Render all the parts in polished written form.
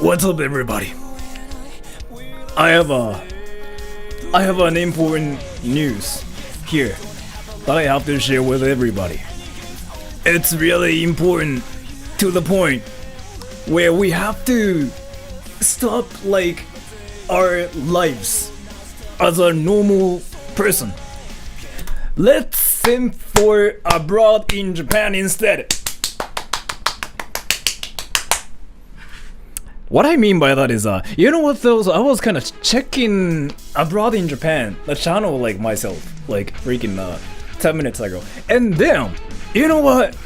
What's up, everybody? I have an important news here that I have to share with everybody. It's really important to the point where we have to stop like our lives as a normal person. Let's simp for abroad in Japan instead. What I mean by that is, you know what though? So I was kind of checking abroad in Japan, the channel like myself, like freaking 10 minutes ago. And damn, you know what?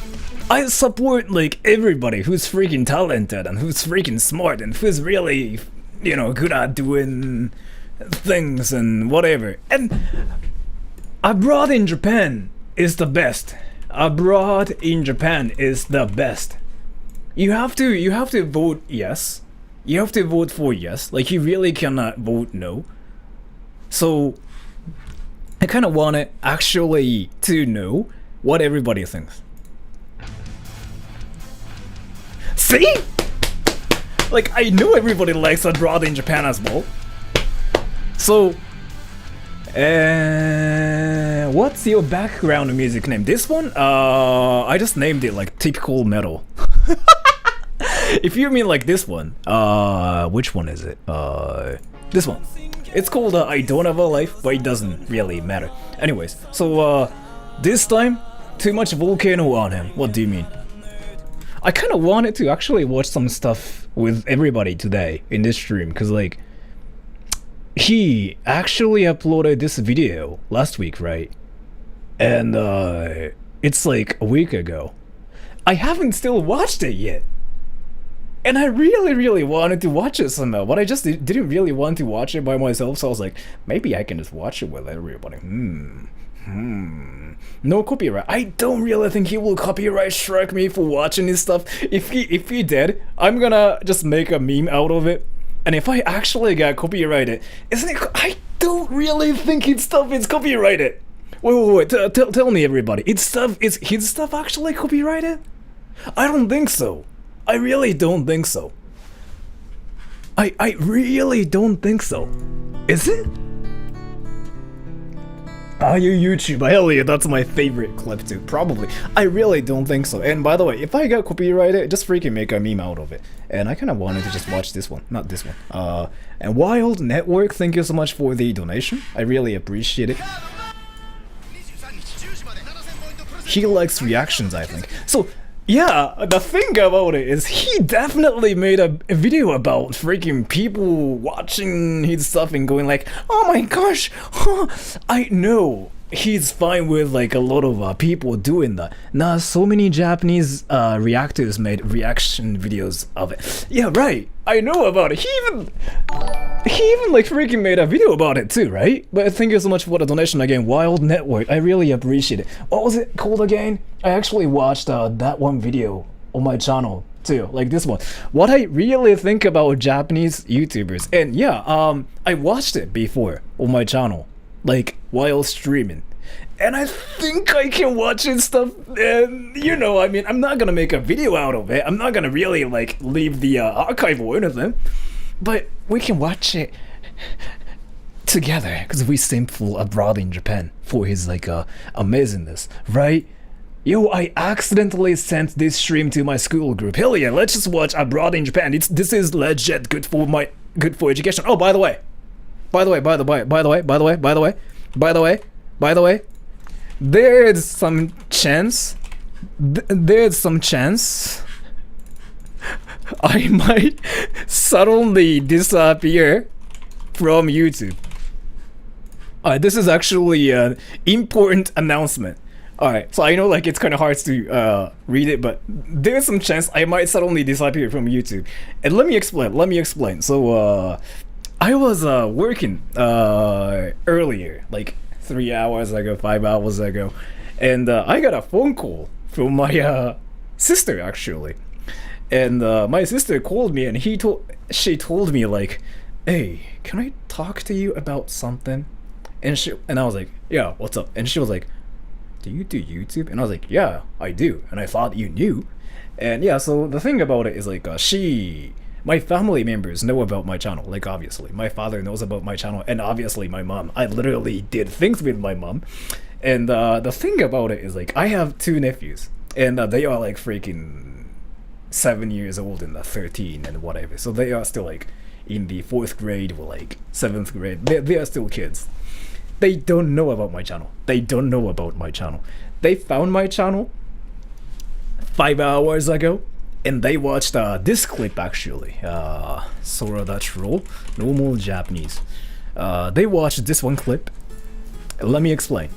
I support like everybody who's freaking talented and who's freaking smart and who's really, you know, good at doing things and whatever. And abroad in Japan is the best. Abroad in Japan is the best. You have to vote yes. You have to vote for yes. Like, you really cannot vote no. So I kind of wanted actually to know what everybody thinks. See? Like, I know everybody likes abroad in Japan as well. So what's your background music name? This one? I just named it like typical metal. If you mean like this one, which one is it? This one. It's called I Don't Have a Life, but it doesn't really matter. Anyways, so this time, too much volcano on him. What do you mean? I kind of wanted to actually watch some stuff with everybody today in this stream, because like, he actually uploaded this video last week, right? And it's like a week ago. I haven't still watched it yet. And I really wanted to watch it somehow, but I just didn't really want to watch it by myself, so I was like, maybe I can just watch it with everybody. No copyright. I don't really think he will copyright strike me for watching his stuff. If he did, I'm gonna just make a meme out of it. And if I actually got copyrighted, isn't it? I don't really think his stuff is copyrighted. Wait. Tell me, everybody. Is his stuff actually copyrighted? I don't think so. I really don't think so. I really don't think so. Is it? You YouTuber, hell yeah, that's my favorite clip too, probably. I really don't think so. And by the way, if I got copyrighted, just freaking make a meme out of it. And I kind of wanted to just watch this one, not this one. And Wild Network, thank you so much for the donation. I really appreciate it. He likes reactions, I think. So, yeah, the thing about it is he definitely made a video about freaking people watching his stuff and going like, oh my gosh, huh. I know he's fine with like a lot of people doing that. Now, so many Japanese reactors made reaction videos of it. Yeah, right, I know about it. He even like freaking made a video about it too, right? But thank you so much for the donation again, Wild Network. I really appreciate it. What was it called again? I actually watched that one video on my channel too, like this one. What I really think about Japanese YouTubers, and yeah, I watched it before on my channel, like while streaming, and I think I can watch his stuff. And you know, I mean, I'm not gonna make a video out of it. I'm not gonna really like leave the archive or anything. But we can watch it together because we simp for abroad in Japan for his like amazingness, right? Yo, I accidentally sent this stream to my school group. Hell yeah, let's just watch abroad in Japan. This is legit good for education. Oh, by the way, there's some chance. I might suddenly disappear from YouTube. This is actually an important announcement. Alright, so I know like it's kind of hard to read it, but there's some chance I might suddenly disappear from YouTube. And let me explain. So I was working earlier, like 3 hours ago, 5 hours ago, and I got a phone call from my sister actually. And my sister called me, and she told me like, hey, can I talk to you about something? And I was like, yeah, what's up? And she was like, do you do YouTube? And I was like, yeah, I do. And I thought you knew. And yeah, so the thing about it is like, she my family members know about my channel. Like, obviously, my father knows about my channel, and obviously my mom. I literally did things with my mom. And the thing about it is, like, I have 2 nephews, and they are like freaking 7 years old and 13 and whatever. So they are still like in the 4th grade or like 7th grade. They are still kids. They don't know about my channel. They don't know about my channel. They found my channel 5 hours ago, and they watched this clip actually. Sora that's roll. Normal Japanese. They watched this one clip. Let me explain.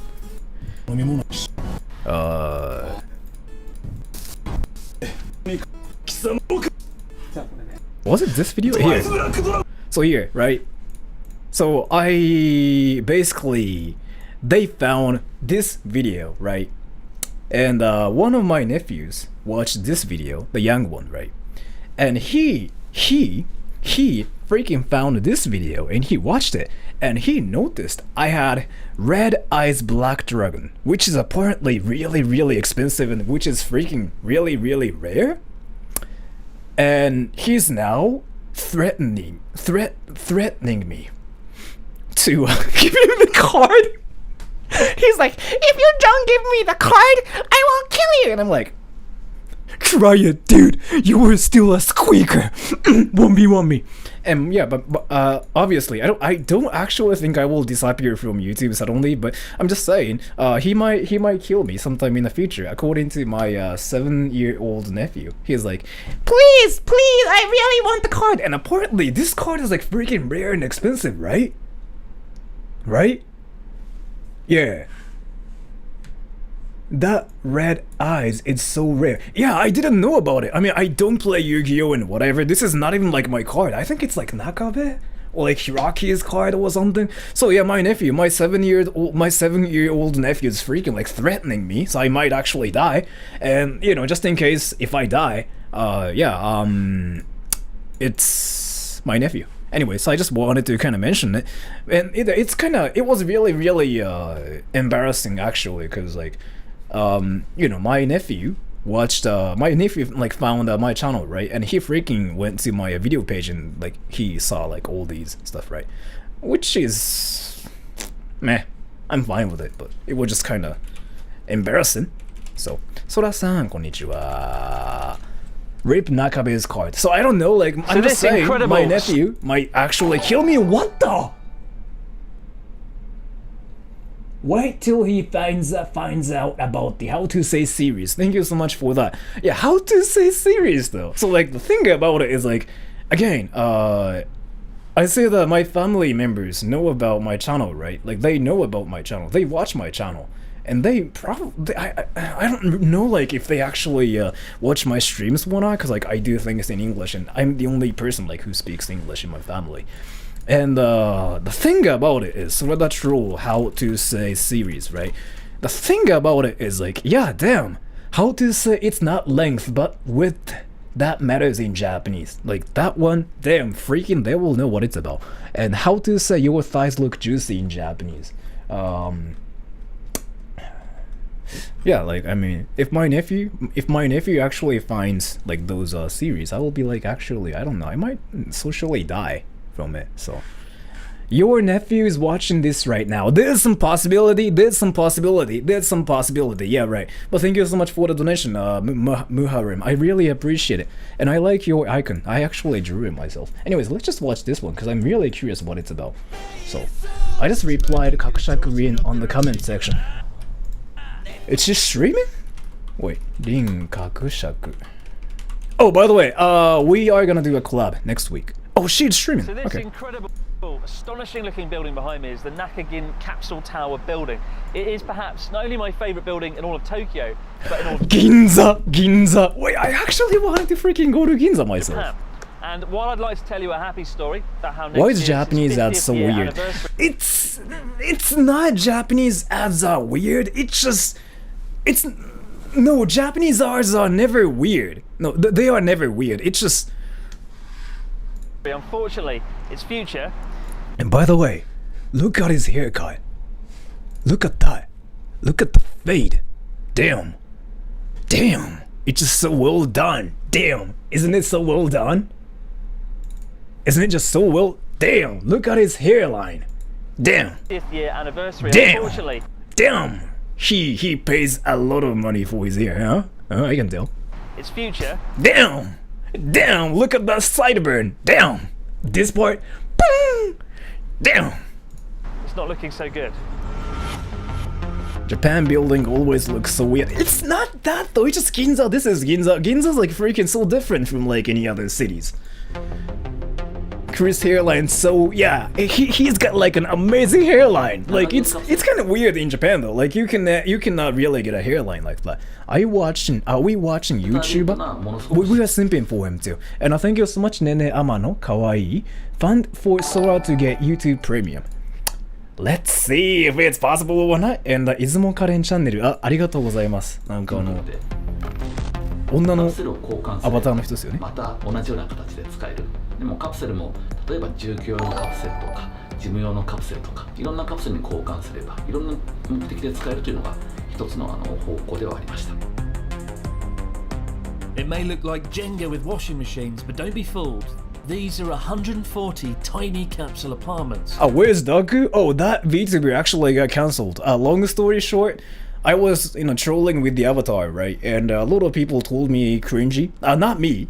Was it this video? Here. So here, right? So I basically, they found this video, right? And one of my nephews watched this video, the young one, right? And he freaking found this video and he watched it, and he noticed I had Red Eyes Black Dragon, which is apparently really expensive and which is freaking really rare. And he's now threatening me to give him the card. He's like, if you don't give me the card, I will kill you. And I'm like, try it, dude. You were still a squeaker. 1v1 me. And yeah, but obviously, I don't actually think I will disappear from YouTube suddenly. But I'm just saying, he might kill me sometime in the future. According to my 7-year-old nephew, he's like, please, I really want the card. And apparently, this card is like freaking rare and expensive, right? Right? Yeah. That Red Eyes, it's so rare. Yeah, I didn't know about it. I mean, I don't play Yu-Gi-Oh! And whatever. This is not even like my card. I think it's like Nakabe or like Hiraki's card or something. So yeah, my nephew, my 7-year-old nephew is freaking like threatening me, so I might actually die. And you know, just in case if I die, it's my nephew. Anyway, so I just wanted to kind of mention it, and it was really embarrassing actually, because like, you know, my nephew watched, like found my channel, right, and he freaking went to my video page and like he saw like all these stuff, right, which is meh. I'm fine with it, but it was just kind of embarrassing. So, Sora-san, konnichiwa. Rape Nakabe's card. So I don't know, like, I'm just saying, my nephew might actually kill me. What the? Wait till he finds out about the how to say series. Thank you so much for that. Yeah, how to say series though. So like the thing about it is like, again, I say that my family members know about my channel, right? Like they know about my channel. They watch my channel. And they probably, I don't know, like, if they actually watch my streams or not, because, like, I do things in English, and I'm the only person, like, who speaks English in my family. And the thing about it is, so that's true, how to say series, right? The thing about it is, like, yeah, damn, how to say it's not length, but width, that matters in Japanese. Like, that one, damn, freaking, they will know what it's about. And how to say your thighs look juicy in Japanese. Yeah, like, I mean, if my nephew actually finds like those series, I will be like, actually, I don't know, I might socially die from it. So your nephew is watching this right now. There's some possibility. Yeah, right. But thank you so much for the donation, Muharrem. I really appreciate it, and I like your icon. I actually drew it myself. Anyways, let's just watch this one because I'm really curious what it's about. So I just replied Kakushaku on the comment section. It's just streaming? Wait, Rin Kakushaku. Oh, by the way, we are gonna do a collab next week. Oh, she's streaming. So this okay. Incredible, astonishing looking building behind me is the Nakagin Capsule Tower building. It is perhaps not only my favourite building in all of Tokyo, but in all of Ginza! Wait, I actually wanted to freaking go to Ginza myself. Japan. And while I'd like to tell you a happy story about how why is Japanese ads so weird? It's not Japanese ads are weird. No, Japanese ads are never weird. No, they are never weird. It's just. Unfortunately, its future. And by the way, look at his haircut. Look at that. Look at the fade. Damn. It's just so well done. Damn. Isn't it so well done? Isn't it just so well? Damn, look at his hairline. Damn. 50th year anniversary. Damn. Unfortunately, Damn. He pays a lot of money for his hair, huh? I can tell. its future. Damn. Damn, look at that sideburn. Damn. This part. Boom. Damn. It's not looking so good. Japan building always looks so weird. It's not that though, it's just Ginza. This is Ginza. Ginza's like freaking so different from like any other cities. Chris hairline, so yeah, he's got like an amazing hairline. Like it's kind of weird in Japan though. Like you cannot really get a hairline like that. Are we watching YouTuber? We are simping for him too. And I thank you so much, Nene Amano, kawaii. Fund for Sora to get YouTube Premium. Let's see if it's possible or not. And 出雲カレンチャンネル、ありがとうございます。なんか女のアバターの人ですよね。また同じような形で使える。でもカプセルも例えば住居用のカプセルとか事務用のカプセルとかいろんなカプセルに交換すればいろんな目的で使えるというのが一つの方向ではありました。It may look like Jenga with washing machines, but don't be fooled. These are 140 tiny capsule apartments. Oh, where's Daku? Oh, that VTuber actually got cancelled. Long story short, I was, trolling with the avatar, right? And a lot of people told me cringy. Not me.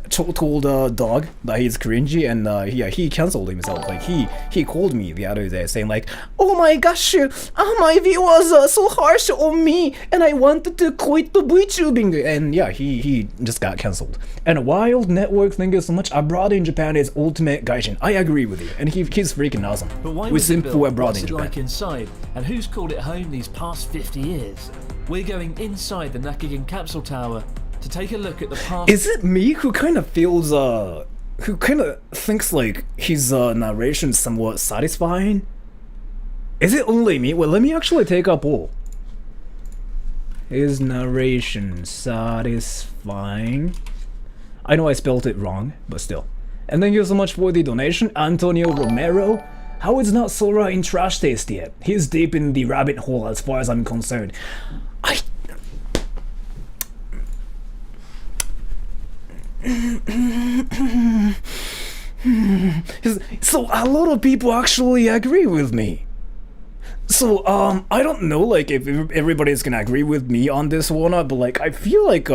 Told Dog that he's cringy, and he cancelled himself. Like he called me the other day saying like, "Oh my gosh, my viewers are so harsh on me, and I wanted to quit the VTubing." And yeah, he just got cancelled. And Wild Network, thank you so much. Abroad in Japan is ultimate gaijin. I agree with you, and he's freaking awesome. But why We was it simp built? for abroad What's in it Japan. like inside? And who's called it home these past 50 years? We're going inside the Nakagin Capsule Tower to take a look at the past. Is it me who kind of feels who kind of thinks like his narration is somewhat satisfying? Is it only me? Well, let me actually take a poll. Is narration satisfying? I know I spelled it wrong, but still. And thank you so much for the donation, Antonio Romero. How is not Sora in trash taste yet? He's deep in the rabbit hole as far as I'm concerned. So a lot of people actually agree with me. So I don't know like if everybody's gonna agree with me on this one, but like I feel like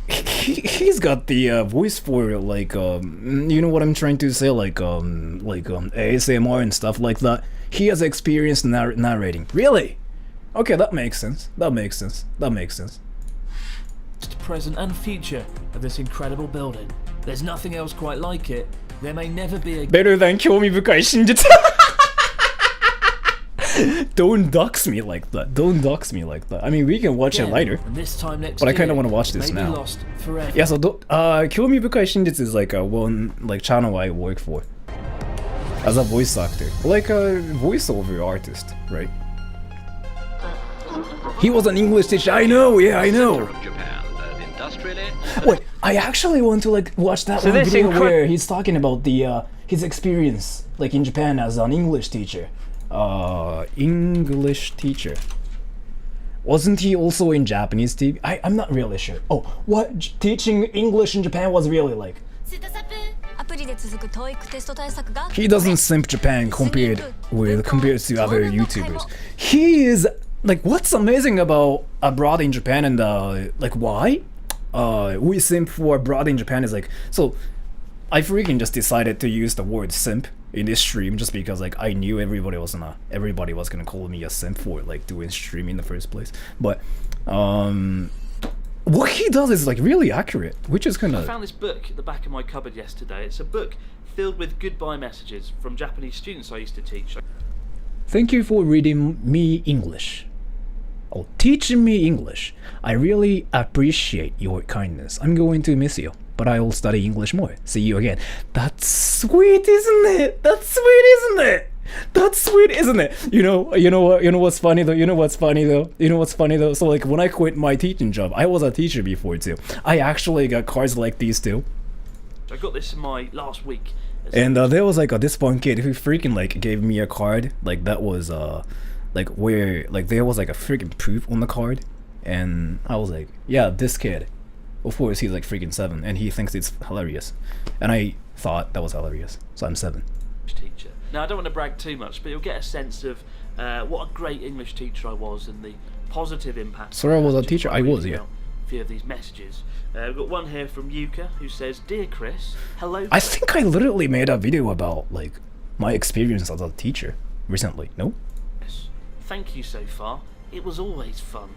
he's got the voice for like you know what I'm trying to say, like ASMR and stuff like that. He has experience narrating. Really? Okay, that makes sense. That makes sense. Present and future of this incredible building. There's nothing else quite like it. There may never be a Better than 興味深い真実 Don't dox me like that. Don't dox me like that. I mean, we can watch it later. And this time next But I kind of year, want to watch this may be now. lost forever. Yeah, so 興味深い真実 is like one like channel I work for as a voice actor, like a voiceover artist, right? He was an English teacher. I know. Yeah, I know. Wait, I actually want to like watch that one video where he's talking about the his experience like in Japan as an English teacher. English teacher. Wasn't he also in Japanese TV? I'm not really sure. Oh, what teaching English in Japan was really like? He doesn't simp Japan compared to other YouTubers. He is like, what's amazing about abroad in Japan and like why we simp for abroad in Japan is like, so I freaking just decided to use the word simp in this stream just because like I knew everybody was gonna call me a simp for like doing stream in the first place. But what he does is like really accurate, which is kind of. I found this book at the back of my cupboard yesterday. It's a book filled with goodbye messages from Japanese students I used to teach. Thank you for reading me English. Oh, teaching me English. I really appreciate your kindness. I'm going to miss you, but I will study English more. See you again. That's sweet, isn't it? That's sweet, isn't it? That's sweet, isn't it? You know what's funny though? So like when I quit my teaching job, I was a teacher before too. I actually got cards like these too. I got this in my last week. And there was like this one kid who freaking like gave me a card like that was like where like there was like a freaking proof on the card, and I was like, yeah, this kid Of course, he's like freaking 7, and he thinks it's hilarious. And I thought that was hilarious, so I'm 7. Teacher. Now, I don't want to brag too much, but you'll get a sense of what a great English teacher I was and the positive impact. So I was a teacher? I was, yeah. A few of these messages. We've got one here from Yuka who says, "Dear Chris, hello." I think I literally made a video about like my experience as a teacher recently. No? Chris. Thank you so far. It was always fun.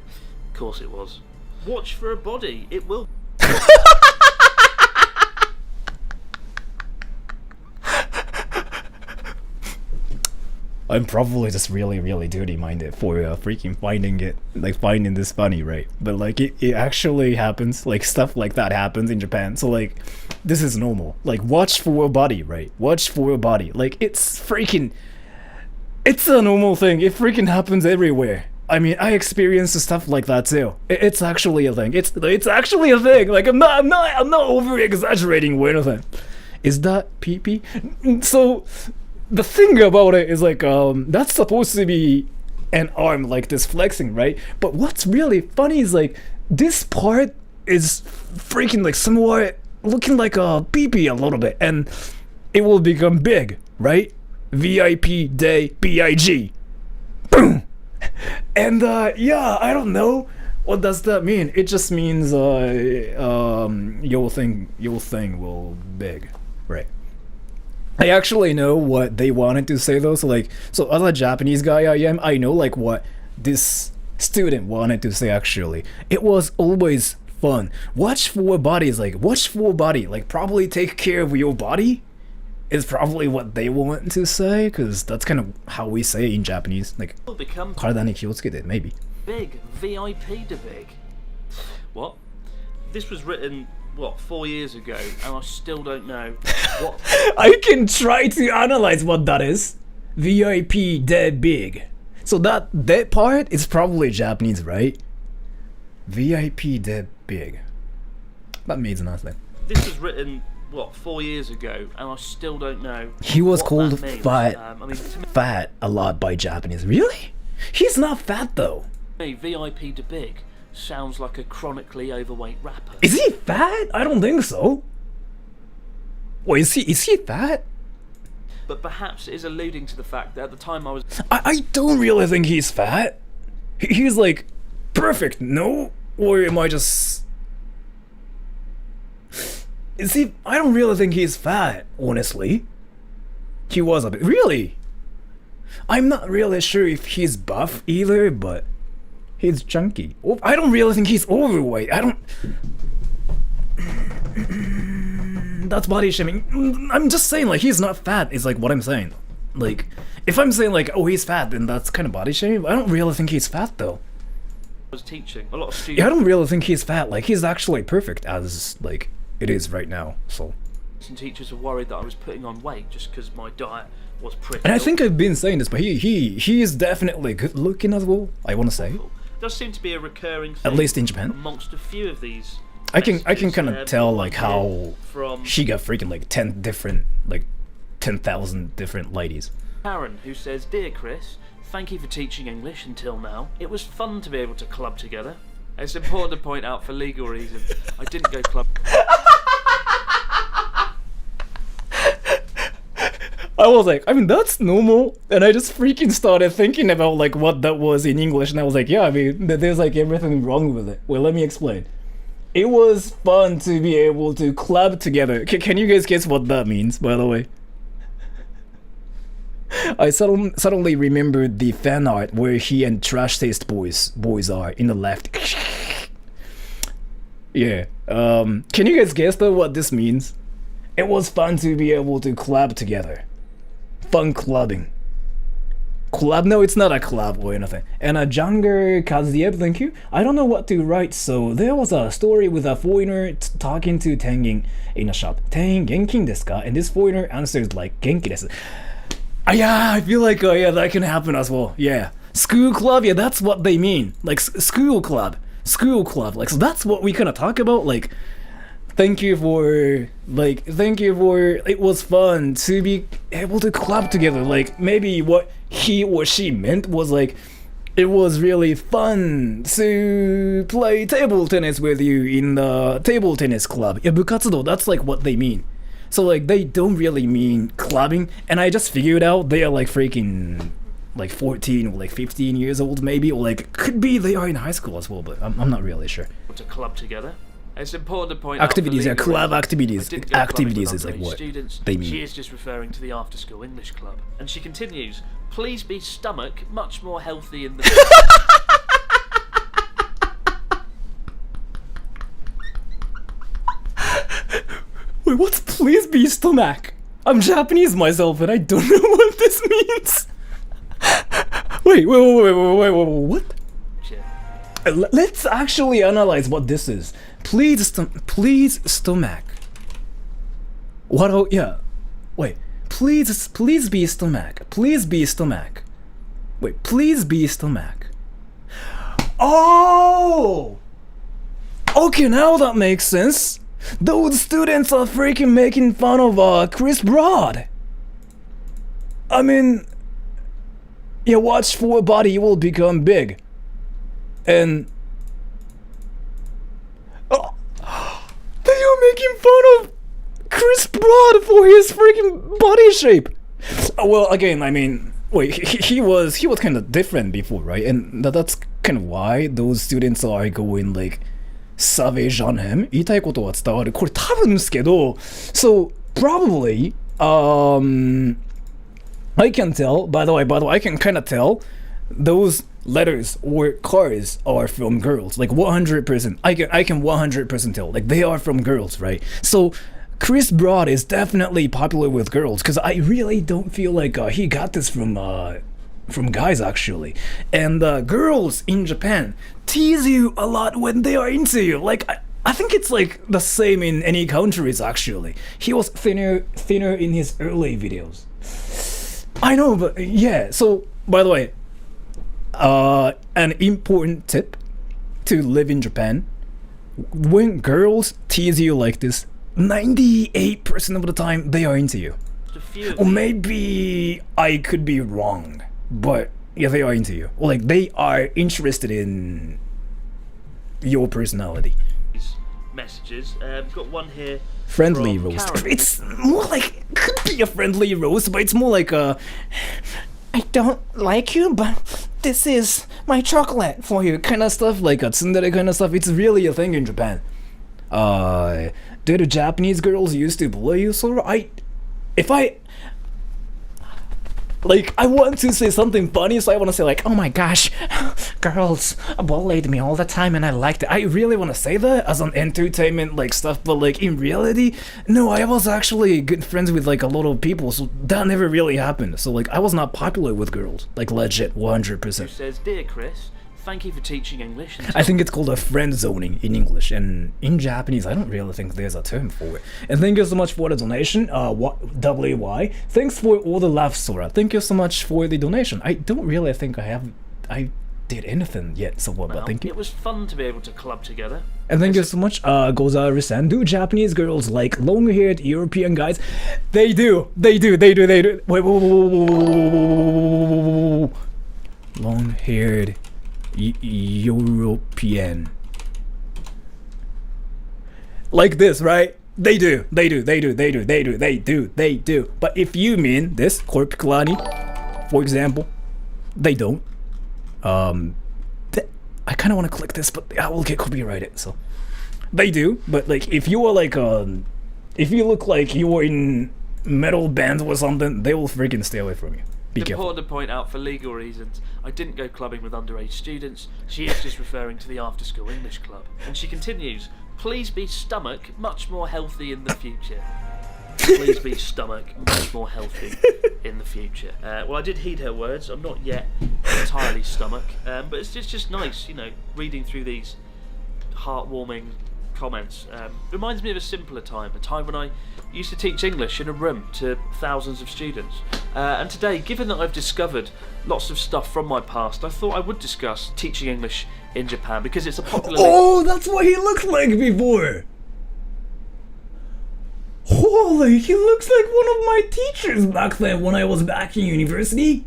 Of course it was. Watch for a body. It will. I'm probably just really dirty-minded for freaking finding this funny, right? But like it actually happens, like stuff like that happens in Japan. So like this is normal. Like watch for a body, right? Watch for a body. Like it's a normal thing. It freaking happens everywhere. I mean, I experienced stuff like that too. It's actually a thing. It's actually a thing. Like I'm not over exaggerating or anything. Is that pee-pee? So the thing about it is like that's supposed to be an arm like this flexing, right? But what's really funny is like this part is freaking like somewhat looking like a pee-pee a little bit, and it will become big, right? VIP day BIG. Boom. And yeah, I don't know what does that mean. It just means your thing will big, right? I actually know what they wanted to say though. So like, so as a Japanese guy I am, I know like what this student wanted to say actually. It was always fun. Watch for bodies, like watch for body, like probably take care of your body is probably what they want to say, because that's kind of how we say in Japanese. Like, 体に気をつけて, maybe. Big, VIP to big. What? This was written, what, 4 years ago, and I still don't know what. I can try to analyze what that is. VIP de big. So that part is probably Japanese, right? VIP de big. That means nothing. This was written, what, 4 years ago, and I still don't know. He was what called that means. fat a lot by Japanese. Really? He's not fat though. To me, VIP to big sounds like a chronically overweight rapper. Is he fat? I don't think so. Wait, is he fat? But perhaps it is alluding to the fact that at the time I was. I don't really think he's fat. He's like perfect, no? Or am I just... Is he... I don't really think he's fat, honestly. He was a bit... Really? I'm not really sure if he's buff either, but... He's chunky. I don't really think he's overweight. I don't... That's body shaming. I'm just saying, like, he's not fat is like what I'm saying. Like, if I'm saying like, oh, he's fat, then that's kind of body shaming. I don't really think he's fat though. Was teaching a lot of students. Yeah, I don't really think he's fat. Like, he's actually perfect as like it is right now. So. Some teachers were worried that I was putting on weight just because my diet was pretty. And I think I've been saying this, but he is definitely good looking as well. I want to say. It does seem to be a recurring thing, at least in Japan. Amongst a few of these. I can kind of tell like how she got freaking like 10,000 different ladies. Karen, who says, "Dear Chris, thank you for teaching English until now. It was fun to be able to club together. It's important to point out for legal reasons, I didn't go club." I was like, I mean, that's normal. And I just freaking started thinking about like what that was in English, and I was like, yeah, I mean, there's like everything wrong with it. Well, let me explain. It was fun to be able to club together. Can you guys guess what that means, by the way? I suddenly remembered the fan art where he and Trash Taste boys are in the left. Yeah. Can you guys guess though what this means? It was fun to be able to club together. Fun clubbing. Club? No, it's not a club or anything. And a Junger Kaziev, thank you. I don't know what to write, so there was a story with a foreigner talking to Tengin in a shop. Tengin, genkin desu ka? And this foreigner answers like, genki desu. Yeah, I feel like, yeah, that can happen as well. Yeah. School club, yeah, that's what they mean. Like, school club. School club. Like, so that's what we kind of talk about. Like, thank you for, it was fun to be able to club together. Like, maybe what he or she meant was like, it was really fun to play table tennis with you in the table tennis club. Yeah, 部活動, that's like what they mean. So like they don't really mean clubbing, and I just figured out they are like freaking like 14 or like 15 years old maybe, or like could be they are in high school as well, but I'm not really sure. To club together. It's important to point Activities, out yeah, club activities. I didn't go Activities clubbing is with like underage what students. they mean. She is just referring to the after-school English club. And she continues, please be stomach much more healthy in the... Wait, what's please be stomach? I'm Japanese myself and I don't know what this means. Wait, what? Let's actually analyze what this is. Please stomach. What? Oh, yeah. Wait. Please be stomach. Please be stomach. Wait. Please be stomach. Oh. Okay, now that makes sense. Those students are freaking making fun of Chris Broad. I mean, yeah, watch for body will become big. And they are making fun of Chris Broad for his freaking body shape. Well, again, I mean, wait, he was kind of different before, right? And that's kind of why those students are going like savage on him. 言いたいことは伝わる。これ多分ですけど、so probably I can tell. By the way, I can kind of tell those letters or cars are from girls. Like 100%. I can 100% tell. Like they are from girls, right? So Chris Broad is definitely popular with girls because I really don't feel like he got this from guys actually. And girls in Japan tease you a lot when they are into you. Like I think it's like the same in any countries actually. He was thinner in his early videos. I know, but yeah. So by the way, an important tip to live in Japan: when girls tease you like this, 98% of the time they are into you. Or maybe I could be wrong, but yeah, they are into you. Or like they are interested in your personality. Messages. Got one here. Friendly roast. Karen. It's more like, could be a friendly roast, but it's more like a, I don't like you, but this is my chocolate for you kind of stuff, like a tsundere kind of stuff. It's really a thing in Japan. Did the Japanese girls used to bully you? So I want to say something funny, so I want to say like, oh my gosh, girls bullied me all the time and I liked it. I really want to say that as an entertainment like stuff, but like in reality, no, I was actually good friends with like a lot of people, so that never really happened. So like I was not popular with girls, like legit 100%. Who says, dear Chris, thank you for teaching English. I think it's called a friend zoning in English, and in Japanese I don't really think there's a term for it. And thank you so much for the donation, WY. Thanks for all the laughs, Sora. Thank you so much for the donation. I don't really think I did anything yet, so what, but thank you. It was fun to be able to club together. And thank you so much, Gozari-san. Do Japanese girls like long-haired European guys? They do. Wait. Long-haired European. Like this, right? They do. But if you mean this, Korpiklani, for example, they don't. I kind of want to click this, but I will get copyrighted, so. They do, but like, if you are like, if you look like you are in metal bands or something, they will freaking stay away from you. Be It's careful. important to point out, for legal reasons, I didn't go clubbing with underage students. She is just referring to the after-school English club. And she continues, please be stomach much more healthy in the future. Please be stomach much more healthy in the future. Well, I did heed her words. I'm not yet entirely stomach, but it's just nice, you know, reading through these heartwarming comments. Reminds me of a simpler time, a time when I used to teach English in a room to thousands of students. And today, given that I've discovered lots of stuff from my past, I thought I would discuss teaching English in Japan because it's a popular... Oh, that's what he looked like before! Holy, he looks like one of my teachers back then when I was back in university.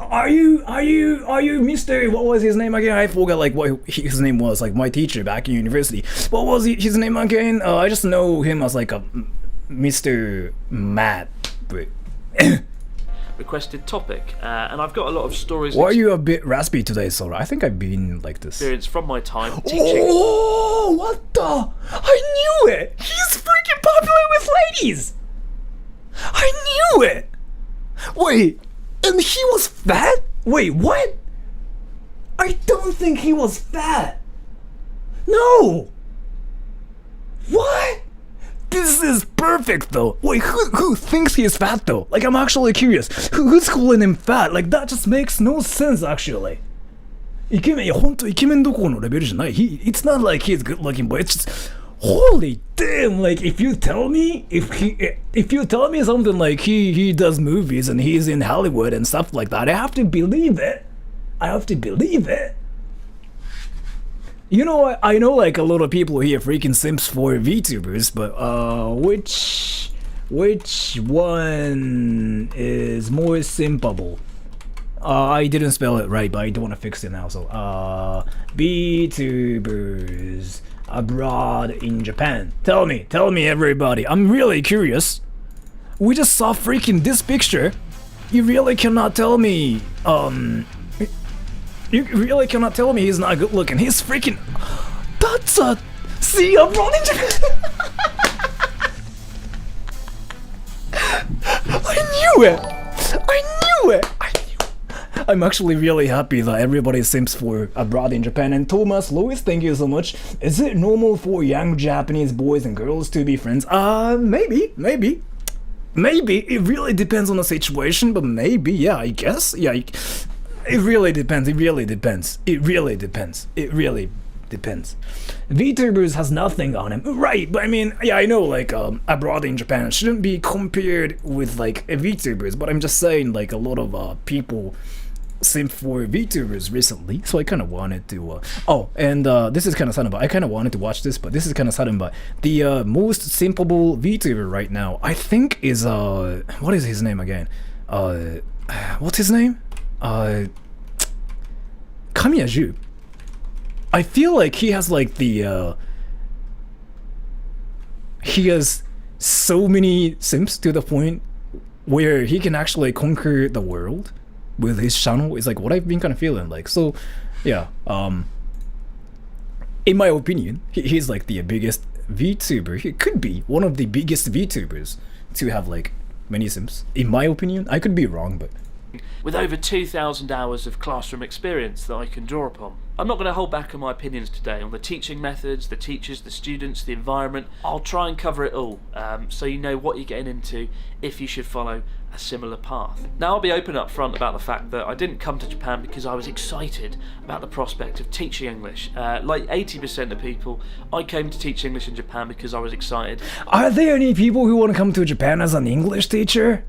are you Mr. What was his name again? I forgot like what his name was. Like my teacher back in university. What was his name again? I just know him as like a Mr. Matt. But requested topic, and I've got a lot of stories. why are you a bit raspy today, Sora? I think I've been like this. Experience from my time teaching. Oh, what the? I knew it! He's freaking popular with ladies! I knew it! Wait, and he was fat? Wait, what? I don't think he was fat. No! What? This is perfect though. Wait, who thinks he's fat though? Like, I'm actually curious. Who's calling him fat? Like, that just makes no sense actually. イケメン、いや、ほんとイケメンどころのレベルじゃない。It's not like he's good looking, but it's just, holy damn, like, if you tell me something like he does movies and he's in Hollywood and stuff like that, I have to believe it. You know, I know like a lot of people here freaking simps for VTubers, but which one is more simpable? I didn't spell it right, but I don't want to fix it now. So, VTubers abroad in Japan. Tell me, everybody. I'm really curious. We just saw freaking this picture. You really cannot tell me. You really cannot tell me he's not good looking. He's freaking. That's a. See, abroad in Japan. I knew it. I'm actually really happy that everybody simps for abroad in Japan. And Thomas Lewis, thank you so much. Is it normal for young Japanese boys and girls to be friends? Maybe. It really depends on the situation, but maybe, yeah, I guess. Yeah, it really depends. VTubers has nothing on him. Right, but I mean, yeah, I know, like, abroad in Japan shouldn't be compared with, like, VTubers, but I'm just saying, like, a lot of, people simp for VTubers recently, so I kind of wanted to, this is kind of sudden, but I kind of wanted to watch this, but this is kind of sudden, but the, most simpable VTuber right now, I think is, what is his name again? What's his name? Kamiya. I feel like he has like the he has so many simps to the point where he can actually conquer the world with his channel. Is like what I've been kind of feeling like. So yeah, in my opinion, he's like the biggest VTuber. He could be one of the biggest VTubers to have like many simps. In my opinion, I could be wrong, but with over 2,000 hours of classroom experience that I can draw upon. I'm not going to hold back on my opinions today on the teaching methods, the teachers, the students, the environment. I'll try and cover it all, so you know what you're getting into if you should follow a similar path. Now, I'll be open up front about the fact that I didn't come to Japan because I was excited about the prospect of teaching English. Like 80% of people, I came to teach English in Japan because I was excited. Are there any people who want to come to Japan as an English teacher?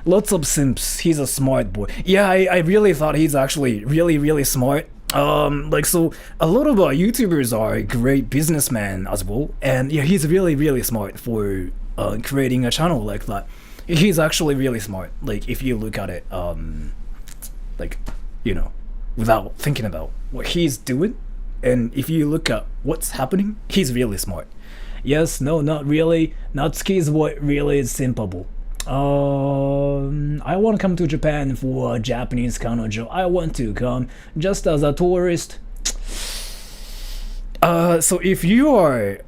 Lots of simps. He's a smart boy. Yeah, I really thought he's actually really smart. Like, so a lot of YouTubers are great businessmen as well, and yeah, he's really smart for creating a channel like that. He's actually really smart. Like, if you look at it, like, you know, without thinking about what he's doing, and if you look at what's happening, he's really smart. Yes, no, not really. Natsuki is what really is simpable. I want to come to Japan for a Japanese kanojo. I want to come just as a tourist. So if you're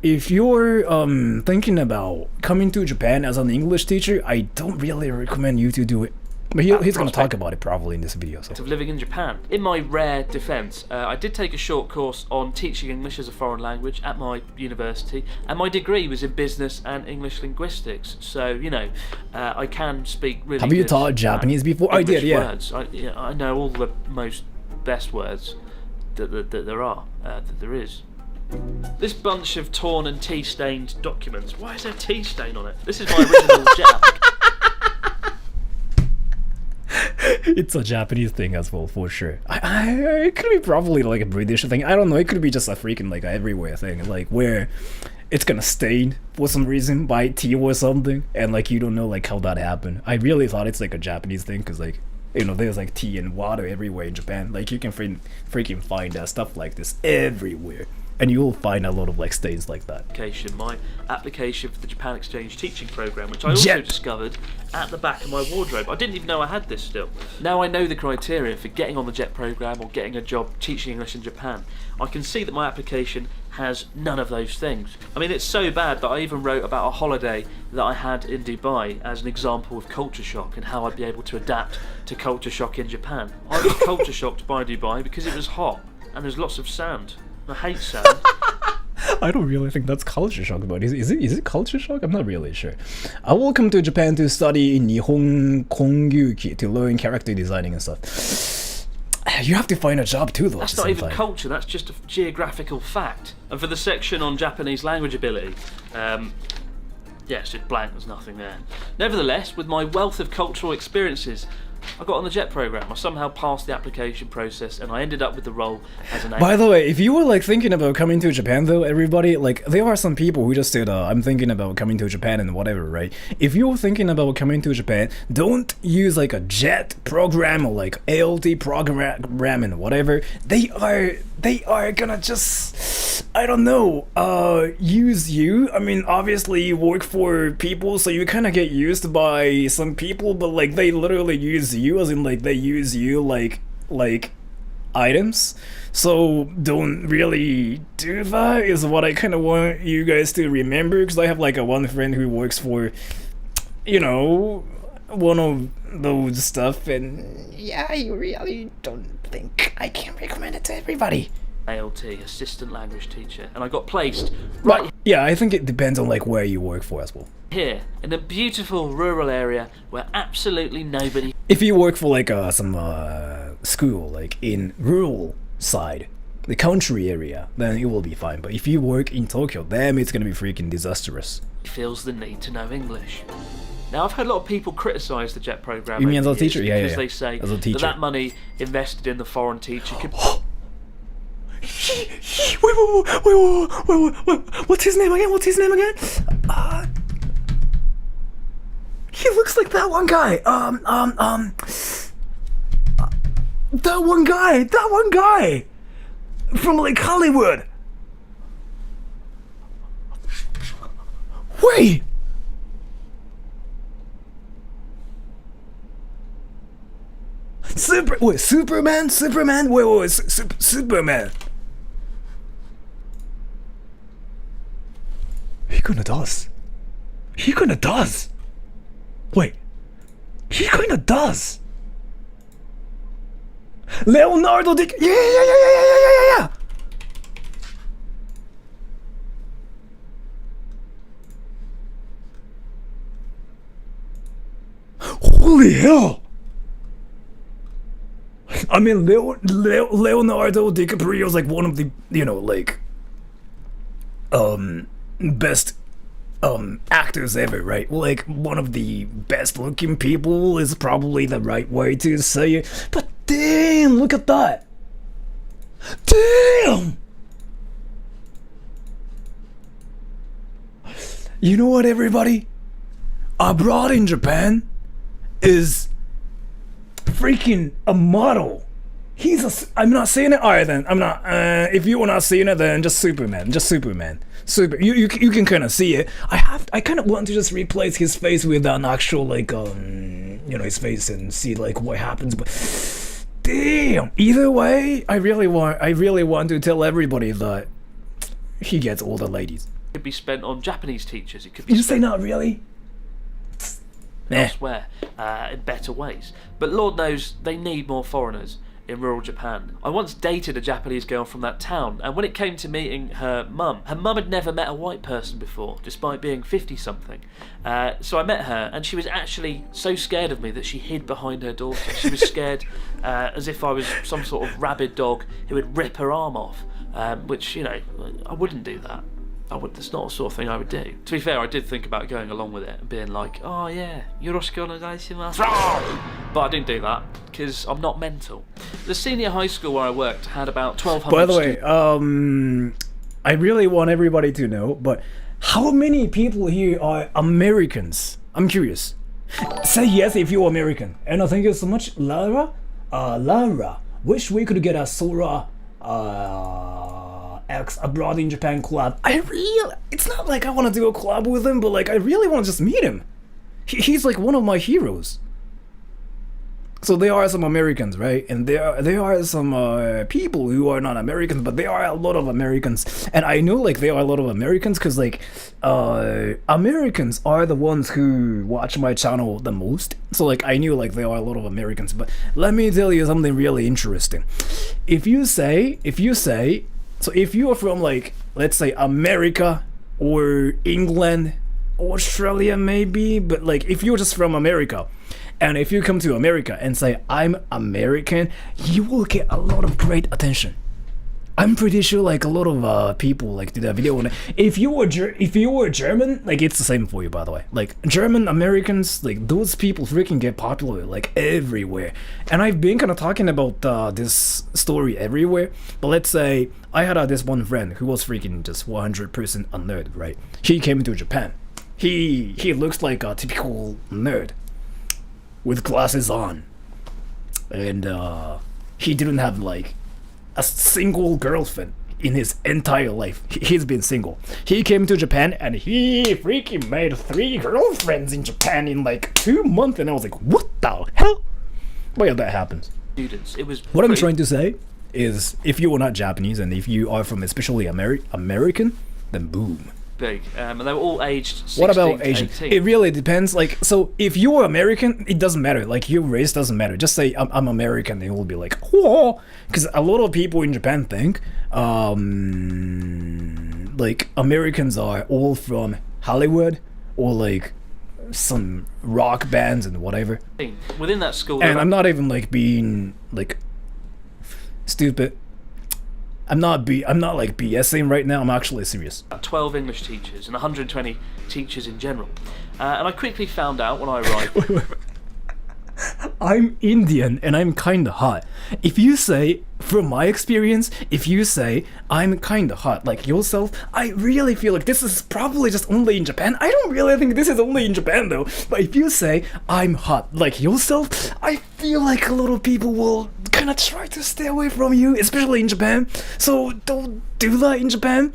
thinking about coming to Japan as an English teacher, I don't really recommend you to do it. But he's going to talk about it probably in this video. So. Of living in Japan. In my rare defence, I did take a short course on teaching English as a foreign language at my university, and my degree was in business and English linguistics. So, you know, I can speak really Have you taught Japanese before? I did, yeah. Words. I know all the most best words that there is. This bunch of torn and tea-stained documents. Why is there tea stain on it? This is my original jet. It's a Japanese thing as well, for sure. It could be probably like a British thing. I don't know. It could be just a freaking like everywhere thing, like where it's gonna stain for some reason by tea or something, and like you don't know like how that happened. I really thought it's like a Japanese thing, cause like You know, there's like tea and water everywhere in Japan. Like you can freaking find stuff like this everywhere, and you'll find a lot of like stains like that. My application for the Japan Exchange teaching program, which I also discovered at the back of my wardrobe. I didn't even know I had this still. Now I know the criteria for getting on the JET program or getting a job teaching English in Japan. I can see that my application has none of those things. I mean, it's so bad that I even wrote about a holiday that I had in Dubai as an example of culture shock and how I'd be able to adapt to culture shock in Japan. I was culture shocked by Dubai because it was hot and there's lots of sand. I hate sand. I don't really think that's culture shock, but is it culture shock? I'm not really sure. I will come to Japan to study Nihon Kongyuki to learn character designing and stuff. You have to find a job too, though. That's not even culture, that's just a geographical fact. And for the section on Japanese language ability, yeah, it's just blank, there's nothing there. Nevertheless, with my wealth of cultural experiences, I got on the JET program. I somehow passed the application process and I ended up with the role as an... By the way, if you were like thinking about coming to Japan though, everybody, like there are some people who just said, I'm thinking about coming to Japan and whatever, right? If you're thinking about coming to Japan, don't use like a JET program or like ALT program and whatever. They are gonna just, I don't know, use you. I mean, obviously you work for people, so you kind of get used by some people, but like they literally use you, as in like they use you like items. So don't really do that is what I kind of want you guys to remember, because I have like a one friend who works for, you know, one of those stuff, and yeah, I really don't think I can recommend it to everybody. ALT, assistant language teacher, and I got placed right. Yeah, I think it depends on like where you work for as well. Here, in a beautiful rural area where absolutely nobody... If you work for like some school, like in rural side, the country area, then it will be fine. But if you work in Tokyo, then it's gonna be freaking disastrous. Feels the need to know English. Now, I've heard a lot of people criticise the JET program. You mean as a teacher? Yeah, because they say that money invested in the foreign teacher could... Wait, what's his name again? He looks like that one guy. That one guy from like Hollywood. Wait. Superman? Wait, Superman. He kinda does. Wait. He kinda does. Leonardo Yeah. Holy hell. I mean, Leonardo DiCaprio is like one of the, you know, like, best actors ever, right? Like one of the best looking people is probably the right way to say it. But damn, look at that. Damn. You know what, everybody? Abroad in Japan is freaking a model. I'm not saying it. Alright then, I'm not. If you were not seeing it, then just Superman. You can kind of see it. I kind of want to just replace his face with an actual like you know, his face and see like what happens. But damn, either way, I really want to tell everybody that he gets all the ladies. It could be spent on Japanese teachers. It could be. You say not really. Elsewhere, in better ways. But Lord knows they need more foreigners in rural Japan. I once dated a Japanese girl from that town, and when it came to meeting her mum had never met a white person before, despite being 50-something. So I met her, and she was actually so scared of me that she hid behind her daughter. She was scared as if I was some sort of rabid dog who would rip her arm off, which, you know, I wouldn't do that. That's not the sort of thing I would do. To be fair, I did think about going along with it and being like, oh yeah, yoroshiku onegaishimasu. But I didn't do that, because I'm not mental. The senior high school where I worked had about 1,200 By the way, I really want everybody to know, but how many people here are Americans? I'm curious. Say yes if you're American. And thank you so much, Lara. Lara, wish we could get a Sora X abroad in Japan collab. It's not like I want to do a collab with him, but like I really want to just meet him. He's like one of my heroes. So there are some Americans, right? And there are some people who are not Americans, but there are a lot of Americans. And I know like there are a lot of Americans because like Americans are the ones who watch my channel the most. So like I knew like there are a lot of Americans. But let me tell you something really interesting. If you are from like, let's say America or England, Australia maybe, but like if you're just from America, and if you come to America and say, I'm American, you will get a lot of great attention. I'm pretty sure like a lot of people like did a video on it. If you were German, like it's the same for you by the way. Like German Americans, like those people freaking get popular like everywhere. And I've been kind of talking about this story everywhere. But let's say I had this one friend who was freaking just 100% a nerd, right? He came to Japan. He looks like a typical nerd with glasses on, and he didn't have like a single girlfriend in his entire life. He's been single. He came to Japan and he freaking made 3 girlfriends in Japan in like 2 months, and I was like, what the hell? But yeah, that happens. Students, it was what I'm trying to say is if you are not Japanese and if you are from especially American, then boom. Big, and they were all aged 16 What about to Asian? 18. It really depends. Like, so if you're American, it doesn't matter. Like, your race doesn't matter. Just say I'm American, they will be like, whoa, because a lot of people in Japan think, like Americans are all from Hollywood or like some rock bands and whatever. Within that school, And I'm not even like being like stupid. I'm not like BSing right now. I'm actually serious. 12 English teachers and 120 teachers in general. And I quickly found out when I arrived. I'm Indian and I'm kinda hot. If you say, from my experience, if you say I'm kinda hot like yourself, I really feel like this is probably just only in Japan. I don't really think this is only in Japan though. But if you say I'm hot like yourself, I feel like a lot of people will kinda try to stay away from you, especially in Japan. So don't do that in Japan.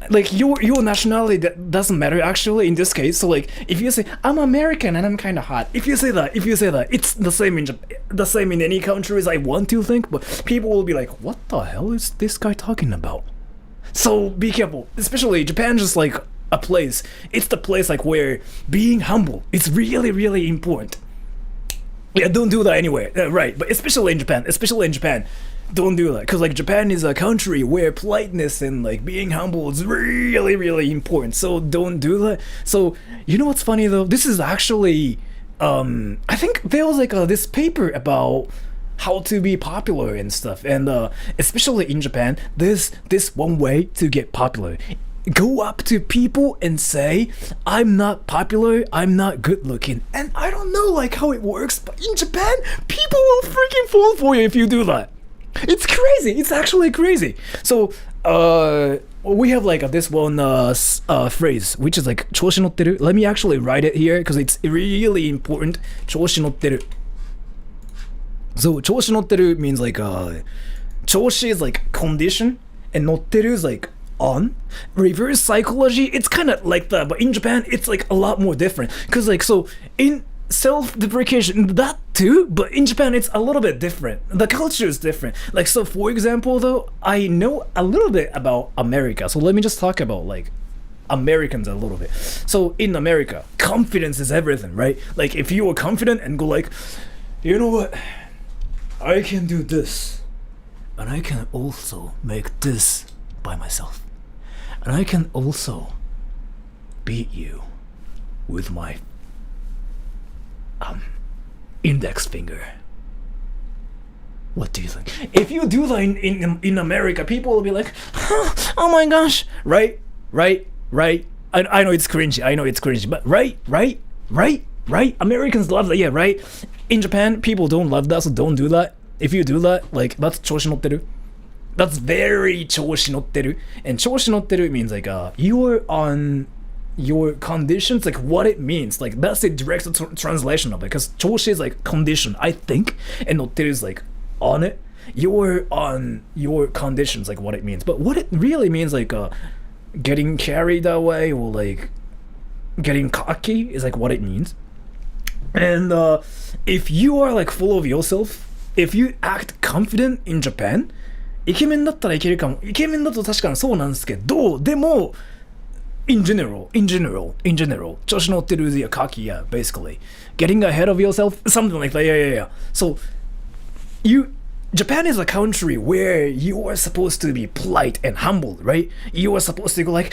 Like your nationality, that doesn't matter actually in this case. So like if you say I'm American and I'm kind of hot, if you say that, it's the same in the same in any countries. I want to think, but people will be like, what the hell is this guy talking about? So be careful, especially Japan, just like a place. It's the place like where being humble is really really important. Yeah, don't do that anyway. Right, but especially in Japan. Don't do that, because like Japan is a country where politeness and like being humble is really really important, so don't do that. So you know what's funny though, this is actually I think there was like this paper about how to be popular and stuff, and especially in Japan there's this one way to get popular. Go up to people and say, I'm not popular, I'm not good looking. And I don't know like how it works, but in Japan people will freaking fall for you if you do that. It's crazy. It's actually crazy. So, we have like this one phrase, which is like 調子乗ってる. Let me actually write it here because it's really important. 調子乗ってる. So, 調子乗ってる means like 調子 is like condition, and 乗ってる is like on. Reverse psychology, it's kind of like that, but in Japan it's like a lot more different. Because like, so in self-deprecation, that too, but in Japan it's a little bit different. The culture is different. Like, so for example though, I know a little bit about America, so let me just talk about like Americans a little bit. So in America, confidence is everything, right? Like if you are confident and go like, you know what, I can do this, and I can also make this by myself, and I can also beat you with my index finger. What do you think? If you do that in America, people will be like, oh my gosh, right? I know it's cringy, but right? Americans love that, yeah, right? In Japan, people don't love that, so don't do that. If you do that, like, that's 調子乗ってる. That's very 調子乗ってる. And 調子乗ってる means like, you are on your conditions, like what it means. Like that's the direct translation of it. Because 調子 is like condition, I think, and 乗ってる is like on it. You're on your conditions, like what it means. But what it really means, like getting carried away or like getting cocky is like what it means. And if you are like full of yourself, if you act confident in Japan, イケメンだったらいけるかも。イケメンだと確かにそうなんですけど、でも in general, 調子乗ってる yeah, cocky, yeah, basically. Getting ahead of yourself, something like that, yeah. So, Japan is a country where you are supposed to be polite and humble, right? You are supposed to go like,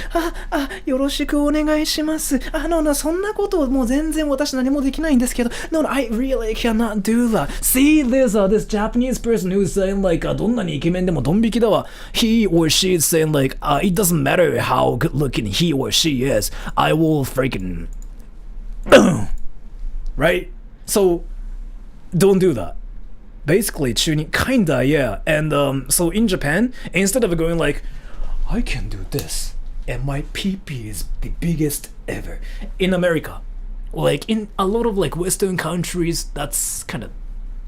よろしくお願いします。no, そんなこともう全然私何もできないんですけど、no, I really cannot do that. See, there's this Japanese person who's saying like, どんなにイケメンでもドン引きだわ。He or she is saying like, it doesn't matter how good looking he or she is. I will freaking, right? So, don't do that. Basically, tuning, kinda, yeah. And so in Japan, instead of going like, I can do this, and my PP is the biggest ever. In America, like in a lot of like Western countries, that's kind of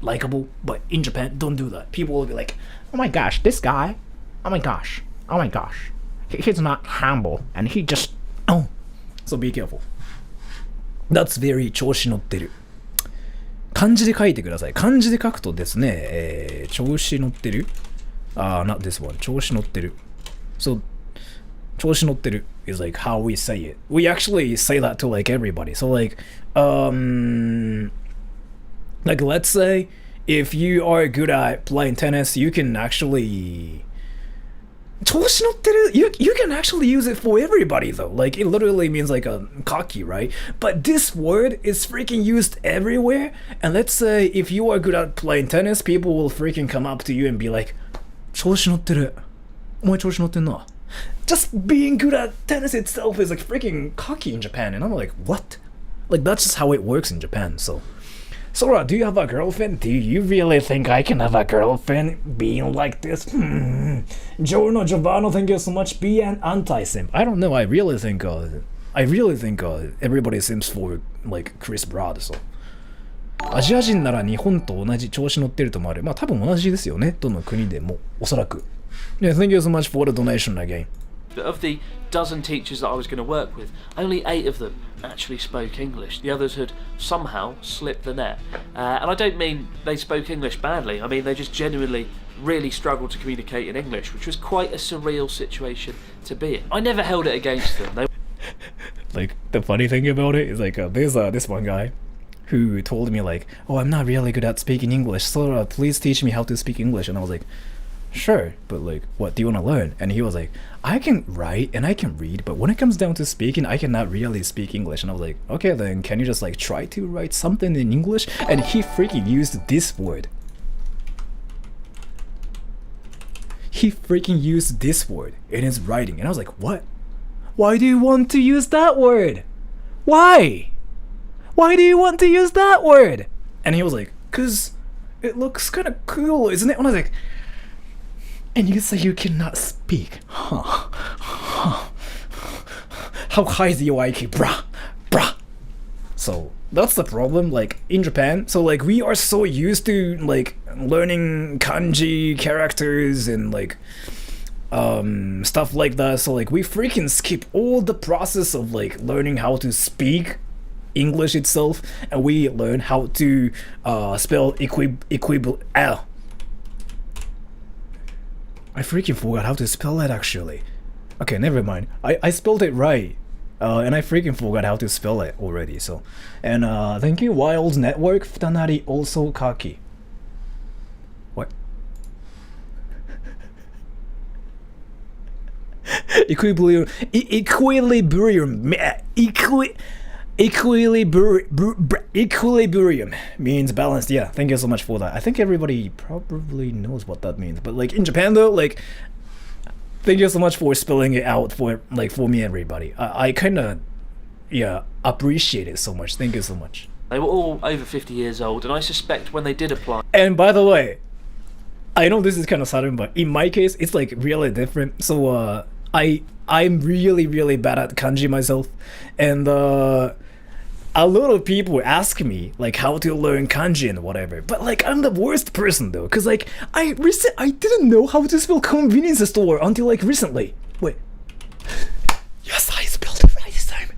likable. But in Japan, don't do that. People will be like, oh my gosh, this guy, oh my gosh, he's not humble, and he just, So be careful. That's very 調子乗ってる。漢字で書いてください。漢字で書くとですね、調子乗ってるnot this one. 調子乗ってる。So, 調子乗ってる is like how we say it. We actually say that to like everybody. So like, like let's say if you are good at playing tennis, you can actually 調子乗ってる you can actually use it for everybody though. Like it literally means like a cocky, right? But this word is freaking used everywhere. And let's say if you are good at playing tennis, people will freaking come up to you and be like, 調子乗ってる。お前調子乗ってんな。Just being good at tennis itself is like freaking cocky in Japan. And I'm like, what? Like that's just how it works in Japan. So Sora, do you have a girlfriend? Do you really think I can have a girlfriend being like this? Giorno Giovanni, thank you so much. Be an anti-simp. I don't know. I really think everybody simps for like Chris Broad. So アジア人なら日本と同じ調子乗ってるともある。まあ多分同じですよね。どの国でもおそらく。Yeah, thank you so much for the donation again. Of the dozen teachers that I was going to work with, only 8 of them actually spoke English. The others had somehow slipped the net. And I don't mean they spoke English badly. I mean they just genuinely really struggled to communicate in English, which was quite a surreal situation to be in. I never held it against them. Like, the funny thing about it is like, there's this one guy who told me like, oh, I'm not really good at speaking English, so please teach me how to speak English. And I was like, sure, but like, what do you want to learn? And he was like, I can write and I can read, but when it comes down to speaking, I cannot really speak English. And I was like, okay, then can you just like try to write something in English? And he freaking used this word. He freaking used this word in his writing. And I was like, what? Why do you want to use that word? Why? Why do you want to use that word? And he was like, 'cause it looks kind of cool, isn't it? And I was like, and you say you cannot speak. How high is your IQ? Bruh. So that's the problem, like in Japan. So like we are so used to like learning kanji characters and like stuff like that. So like we freaking skip all the process of like learning how to speak English itself, and we learn how to spell I freaking forgot how to spell that actually. Okay, never mind. I spelled it right. And I freaking forgot how to spell it already. So, and thank you, Wild Network. Futanari also kaki. What? Equilibrium means balanced. Yeah, thank you so much for that. I think everybody probably knows what that means, but like in Japan though, like thank you so much for spelling it out for like for me and everybody. I kind of appreciate it so much. Thank you so much. They were all over 50 years old, and I suspect when they did apply. And by the way, I know this is kind of sudden, but in my case it's like really different. So I'm really bad at kanji myself, and a lot of people ask me like how to learn kanji and whatever, but like I'm the worst person though, cause like I didn't know how to spell convenience store until like recently. Wait, yes, I spelled it right this time.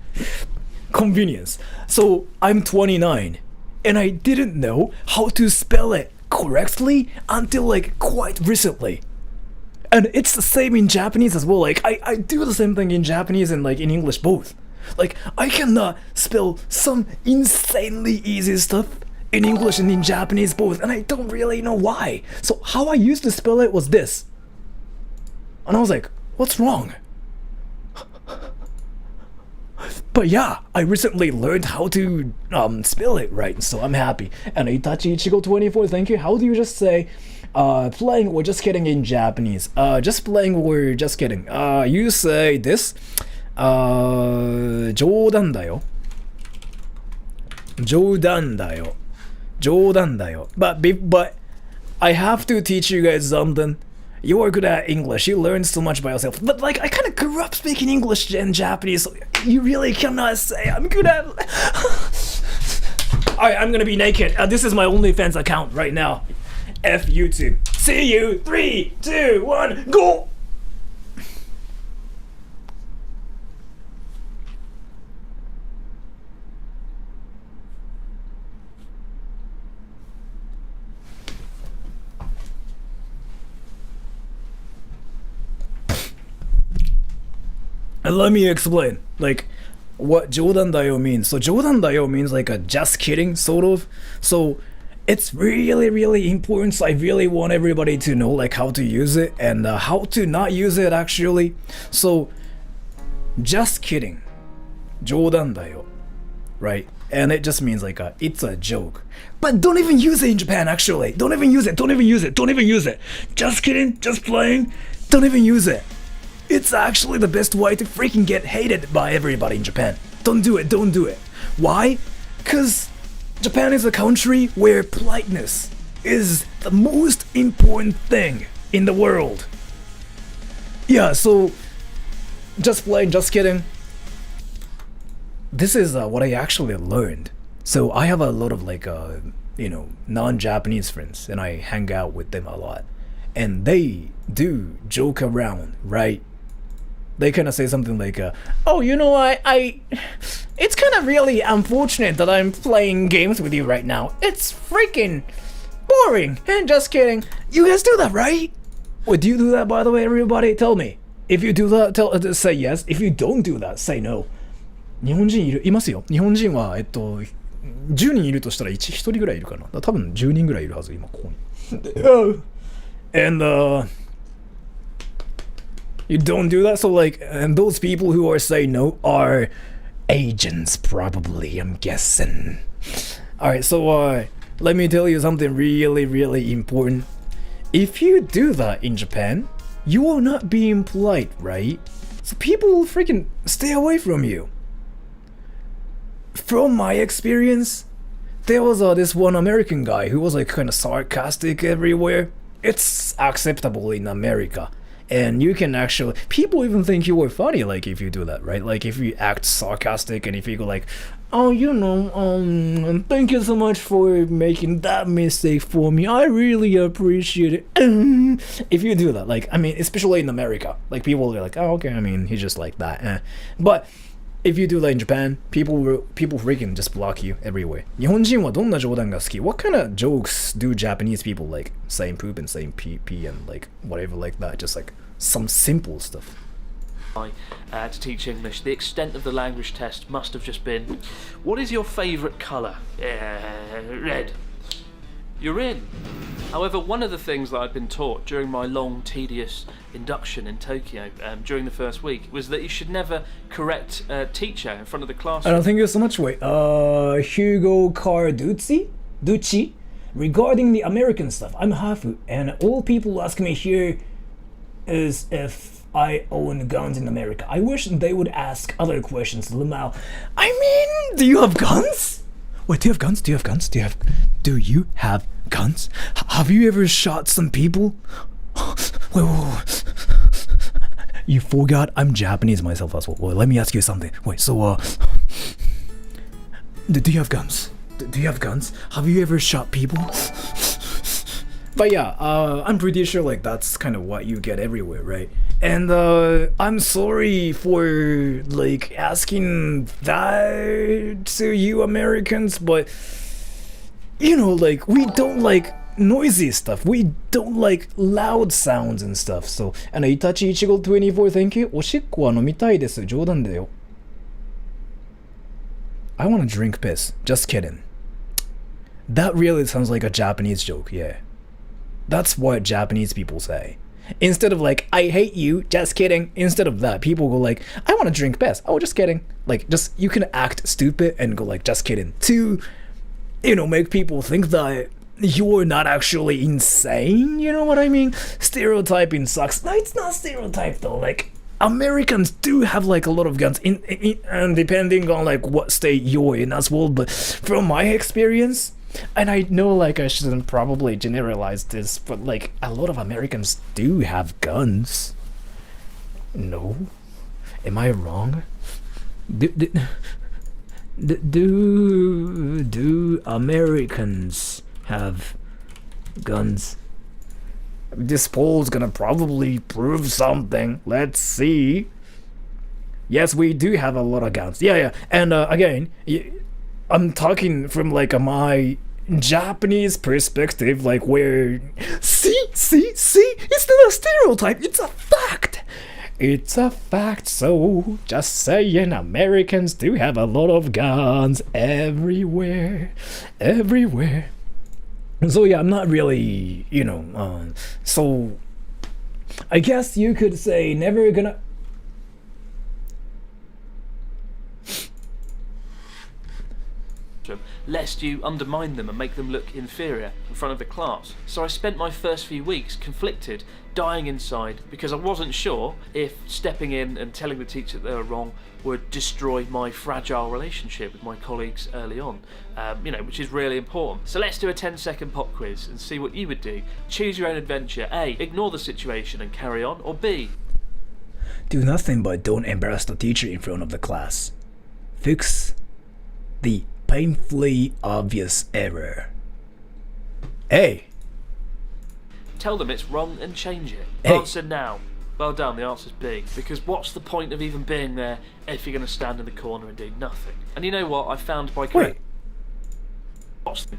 Convenience. So I'm 29, and I didn't know how to spell it correctly until like quite recently. And it's the same in Japanese as well. Like I do the same thing in Japanese and like in English both. Like I cannot spell some insanely easy stuff in English and in Japanese both, and I don't really know why. So how I used to spell it was this. And I was like, what's wrong? But yeah, I recently learned how to spell it right, so I'm happy. And Itachi Ichigo 24, thank you. How do you just say playing or just kidding in Japanese? Just playing or just kidding. You say this. 冗談だよ。冗談だよ。冗談だよ。But I have to teach you guys something. You are good at English. You learn so much by yourself. But like I kind of grew up speaking English and Japanese. So you really cannot say I'm good at. Alright, I'm gonna be naked. This is my OnlyFans account right now. F YouTube. See you. 3, 2, 1, go. And let me explain, like, what 冗談だよ means. So 冗談だよ means like a just kidding, sort of. So it's really important. So I really want everybody to know like how to use it and how to not use it actually. So just kidding, 冗談だよ, right? And it just means like it's a joke. But don't even use it in Japan actually. Don't even use it. Just kidding, just playing. Don't even use it. It's actually the best way to freaking get hated by everybody in Japan. Don't do it. Why? Because Japan is a country where politeness is the most important thing in the world. Yeah, so just playing, just kidding. This is what I actually learned. So I have a lot of like, non-Japanese friends, and I hang out with them a lot. And they do joke around, right? They kind of say something like, oh, you know, it's kind of really unfortunate that I'm playing games with you right now. It's freaking boring. And just kidding. You guys do that, right? Wait, do you do that, by the way, everybody? Tell me. If you do that, say yes. If you don't do that, say no. 日本人いますよ。日本人は、10人いるとしたら1人ぐらいいるかな。多分10人ぐらいいるはず、今ここに。And, you don't do that? So like, and those people who are saying no are agents probably, I'm guessing. Alright, so let me tell you something really important. If you do that in Japan, you are not being polite, right? So people will freaking stay away from you. From my experience, there was this one American guy who was like kind of sarcastic everywhere. It's acceptable in America. And you can actually, people even think you were funny, like if you do that, right? Like if you act sarcastic and if you go like, oh, you know, thank you so much for making that mistake for me. I really appreciate it. If you do that, like, I mean, especially in America, like people will be like, oh, okay, I mean, he's just like that. But if you do that in Japan, people freaking just block you everywhere. 日本人はどんな冗談が好き? What kind of jokes do Japanese people like? Saying poop and saying pee and like whatever like that. Just like some simple stuff. To teach English, the extent of the language test must have just been, what is your favourite colour? Red. You're in. However, one of the things that I've been taught during my long, tedious induction in Tokyo during the first week was that you should never correct a teacher in front of the classroom. I don't think you so much. Wait, Hugo Carducci? Regarding the American stuff, I'm Hafu, and all people ask me here is if I own guns in America. I wish they would ask other questions, Lamau. I mean, do you have guns? Wait, do you have guns? Do you have guns? Do you have guns? Have you ever shot some people? Wait. You forgot I'm Japanese myself as well. Well, let me ask you something. Wait, so do you have guns? Do you have guns? Have you ever shot people? But yeah, I'm pretty sure like that's kind of what you get everywhere, right? And I'm sorry for like asking that to you Americans, but you know, like we don't like noisy stuff. We don't like loud sounds and stuff. So, Itachi Ichigo 24, thank you. おしっこは飲みたいです。冗談だよ。I wanna drink piss. Just kidding. That really sounds like a Japanese joke, yeah. That's what Japanese people say. Instead of like, I hate you, just kidding. Instead of that, people go like, I want to drink piss. Oh, just kidding. Like, just, you can act stupid and go like, just kidding. To, you know, make people think that you're not actually insane. You know what I mean? Stereotyping sucks. No, it's not stereotype though. Like, Americans do have like a lot of guns and depending on like what state you're in as well. But from my experience, and I know like I shouldn't probably generalize this, but like a lot of Americans do have guns. No? Am I wrong? Do Americans have guns? This poll's gonna probably prove something. Let's see. Yes, we do have a lot of guns. Yeah. And again, I'm talking from like my Japanese perspective, like where see, it's not a stereotype, it's a fact. It's a fact. So just saying, Americans do have a lot of guns everywhere. So yeah, I'm not really, you know, so I guess you could say never gonna. Lest you undermine them and make them look inferior in front of the class. So I spent my first few weeks conflicted, dying inside, because I wasn't sure if stepping in and telling the teacher that they were wrong would destroy my fragile relationship with my colleagues early on, you know, which is really important. So let's do a 10-second pop quiz and see what you would do. Choose your own adventure. A, ignore the situation and carry on, or B, do nothing but don't embarrass the teacher in front of the class. Fix the painfully obvious error. A, tell them it's wrong and change it. Hey. Answer now. Well done, the answer's B, because what's the point of even being there if you're going to stand in the corner and do nothing? And you know what I found by wait.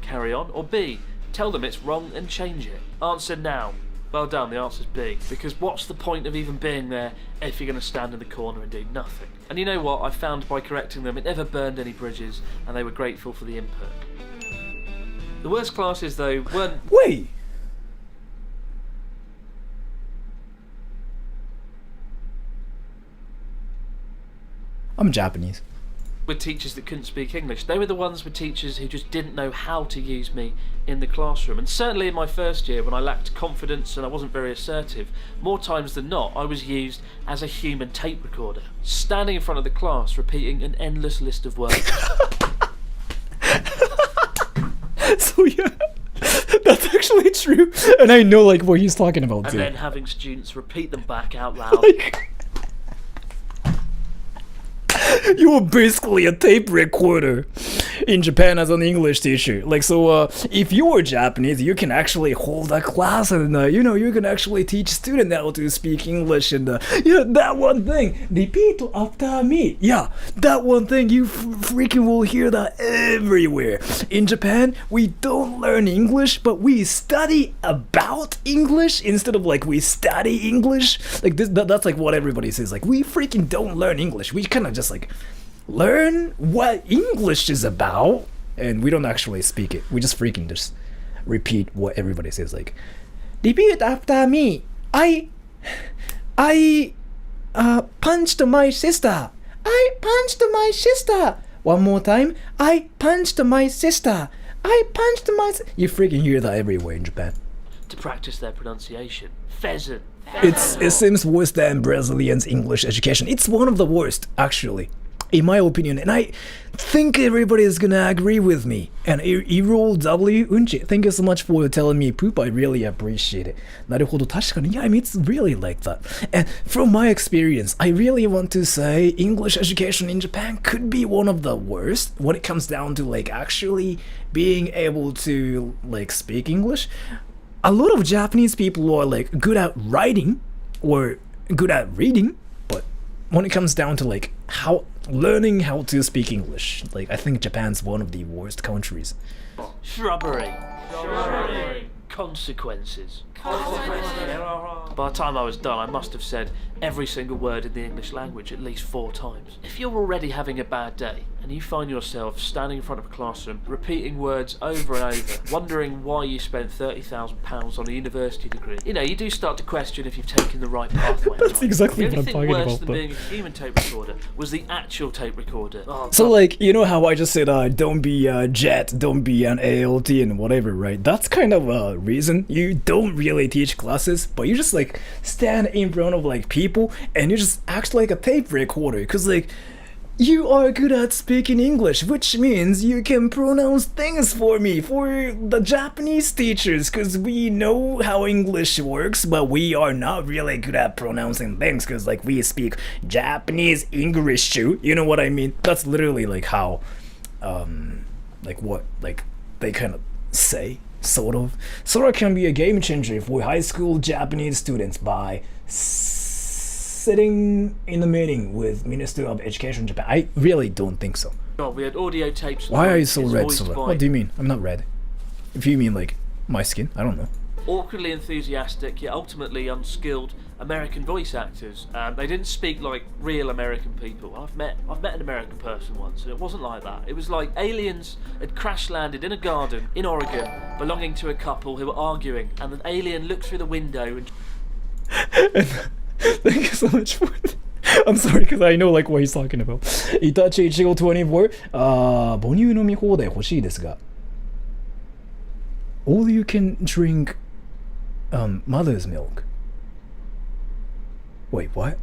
Carry on, or B, tell them it's wrong and change it. Answer now. Well done, the answer's B, because what's the point of even being there if you're going to stand in the corner and do nothing? And you know what I found by correcting them, it never burned any bridges and they were grateful for the input. The worst classes though weren't... Wait! I'm Japanese. With teachers that couldn't speak English. They were the ones with teachers who just didn't know how to use me in the classroom. And certainly in my first year, when I lacked confidence and I wasn't very assertive, more times than not I was used as a human tape recorder, standing in front of the class repeating an endless list of words. So yeah, that's actually true, and I know like what he's talking about and too. then having students repeat them back out loud. Like, you were basically a tape recorder in Japan as an English teacher. Like, so if you were Japanese, you can actually hold a class and you know, you can actually teach students how to speak English and yeah, that one thing, repeat after me. Yeah, that one thing, you freaking will hear that everywhere. In Japan, we don't learn English, but we study about English instead of like we study English. Like this, that's like what everybody says. Like, we freaking don't learn English. We kind of just like learn what English is about, and we don't actually speak it. We just freaking just repeat what everybody says. Like, repeat after me. I punched my sister. I punched my sister. One more time. I punched my sister. I punched my. You freaking hear that everywhere in Japan. To practice their pronunciation. Pheasant. It seems worse than Brazilians' English education. It's one of the worst, actually. in my opinion, and I think everybody is gonna agree with me. And Erol W Unchi, thank you so much for telling me poop. I really appreciate it. なるほど、確かに. Yeah, I mean, it's really like that. And from my experience, I really want to say English education in Japan could be one of the worst when it comes down to like actually being able to like speak English. A lot of Japanese people are like good at writing or good at reading, but when it comes down to like learning how to speak English, like I think Japan's one of the worst countries. Shrubbery. Consequences. By the time I was done, I must have said every single word in the English language at least 4 times. If you're already having a bad day and you find yourself standing in front of a classroom repeating words over and over, wondering why you spent £30,000 on a university degree, you know, you do start to question if you've taken the right pathway. That's exactly what I'm talking The only thing about. worse than being a human tape recorder was the actual tape recorder. Oh, So like, you know how I just said don't be a jet, don't be an ALT and whatever, right? That's kind of a reason you don't really teach classes, but you just like stand in front of like people and you just act like a tape recorder, because like you are good at speaking English, which means you can pronounce things for me, for the Japanese teachers, because we know how English works, but we are not really good at pronouncing things, because like we speak Japanese English too, you know what I mean? That's literally like how like what like they kind of say, sort of. Sora can be a game changer for high school Japanese students by sitting in a meeting with Minister of Education Japan. I really don't think so. God, we had audio tapes. Why are you so red, voiced Sora? by What do you mean? I'm not red. If you mean like my skin, I don't know. awkwardly enthusiastic yet ultimately unskilled American voice actors. They didn't speak like real American people. I've met an American person once, and it wasn't like that. It was like aliens had crash landed in a garden in Oregon, belonging to a couple who were arguing, and an alien looked through the window and. Thank you so much for it. I'm sorry, because I know like what he's talking about. Itachi Ichigo 24. 母乳飲み放題欲しいですが。All you can drink mother's milk. Wait, what?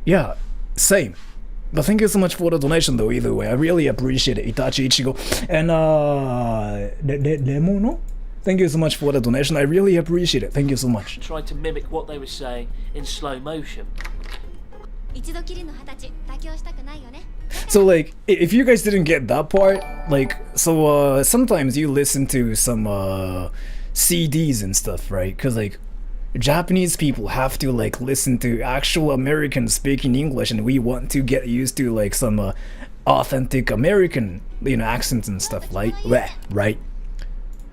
Yeah, same. But thank you so much for the donation though, either way. I really appreciate it, Itachi Ichigo. And Lemono? Thank you so much for the donation. I really appreciate it. Thank you so much. Tried to mimic what they were saying in slow motion. So like, if you guys didn't get that part, like, so sometimes you listen to some CDs and stuff, right? Because like, Japanese people have to like listen to actual Americans speaking English, and we want to get used to like some authentic American, accents and stuff, like, right?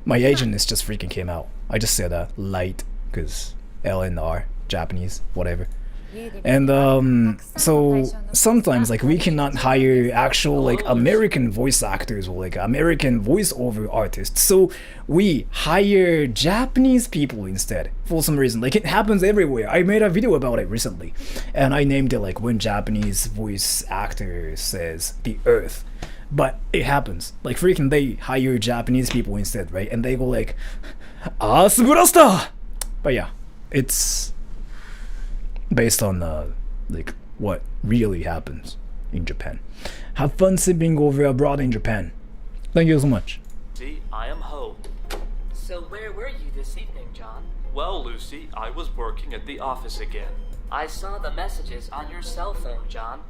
My Asian-ness just freaking came out. I just said light, because L and R, Japanese, whatever. And so sometimes like we cannot hire actual like American voice actors or like American voiceover artists, so we hire Japanese people instead for some reason. Like, it happens everywhere. I made a video about it recently, and I named it like when Japanese voice actor says the earth. But it happens. Like, freaking they hire Japanese people instead, right? And they go like, Suburasta! But yeah, it's based on like what really happens in Japan. Have fun sipping over abroad in Japan. Thank you so much. See, I am home. So where were you this evening, John? Well, Lucy, I was working at the office again. I saw the messages on your cell phone, John.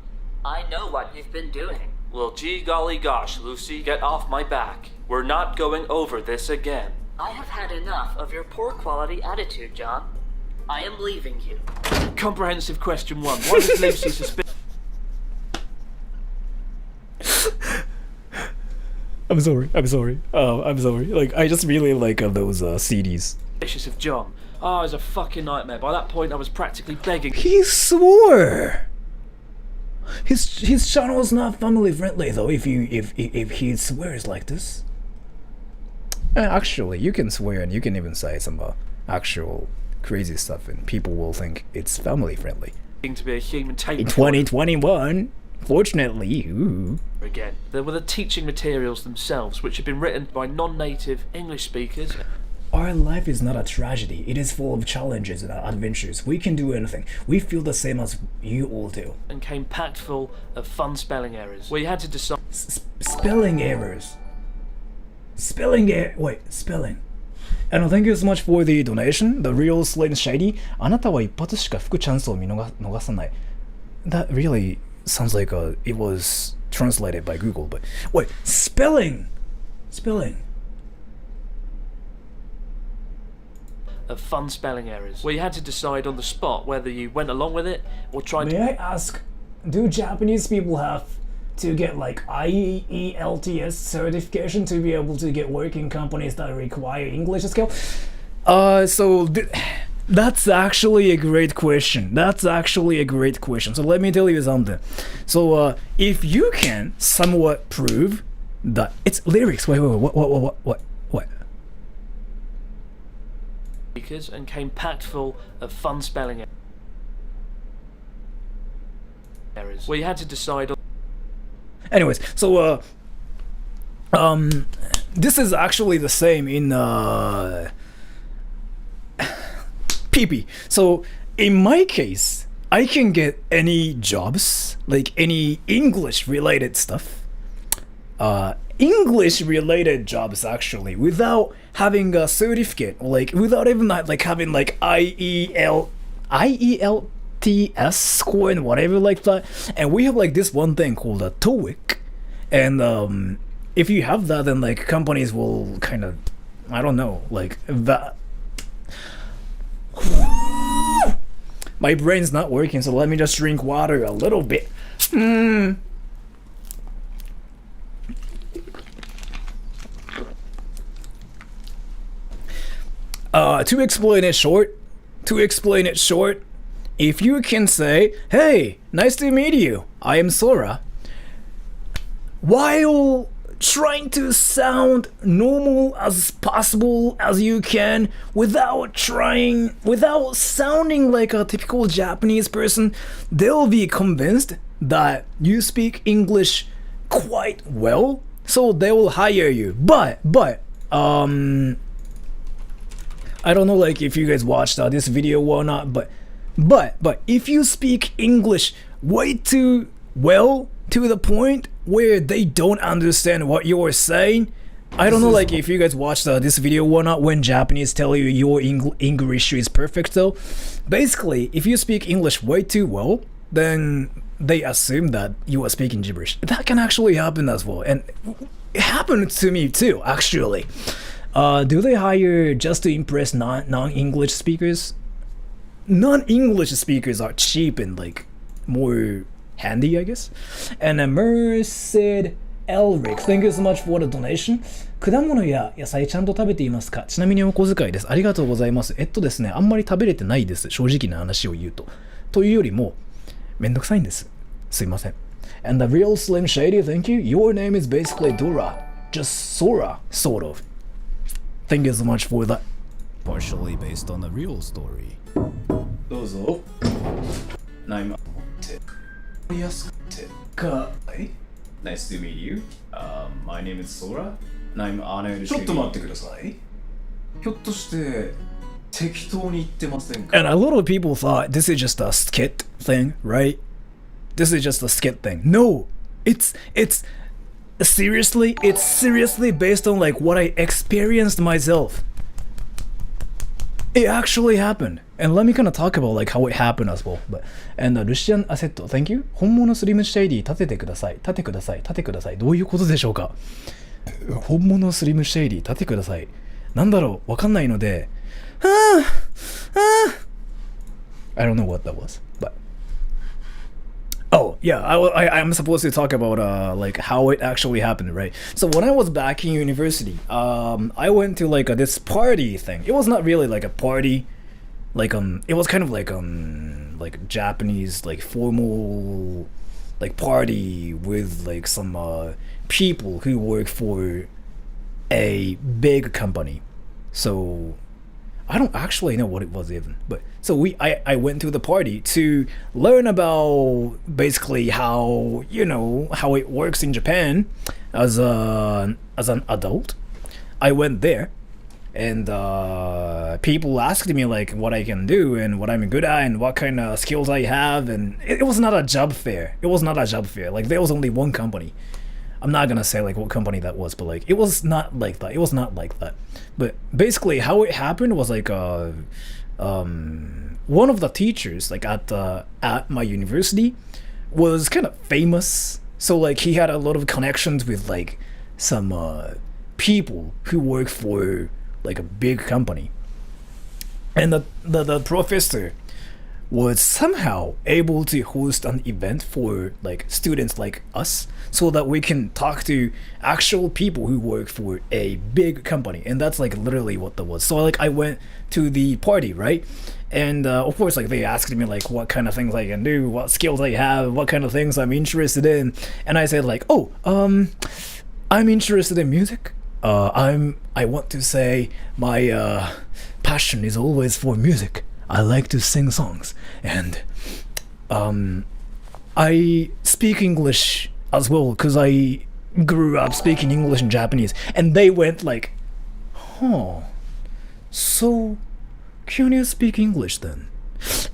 I know what you've been doing. Well, gee golly gosh, Lucy, get off my back. We're not going over this again. I have had enough of your poor quality attitude, John. I am leaving you. Comprehensive question 1. Why does Lucy suspicious I'm sorry. Like, I just really like those CDs. of John? Oh, it was a fucking nightmare. By that point, I was practically begging. He swore. His channel is not family friendly though. If he swears like this, actually, you can swear and you can even say some actual crazy stuff, and people will think it's family friendly. To be a human tape in 2021, fortunately, again, there were the teaching materials themselves, which had been written by non-native English speakers. our life is not a tragedy. It is full of challenges and adventures. We can do anything. We feel the same as you all do. And came packed full of fun spelling errors, where you had to decide. Spelling errors. Spelling. Thank you so much for the donation. The real Slim Shady. あなたは一発しか吹くチャンスを逃さない。That really sounds like it was translated by Google, but wait, spelling. Of fun spelling errors, where you had to decide on the spot whether you went along with it or tried May I ask, do Japanese people have to get like IELTS certification to be able to get work in companies that require English skill? That's actually a great question. So let me tell you something. So if you can somewhat prove that it's lyrics. Wait, what? and came packed full of fun spelling errors, where you had to decide on. Anyways, so this is actually the same in PP. So in my case, I can get any jobs, like any English related stuff, English related jobs actually, without having a certificate, or like without even like having like IELTS score and whatever like that. And we have like this one thing called a TOEIC, and if you have that, then like companies will kind of, I don't know, like that. My brain's not working, so let me just drink water a little bit. To explain it short, if you can say, "Hey, nice to meet you. I am Sora," while trying to sound normal as possible as you can, without sounding like a typical Japanese person, they'll be convinced that you speak English quite well, so they will hire you. But I don't know like if you guys watched this video or not, but if you speak English way too well to the point where they don't understand what you're saying, I don't know like if you guys watched this video or not, when Japanese tell you your English is perfect though. Basically, if you speak English way too well, then they assume that you are speaking gibberish. That can actually happen as well, and it happened to me too actually. Do they hire just to impress non-English speakers? Non-English speakers are cheap and like more handy, I guess. And Merced Elric, thank you so much for the donation. 果物や野菜ちゃんと食べていますか？ちなみにお小遣いです。ありがとうございます。ですね、あんまり食べれてないです。正直な話を言うと。というよりも、めんどくさいんです。すいません。And the real Slim Shady, thank you. Your name is basically Dora. Just Sora, sort of. Thank you so much for that. Partially based on the real story. どうぞ。I'm Nice to meet you. My name is Sora. I'm honored to. ちょっと待ってください。ひょっとして適当に言ってませんか？ And a lot of people thought this is just a skit thing, right? This is just a skit thing. No, it's seriously based on like what I experienced myself. It actually happened. And let me kind of talk about like how it happened as well. And Lucian Assetto, thank you. 本物スリムシェイディ立ててください。立てください。立てください。どういうことでしょうか？本物スリムシェイディ立てください。なんだろう？わかんないので。I don't know what that was, but oh yeah, I'm supposed to talk about like how it actually happened, right? So when I was back in university, I went to like this party thing. It was not really like a party, like it was kind of like Japanese like formal like party with like some people who work for a big company. So I don't actually know what it was even, but so I went to the party to learn about basically how how it works in Japan as an adult. I went there, and people asked me like what I can do and what I'm good at and what kind of skills I have, and it was not a job fair. It was not a job fair. Like there was only one company. I'm not gonna say like what company that was, but like it was not like that. It was not like that. But basically, how it happened was like one of the teachers like at my university was kind of famous, so like he had a lot of connections with like some people who work for like a big company, and the professor was somehow able to host an event for like students like us, so that we can talk to actual people who work for a big company. And that's like literally what that was. So like I went to the party, right? And of course like they asked me like what kind of things I can do, what skills I have, what kind of things I'm interested in. And I said like, oh, I'm interested in music. I want to say my passion is always for music. I like to sing songs, and I speak English as well because I grew up speaking English and Japanese. And they went like, huh, so can you speak English then?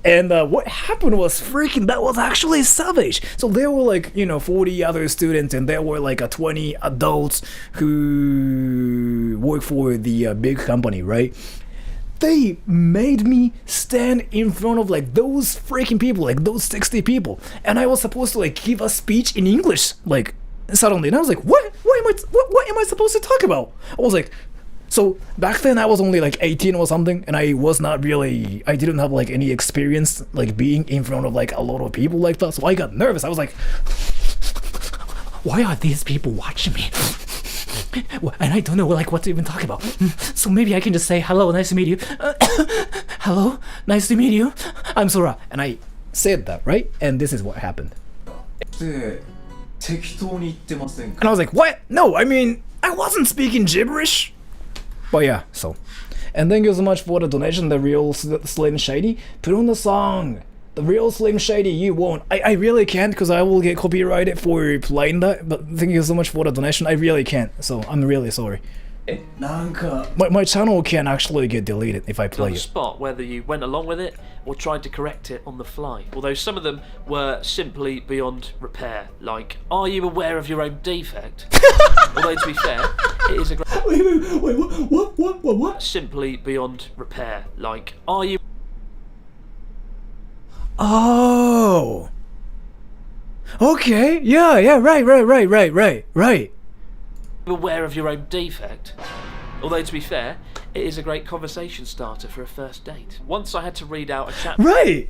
And what happened was freaking, that was actually savage. So there were like, 40 other students, and there were like 20 adults who work for the big company, right? They made me stand in front of like those freaking people, like those 60 people, and I was supposed to like give a speech in English, like suddenly, and I was like, what am I supposed to talk about? I was like, so back then I was only like 18 or something, and I didn't have like any experience like being in front of like a lot of people like that, so I got nervous. I was like, why are these people watching me? And I don't know like what to even talk about. So maybe I can just say, hello, nice to meet you. Hello, nice to meet you. I'm Sora. And I said that, right? And this is what happened. で適当に言ってません And か I was like, what? No, I mean, I wasn't speaking gibberish. But yeah, so. And thank you so much for the donation, the real Slim Shady. Put on the song. The real Slim Shady, you won't. I really can't because I will get copyrighted for playing that. But thank you so much for the donation. I really can't. So I'm really sorry. なんか My channel can actually get deleted if I on play the it. spot whether you went along with it or tried to correct it on the fly. Although some of them were simply beyond repair, like, are you aware of your own defect? Although to be fair, it is a great... Wait, what? Simply beyond repair, like, are you Oh. Okay. Yeah, right. aware of your own defect? Although to be fair, it is a great conversation starter for a first date. Once I had to read out a chapter... Right.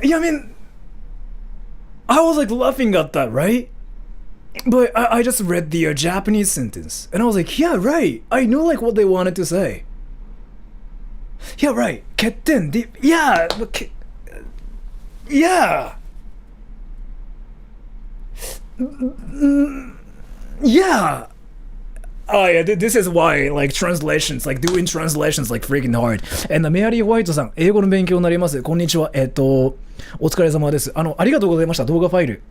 Yeah, I mean, I was like laughing at that, right? But I just read the Japanese sentence, and I was like, yeah, right. I know like what they wanted to say. Yeah, right. Ketten. Yeah. Yeah. Yeah. Oh yeah, this is why like translations, like doing translations like freaking hard. And メアリー・ホワイトさん、英語の勉強になります。こんにちは。お疲れ様です。ありがとうございました。動画ファイル。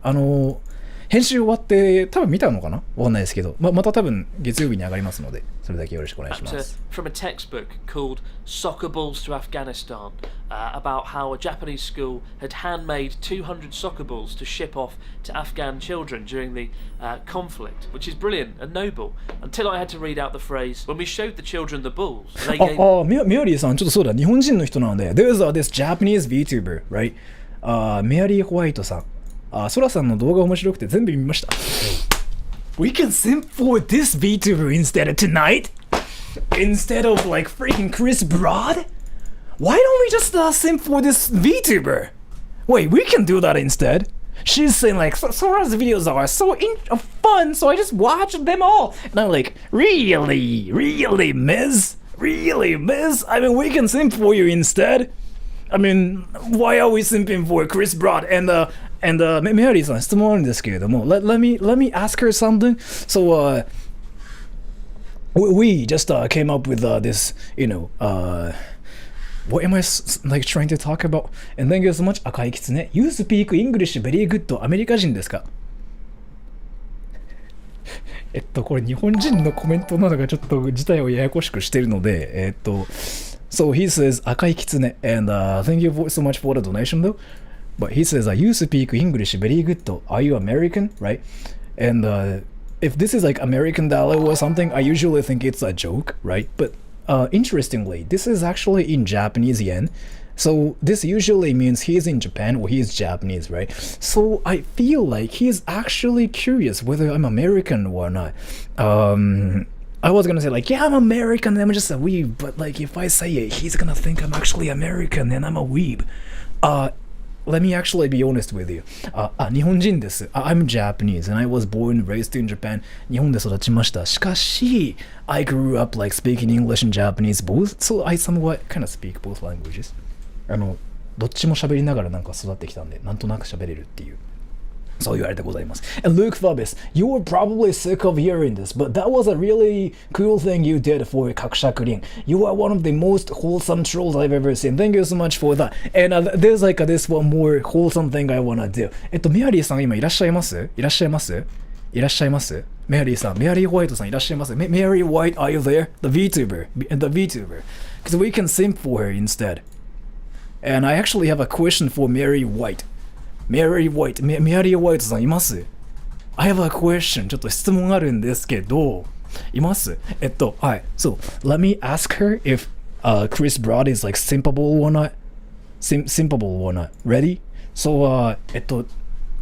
編集終わって多分見たのかな？わかんないですけど、また多分月曜日に上がりますので、それだけよろしくお願いします。From a textbook called Soccer Balls to Afghanistan, about how a Japanese school had handmade 200 soccer balls to ship off to Afghan children during the conflict, which is brilliant and noble, until I had to read out the phrase, when we showed the children the balls, they gave... メアリーさん、ちょっとそうだ、日本人の人なので、there's this Japanese VTuber, right? メアリー・ホワイトさん。ソラさんの動画面白くて全部見ました。We can simp for this VTuber instead of tonight? Instead of like freaking Chris Broad? Why don't we just simp for this VTuber? Wait, we can do that instead. She's saying like, Sora's videos are so fun, so I just watch them all. And I'm like, really, Miz? Really, Miz? I mean, we can simp for you instead. I mean, why are we simping for Chris Broad? And メアリーさん質問あるんですけれども let me ask her something. So we just came up with this, what am I like trying to talk about? And thank you so much. 赤いキツネ You speak English very good. アメリカ人ですかこれ日本人のコメントなのがちょっと事態をややこしくしてるので、So he says, 赤いキツネ and thank you so much for the donation though. But he says, you speak English very good. Are you American? Right? And if this is like American dollar or something, I usually think it's a joke, right? But interestingly, this is actually in Japanese yen. So this usually means he's in Japan or he's Japanese, right? So I feel like he's actually curious whether I'm American or not. I was gonna say like, yeah, I'm American, I'm just a weeb, but like if I say it, he's gonna think I'm actually American and I'm a weeb. Let me actually be honest with you. 日本人です。I'm Japanese and I was born and raised in Japan. 日本で育ちました。しかし、I grew up like speaking English and Japanese both, so I somewhat kind of speak both languages. どっちも喋りながらなんか育ってきたんで、なんとなく喋れるっていう。そう言われてございます。And Luke Fabis, you were probably sick of hearing this, but that was a really cool thing you did for Kakushakurin. You are one of the most wholesome trolls I've ever seen. Thank you so much for that. And there's like this one more wholesome thing I wanna do. メアリーさん今いらっしゃいます？いらっしゃいます？いらっしゃいます？メアリーさん、メアリー・ホワイトさんいらっしゃいます？メアリー・ホワイト、are you there? The VTuber. The VTuber. Because we can simp for her instead. And I actually have a question for Mary White.Mary White, メアリー・ホワイトさんいます？ I have a question. ちょっと質問あるんですけど、います？はい。So, let me ask her if Chris Broad is like simpable or not. Simpable or not. Ready? So,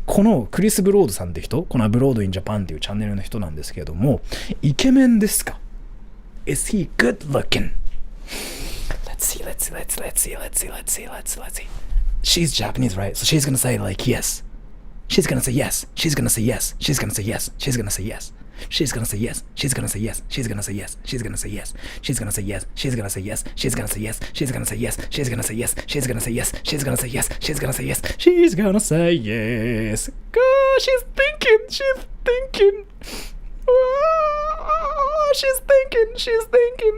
このクリス・ブロードさんって人、このブロード・イン・ジャパンっていうチャンネルの人なんですけども、イケメンですか？ Is he good looking? Let's see.She's Japanese, right? So she's gonna say like yes. She's gonna say yes. She's gonna say yes. She's gonna say yes. She's gonna say yes. She's gonna say yes. She's gonna say yes. She's gonna say yes. She's gonna say yes. She's gonna say yes. She's gonna say yes. She's gonna say yes. She's gonna say yes. She's gonna say yes. She's gonna say yes. She's gonna say yes. She's gonna say yes. She's gonna say yes. God, she's thinking. She's thinking. She's thinking. She's thinking.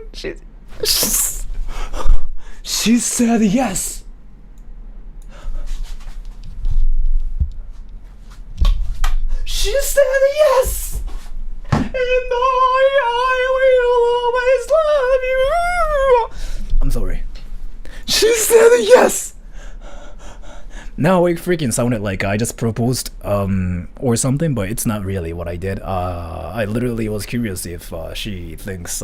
She said yes.She said yes! And I will always love you! I'm sorry. She said yes! Now it freaking sounded like I just proposed or something, but it's not really what I did. I literally was curious if she thinks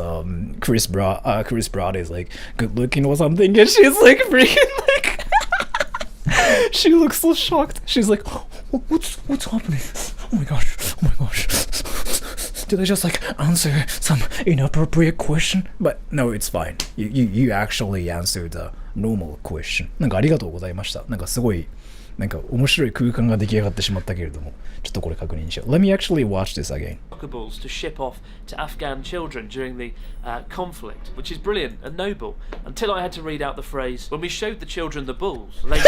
Chris Broad is like good looking or something, and she's like freaking like she looks so shocked. She's like, what's happening? Oh my gosh. Did I just like answer some inappropriate question? But no, it's fine. You actually answered a normal question. なんかありがとうございました。なんかすごいなんか面白い空間が出来上がってしまったけれども、ちょっとこれ確認しよう。Let me actually watch this again. To ship off to Afghan children during the conflict, which is brilliant and noble. Until I had to read out the phrase, when we showed the children the bulls, they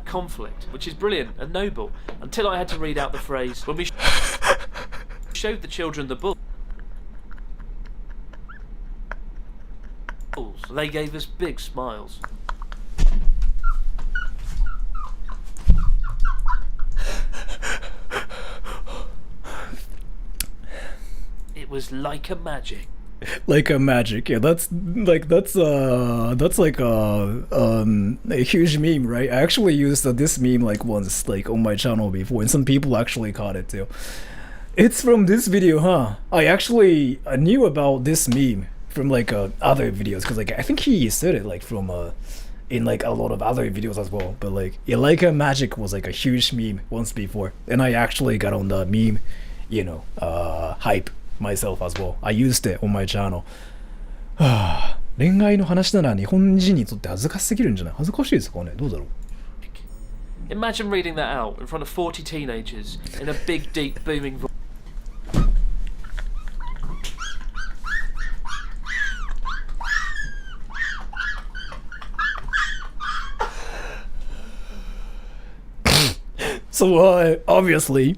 conflict, which is brilliant and noble. Until I had to read out the phrase, when we showed the children the bulls, they gave us big smiles. It was like a magic. Like a magic, yeah. That's like a huge meme, right? I actually used this meme like once, like on my channel before, and some people actually caught it too. It's from this video, huh? I actually knew about this meme from like other videos, because like I think he said it like from in like a lot of other videos as well. But like, yeah, like a magic was like a huge meme once before, and I actually got on the meme, hype myself as well. I used it on my channel. 恋愛の話なら日本人にとって恥ずかしすぎるんじゃない？恥ずかしいですかね？どうだろう？ Imagine reading that out in front of 40 teenagers in a big, deep, booming voice. So obviously,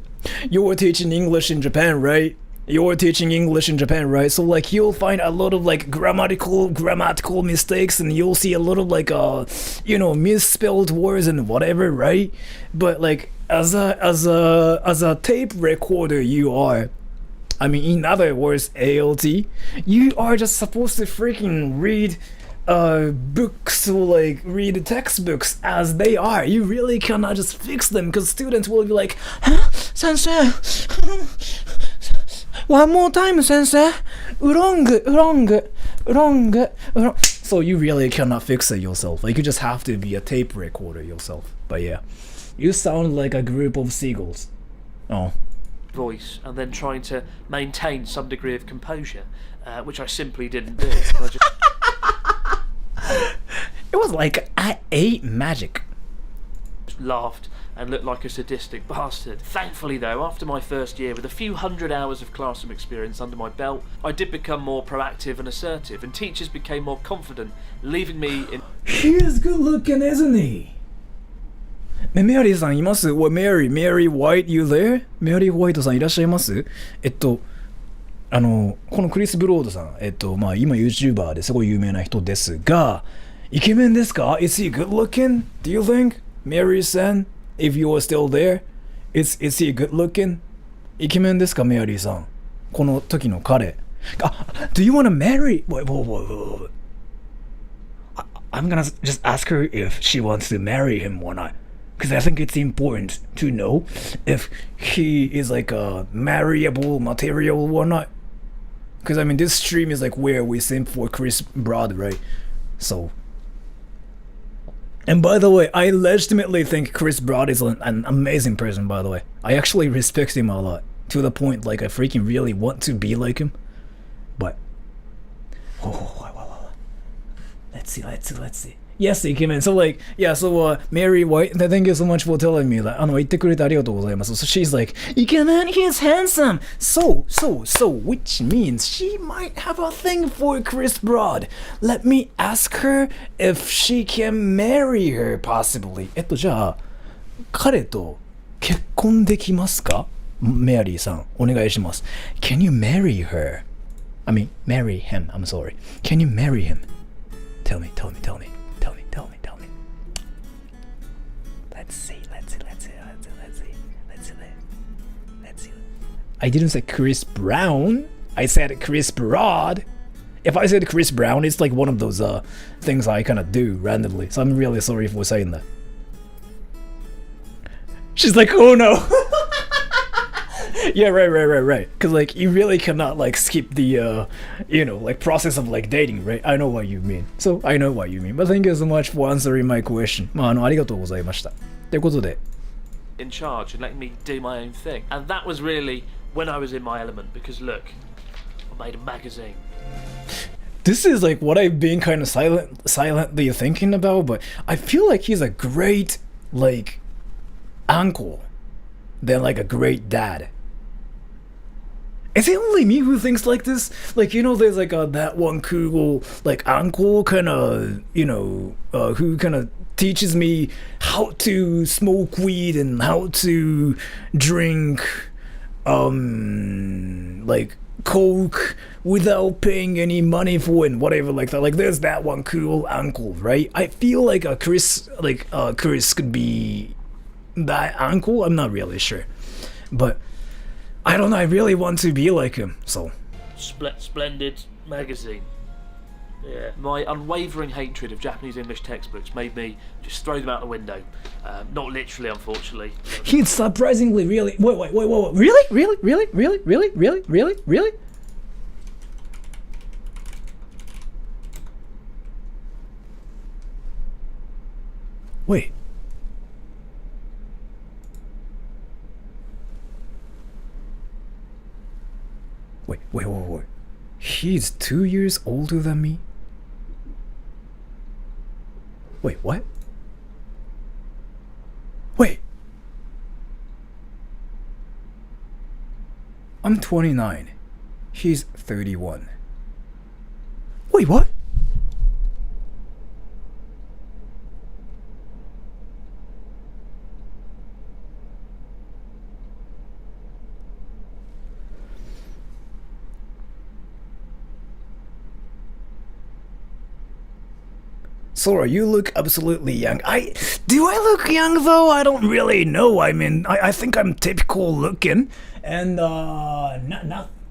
you were teaching English in Japan, right? you're teaching English in Japan, right? So like you'll find a lot of like grammatical mistakes, and you'll see a lot of like misspelled words and whatever, right? But like as a tape recorder, you are. I mean, in other words, ALT, you are just supposed to freaking read books or like read textbooks as they are. You really cannot just fix them, because students will be like, huh? Sensei, one more time, sensei. Wrong. So you really cannot fix it yourself. Like you just have to be a tape recorder yourself. But yeah, you sound like a group of seagulls. Oh. Voice, and then trying to maintain some degree of composure, which I simply didn't do. I just It was like I ate magic. laughed and looked like a sadistic bastard. Thankfully though, after my first year with a few hundred hours of classroom experience under my belt, I did become more proactive and assertive, and teachers became more confident, leaving me in... He is good looking, isn't he? ね、メアリーさんいます？ Mary White, you there? メアリー・ホワイトさんいらっしゃいます？このクリス・ブロードさん、まあ今 YouTuber ですごい有名な人ですが、イケメンですか？ Is he good looking? Do you think? Mary さん if you are still there, is he good looking? イケメンですか、メアリーさん？この時の彼。Do you want to marry? Wait. I'm gonna just ask her if she wants to marry him or not. Because I think it's important to know if he is like a marryable material or not. Because I mean, this stream is like where we simp for Chris Broad, right? So. And by the way, I legitimately think Chris Broad is an amazing person, by the way. I actually respect him a lot. To the point, like, I freaking really want to be like him. But. Let's see. Yes, イケメン. So like, yeah, so Mary White, thank you so much for telling me that. 言ってくれてありがとうございます. So she's like, イケメン, he's handsome. So, which means she might have a thing for Chris Broad. Let me ask her if she can marry her, possibly. じゃあ、彼と結婚できますか？メアリーさん、お願いします。Can you marry her? I mean, marry him. I'm sorry. Can you marry him? Tell me. Let's see. I didn't say Chris Brown. I said Chris Broad. If I said Chris Brown, it's like one of those things I kind of do randomly. So I'm really sorry for saying that. She's like, oh no. Yeah, right. Because like you really cannot like skip the like process of like dating, right? I know what you mean. So I know what you mean. But thank you so much for answering my question. まあありがとうございました。ということで。in charge and letting me do my own thing. And that was really when I was in my element, because look, I made a magazine. This is like what I've been kind of silently thinking about, but I feel like he's a great like uncle than like a great dad. Is it only me who thinks like this? Like, there's like that one cool like uncle kind of, who kind of teaches me how to smoke weed and how to drink like coke without paying any money for it and whatever like that. Like there's that one cool uncle, right? I feel like Chris could be that uncle. I'm not really sure, but I don't know, I really want to be like him, so. Splendid magazine. Yeah. My unwavering hatred of Japanese English textbooks made me just throw them out the window. Not literally, unfortunately. He's surprisingly really... Wait. Really? Wait. Wait. He's 2 years older than me? Wait, what? Wait. I'm 29. He's 31. Wait, what? Sora, you look absolutely young. Do I look young though? I don't really know. I mean, I think I'm typical looking. And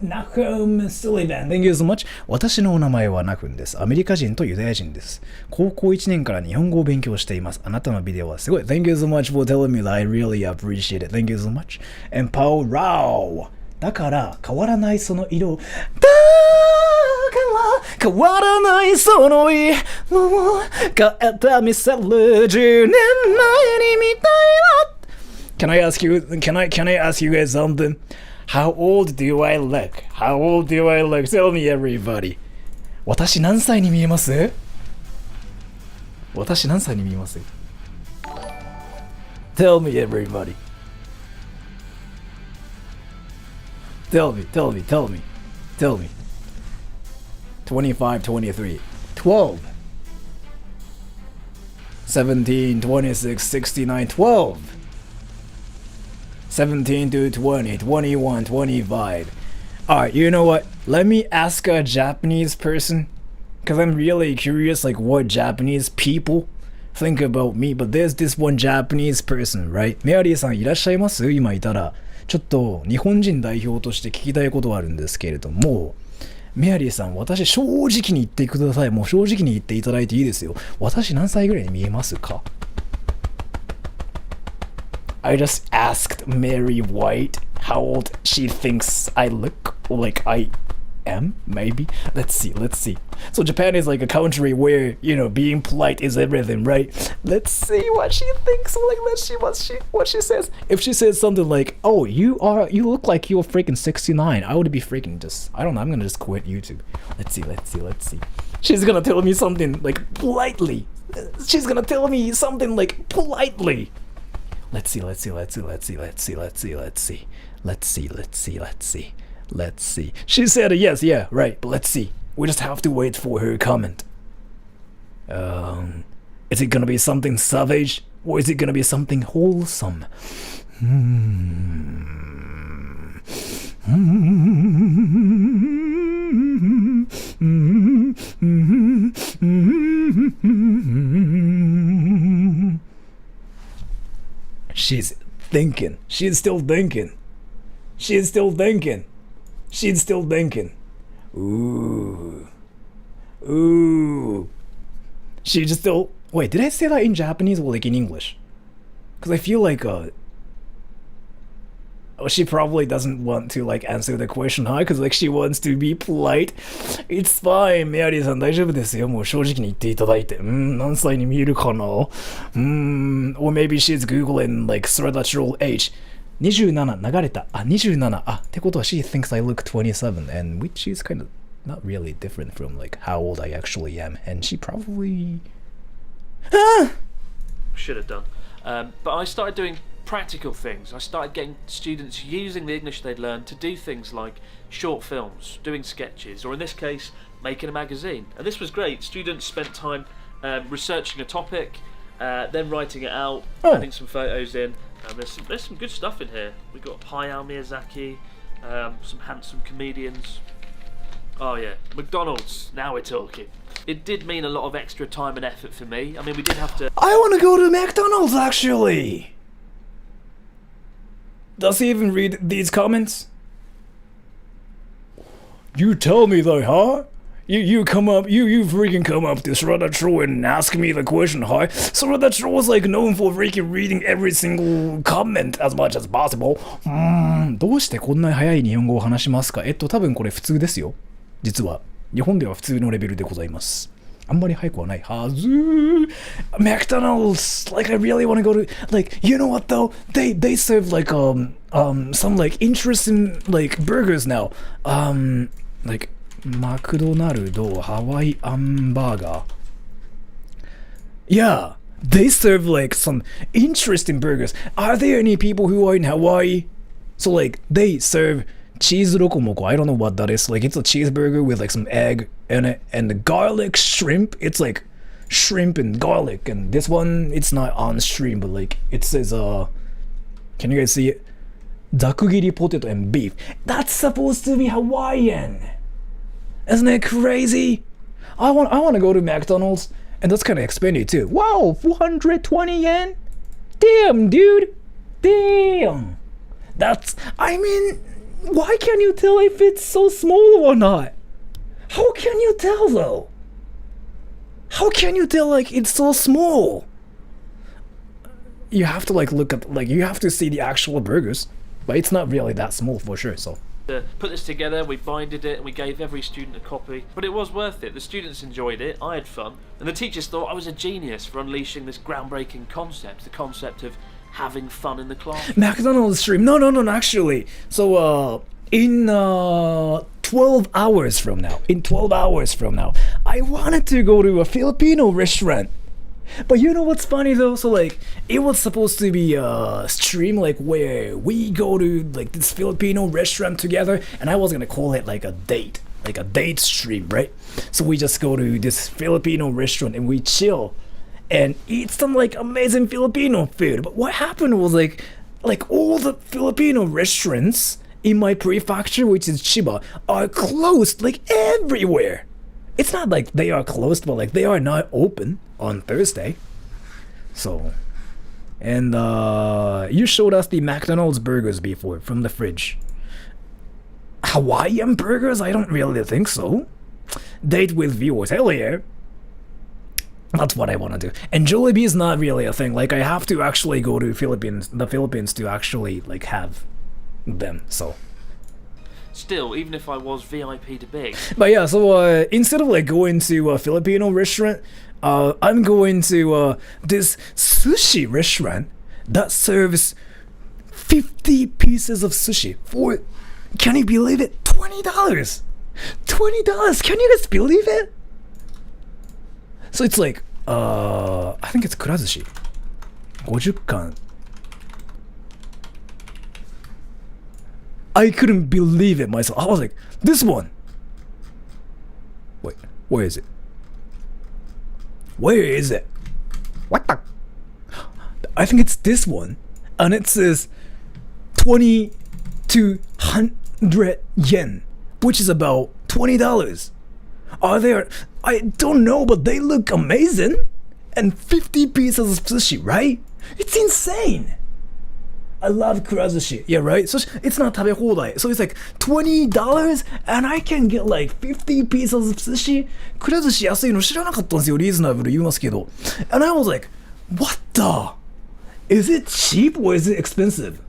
Nakum Sullivan, thank you so much. 私のお名前はナクンです。アメリカ人とユダヤ人です。高校1年から日本語を勉強しています。あなたのビデオはすごい。Thank you so much for telling me that. I really appreciate it. Thank you so much. And Paul Rao. だから変わらないその色。だから変わらないその色を変えた見せる10年前にみたいな。Can I ask you guys something? How old do I look? How old do I look? Tell me everybody. 私何歳に見えます？私何歳に見えます？ Tell me everybody. Tell me. 25, 23, 12, 17, 26, 69, 12, 17 to 20, 21, 25. Alright, you know what? Let me ask a Japanese person, because I'm really curious like what Japanese people think about me. But there's this one Japanese person, right? メアリーさんいらっしゃいます？今いたら。ちょっと日本人代表として聞きたいことはあるんですけれども、メアリーさん、私正直に言ってください。もう正直に言っていただいていいですよ。私何歳ぐらいに見えますか？ I just asked Mary White how old she thinks I look like I am, maybe. Let's see. So Japan is like a country where, you know, being polite is everything, right? Let's see what she thinks. Like, let's see what she says. If she says something like, "Oh, you look like you're freaking 69," I would be freaking just, I don't know, I'm gonna just quit YouTube. Let's see. She's gonna tell me something like politely. Let's see. She said yes, yeah, right, but let's see. We just have to wait for her comment. Is it gonna be something savage? Or is it gonna be something wholesome? She's thinking. She's still thinking. Ooh. She just still... Wait, did I say that in Japanese or like in English? Because I feel like she probably doesn't want to like answer the question, huh? Because like she wants to be polite. It's fine, メアリーさん大丈夫ですよ。もう正直に言っていただいて。何歳に見えるかな？or maybe she's googling like natural age. 27流れた。27。ってことは she thinks I look 27, and which is kind of not really different from like how old I actually am, and she probably... Should have done. But I started doing practical things. I started getting students using the English they'd learned to do things like short films, doing sketches, or in this case, making a magazine. And this was great. Students spent time researching a topic, then writing it out, adding some photos in. And there's some good stuff in here. We've got Hayao Miyazaki, some handsome comedians. Oh yeah, McDonald's, now we're talking. It did mean a lot of extra time and effort for me. I mean, we did have to... I want to go to McDonald's, actually! Does he even read these comments? You tell me though, huh? You freaking come up to Sradacho and ask me the question, huh? Sradacho was like known for freaking reading every single comment as much as possible. どうしてこんな早い日本語を話しますか？多分これ普通ですよ。実は。日本では普通のレベルでございます。あんまり早くはないはず。McDonald's, like I really want to go to, like, you know what though? They serve like some like interesting like burgers now. Like マクドナルドハワイアンバーガー。Yeah, they serve like some interesting burgers. Are there any people who are in Hawaii? So like they serve cheese rokomoko. I don't know what that is. Like it's a cheeseburger with like some egg in it and the garlic shrimp. It's like shrimp and garlic. And this one, it's not on stream, but like it says can you guys see it? Dakugiri potato and beef. That's supposed to be Hawaiian. Isn't it crazy? I want to go to McDonald's And that's kind of expensive too. Wow, 420 yen? Damn, dude. Damn. That's, I mean, why can't you tell if it's so small or not? How can you tell though? How can you tell like it's so small? You have to like look at, like you have to see the actual burgers. But it's not really that small for sure, so. Put this together, we binded it, and we gave every student a copy. But it was worth it. The students enjoyed it, I had fun, and the teachers thought I was a genius for unleashing this groundbreaking concept, the concept of having fun in the class. McDonald's stream. No, actually. So, in 12 hours from now, I wanted to go to a Filipino restaurant. But you know what's funny though? So like, it was supposed to be a stream like where we go to like this Filipino restaurant together, and I was gonna call it like a date stream, right? So we just go to this Filipino restaurant and we chill and eat some like amazing Filipino food. But what happened was like all the Filipino restaurants in my prefecture, which is Chiba, are closed like everywhere. It's not like they are closed, but like they are not open on Thursday. So, and you showed us the McDonald's burgers before from the fridge. Hawaiian burgers? I don't really think so. Date with viewers, hell yeah. That's what I want to do. And Jollibee is not really a thing. Like I have to actually go to the Philippines to actually like have them. So. Still, even if I was VIP to big. But yeah, so instead of like going to a Filipino restaurant, I'm going to this sushi restaurant that serves 50 pieces of sushi for, can you believe it? $20. $20. Can you guys believe it? So it's like, I think it's kurazushi. 50貫. I couldn't believe it myself. I was like, this one. Wait, where is it? Where is it? What the? I think it's this one. And it says 2,200 yen, which is about $20. Are there? I don't know, but they look amazing. And 50 pieces of sushi, right? It's insane. I love kurazushi. Yeah, right? So it's not 食べ放題. So it's like $20 and I can get like 50 pieces of sushi. くら寿司安いの知らなかったんですよ。リーズナブル言いますけど。And I was like, what the? Is it cheap or is it expensive?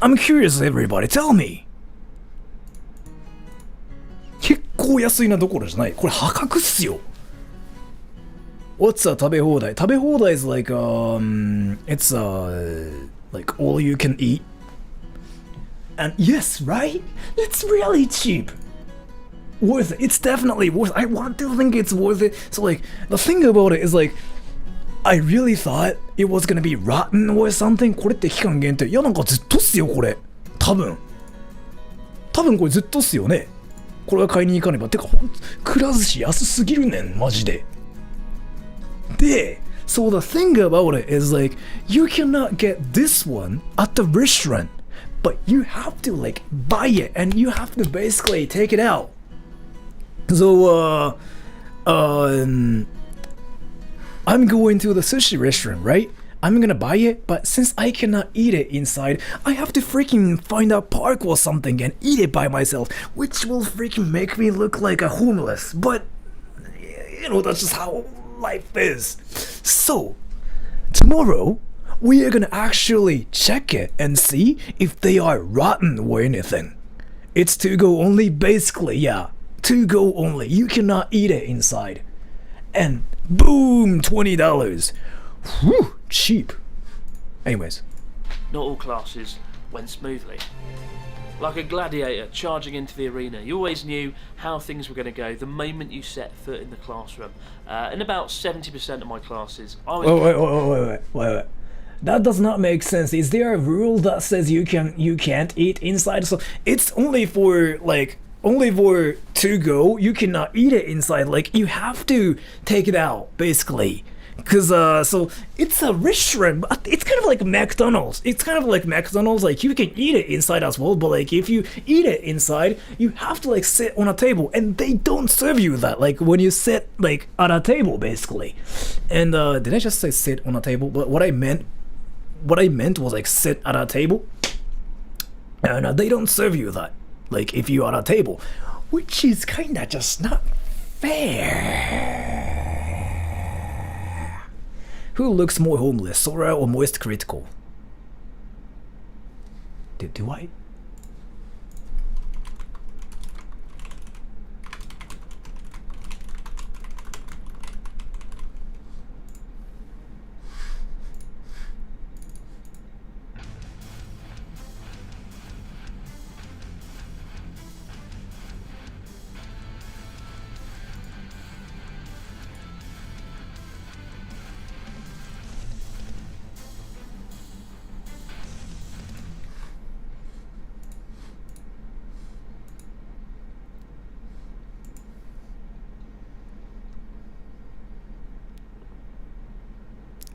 I'm curious, everybody. Tell me. 結構安いなどころじゃない。これ破格っすよ。What's a 食べ放題? 食べ放題 is like it's like all you can eat. And yes, right? It's really cheap. Worth it. It's definitely worth it. I want to think it's worth it. So like the thing about it is like I really thought it was gonna be rotten or something. これって期間限定。いやなんかずっとっすよこれ。多分これずっとっすよね。これは買いに行かねば。てかくら寿司安すぎるねんマジで。So the thing about it is like you cannot get this one at the restaurant, but you have to like buy it and you have to basically take it out. So I'm going to the sushi restaurant, right? I'm gonna buy it, but since I cannot eat it inside, I have to freaking find a park or something and eat it by myself, which will freaking make me look like a homeless. But you know, that's just how life is. So tomorrow we are gonna actually check it and see if they are rotten or anything. It's to go only, basically. Yeah, to go only. You cannot eat it inside. And boom, $20. Whew, cheap. Anyways, Not all classes went smoothly. Like a gladiator charging into the arena, you always knew how things were going to go the moment you set foot in the classroom. In about 70% of my classes, I was... Wait. That does not make sense. Is there a rule that says you can't eat inside? So it's only for to go. You cannot eat it inside. Like you have to take it out, basically. Cause so it's a restaurant, but it's kind of like McDonald's. It's kind of like McDonald's. Like you can eat it inside as well, but like if you eat it inside, you have to like sit on a table, and they don't serve you that. Like when you sit like at a table, basically. And did I just say sit on a table? But what I meant was like sit at a table, and they don't serve you that. Like if you're at a table, which is kind of just not fair. Who looks more homeless, Sora or Moist Critical? Do I?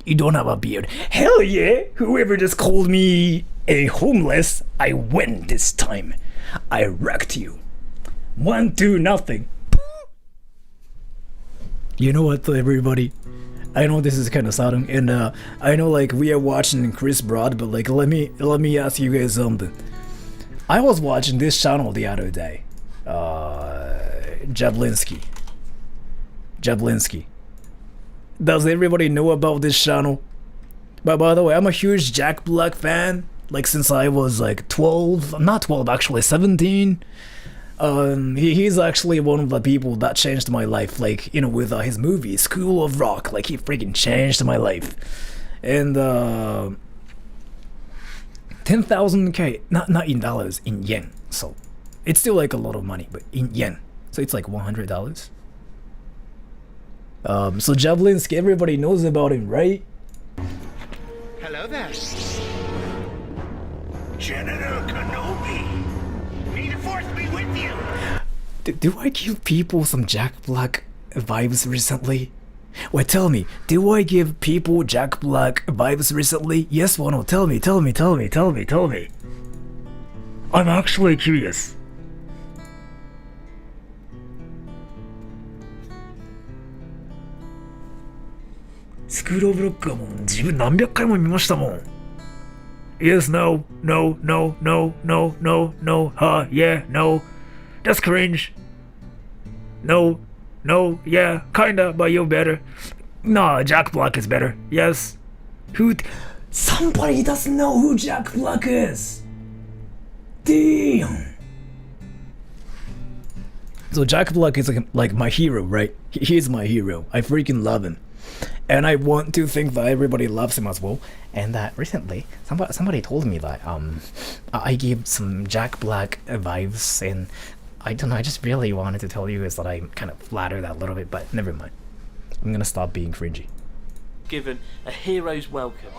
You don't have a beard. Hell yeah! Whoever just called me a homeless, I win this time. I wrecked you. 1-2-0. You know what, everybody? I know this is kind of sad, and I know like we are watching Chris Broad, but like let me ask you guys something. I was watching this channel the other day. Jablinski. Does everybody know about this channel? But by the way, I'm a huge Jack Black fan. Like since I was like 12, not 12 actually, 17. He's actually one of the people that changed my life. Like you know, with his movie School of Rock, like he freaking changed my life. And 10,000K, not in dollars, in yen. So it's still like a lot of money, but in yen, so it's like $100. So Jablinski, everybody knows about him, right? Hello there. General Kenobi. May the Force be with you. Do I give people some Jack Black vibes recently? Wait, tell me, do I give people Jack Black vibes recently? Yes or no? Tell me. I'm actually curious. School of Rock はもう自分何百回も見ましたもん。Yes, no, yeah, no. That's cringe. No, yeah, kinda, but you're better. Nah, Jack Black is better. Yes. Somebody doesn't know who Jack Black is. Damn. So Jack Black is like my hero, right? He's my hero. I freaking love him. And I want to think that everybody loves him as well. And that recently, somebody told me that I give some Jack Black vibes, and I don't know. I just really wanted to tell you guys that I kind of flattered that a little bit, but never mind. I'm gonna stop being cringy. Given a hero's welcome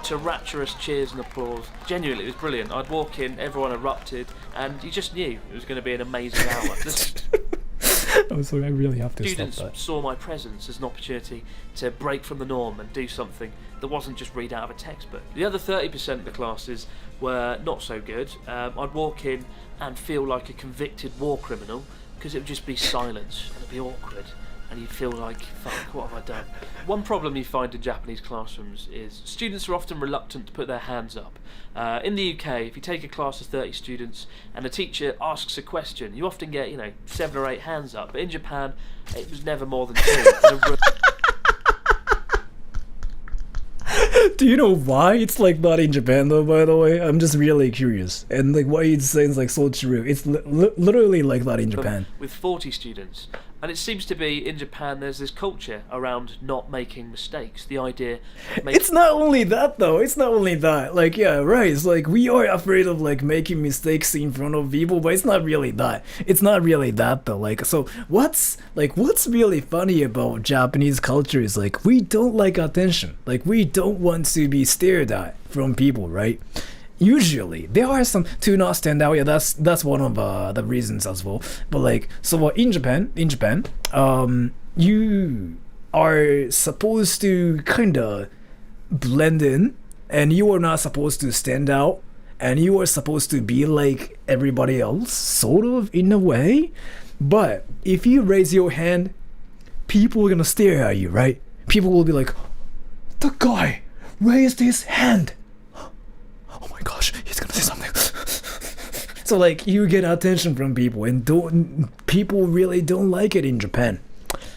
to rapturous cheers and applause. Genuinely, it was brilliant. I'd walk in, everyone erupted, and you just knew it was going to be an amazing hour. I'm sorry, I really have to Students stop that. saw my presence as an opportunity to break from the norm and do something that wasn't just read out of a textbook. The other 30% of the classes were not so good. I'd walk in and feel like a convicted war criminal because it would just be silence and it'd be awkward and you'd feel like, fuck, what have I done? One problem you find in Japanese classrooms is students are often reluctant to put their hands up. In the UK, if you take a class of 30 students and a teacher asks a question, you often get, 7 or 8 hands up. But in Japan, it was never more than 2. Do you know why it's like that in Japan though, by the way? I'm just really curious. And like why it's saying like so true. It's literally like that in Japan. With 40 students. And it seems to be in Japan there's this culture around not making mistakes. The idea of It's not only that though. It's not only that. Like yeah, right. It's like we are afraid of like making mistakes in front of people, but it's not really that. It's not really that though. Like so what's really funny about Japanese culture is like we don't like attention. Like we don't want to be stared at from people, right? Usually there are some to not stand out. Yeah, that's one of the reasons as well. But like so in Japan, are supposed to kinda blend in, and you are not supposed to stand out, and you are supposed to be like everybody else, sort of, in a way. But if you raise your hand, people are gonna stare at you, right? People will be like, the guy raised his hand. Oh my gosh, he's gonna say something. So like you get attention from people, and people really don't like it in Japan.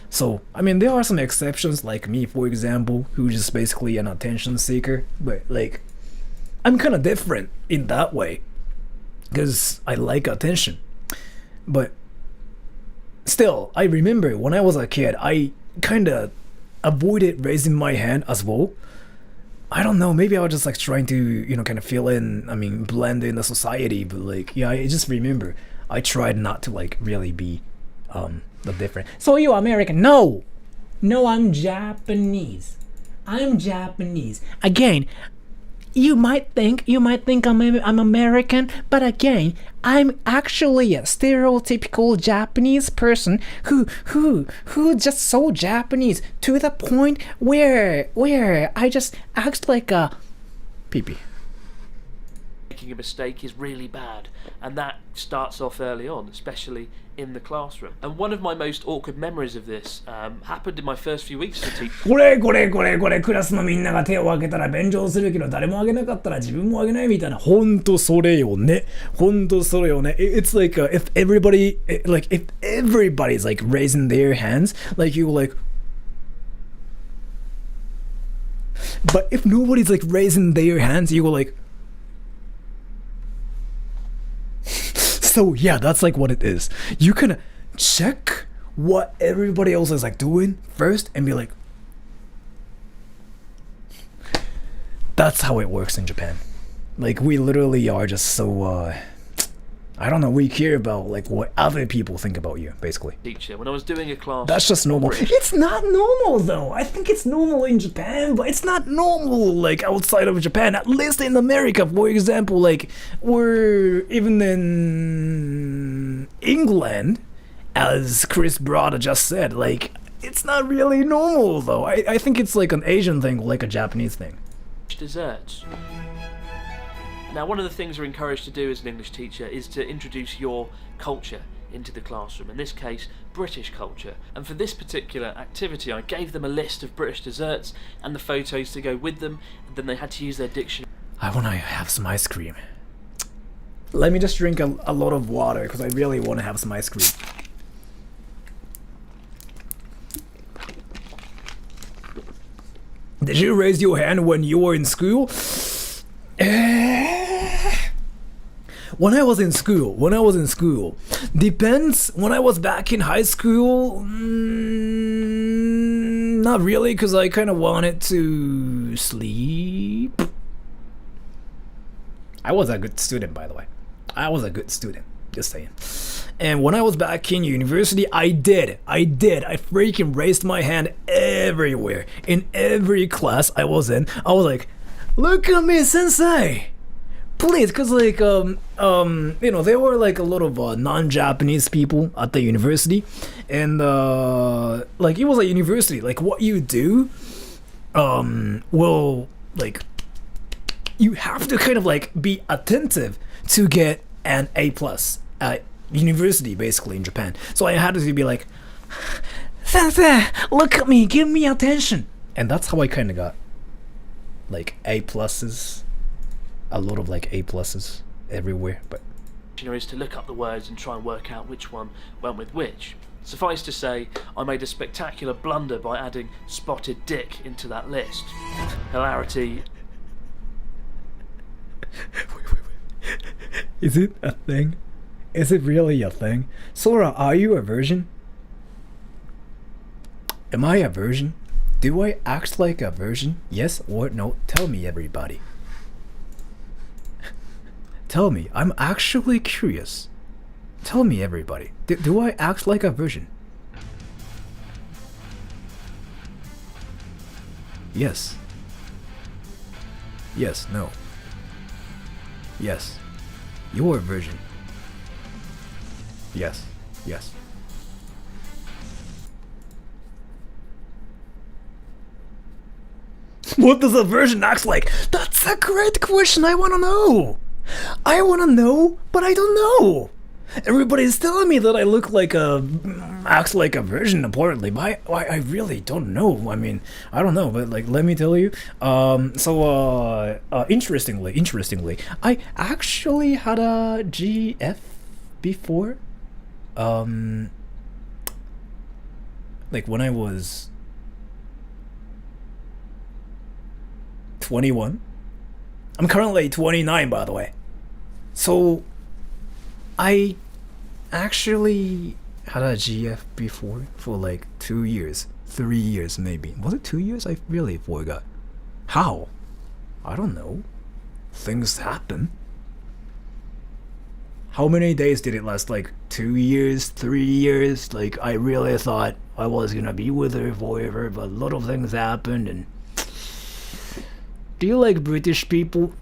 So I mean, there are some exceptions, like me, for example, who's just basically an attention seeker. But like, I'm kind of different in that way, because I like attention. But still, I remember when I was a kid, I kind of avoided raising my hand as well. I don't know, maybe I was just like trying to, kind of fill in, I mean, blend in the society. But like, yeah, I just remember I tried not to like really be the different. So you American? No, I'm Japanese. I'm Japanese. Again, you might think I'm American, but again, I'm actually a stereotypical Japanese person who just so Japanese to the point where I just act like a pee-pee. Making a mistake is really bad, and that starts off early on, especially in the classroom. And one of my most awkward memories of this happened in my first few weeks as a teacher. これクラスのみんなが手を挙げたら便乗するけど誰も挙げなかったら自分も挙げないみたいな。ほんとそれよね。It's like if everybody's like raising their hands, like you like. But if nobody's like raising their hands, you go like. So yeah, that's like what it is. You can check what everybody else is like doing first and be like, that's how it works in Japan. Like we literally are just so I don't know, we care about like what other people think about you, basically. Teacher, when I was doing a class, that's just normal. It's not normal though. I think it's normal in Japan, but it's not normal like outside of Japan. At least in America, for example, like we're even in England, as Chris Broad just said, like it's not really normal though. I think it's like an Asian thing, like a Japanese thing. Desserts. Now, one of the things we're encouraged to do as an English teacher is to introduce your culture into the classroom, in this case, British culture. And for this particular activity, I gave them a list of British desserts and the photos to go with them, and then they had to use their dictionary. I want to have some ice cream. Let me just drink a lot of water, because I really want to have some ice cream. Did you raise your hand when you were in school? When I was in school, depends. When I was back in high school, not really, because I kind of wanted to sleep. I was a good student, by the way. I was a good student, just saying. And when I was back in university, I did. I freaking raised my hand everywhere. In every class I was in, I was like, look at me, sensei! Please, because like, there were like a lot of non-Japanese people at the university. And like, it was a university. Like, what you do, well, like, you have to kind of like be attentive to get an A+ at university, basically, in Japan. So I had to be like, sensei, look at me, give me attention. And that's how I kind of got like A+, a lot of like A+ everywhere. But is to look up the words and try and work out which one went with which. Suffice to say, I made a spectacular blunder by adding spotted dick into that list. Hilarity. Wait. Is it a thing? Is it really a thing? Sora, are you a virgin? Am I a virgin? Do I act like a virgin? Yes or no? Tell me, everybody. Tell me. I'm actually curious. Tell me, everybody. Do I act like a virgin? Yes. Yes, no. Yes. You're a virgin. Yes. what does a virgin act like? That's a great question. I want to know. I want to know, but I don't know. Everybody's telling me that I look like acts like a virgin apparently, but I really don't know. I mean, I don't know, but like, let me tell you. Interestingly, I actually had a GF before. Like when I was 21. I'm currently 29, by the way. So I actually had a GF before for like 2 years, 3 years maybe. Was it 2 years? I really forgot. How? I don't know. Things happen. How many days did it last? Like 2 years, 3 years? Like I really thought I was gonna be with her forever, but a lot of things happened. And do you like British people?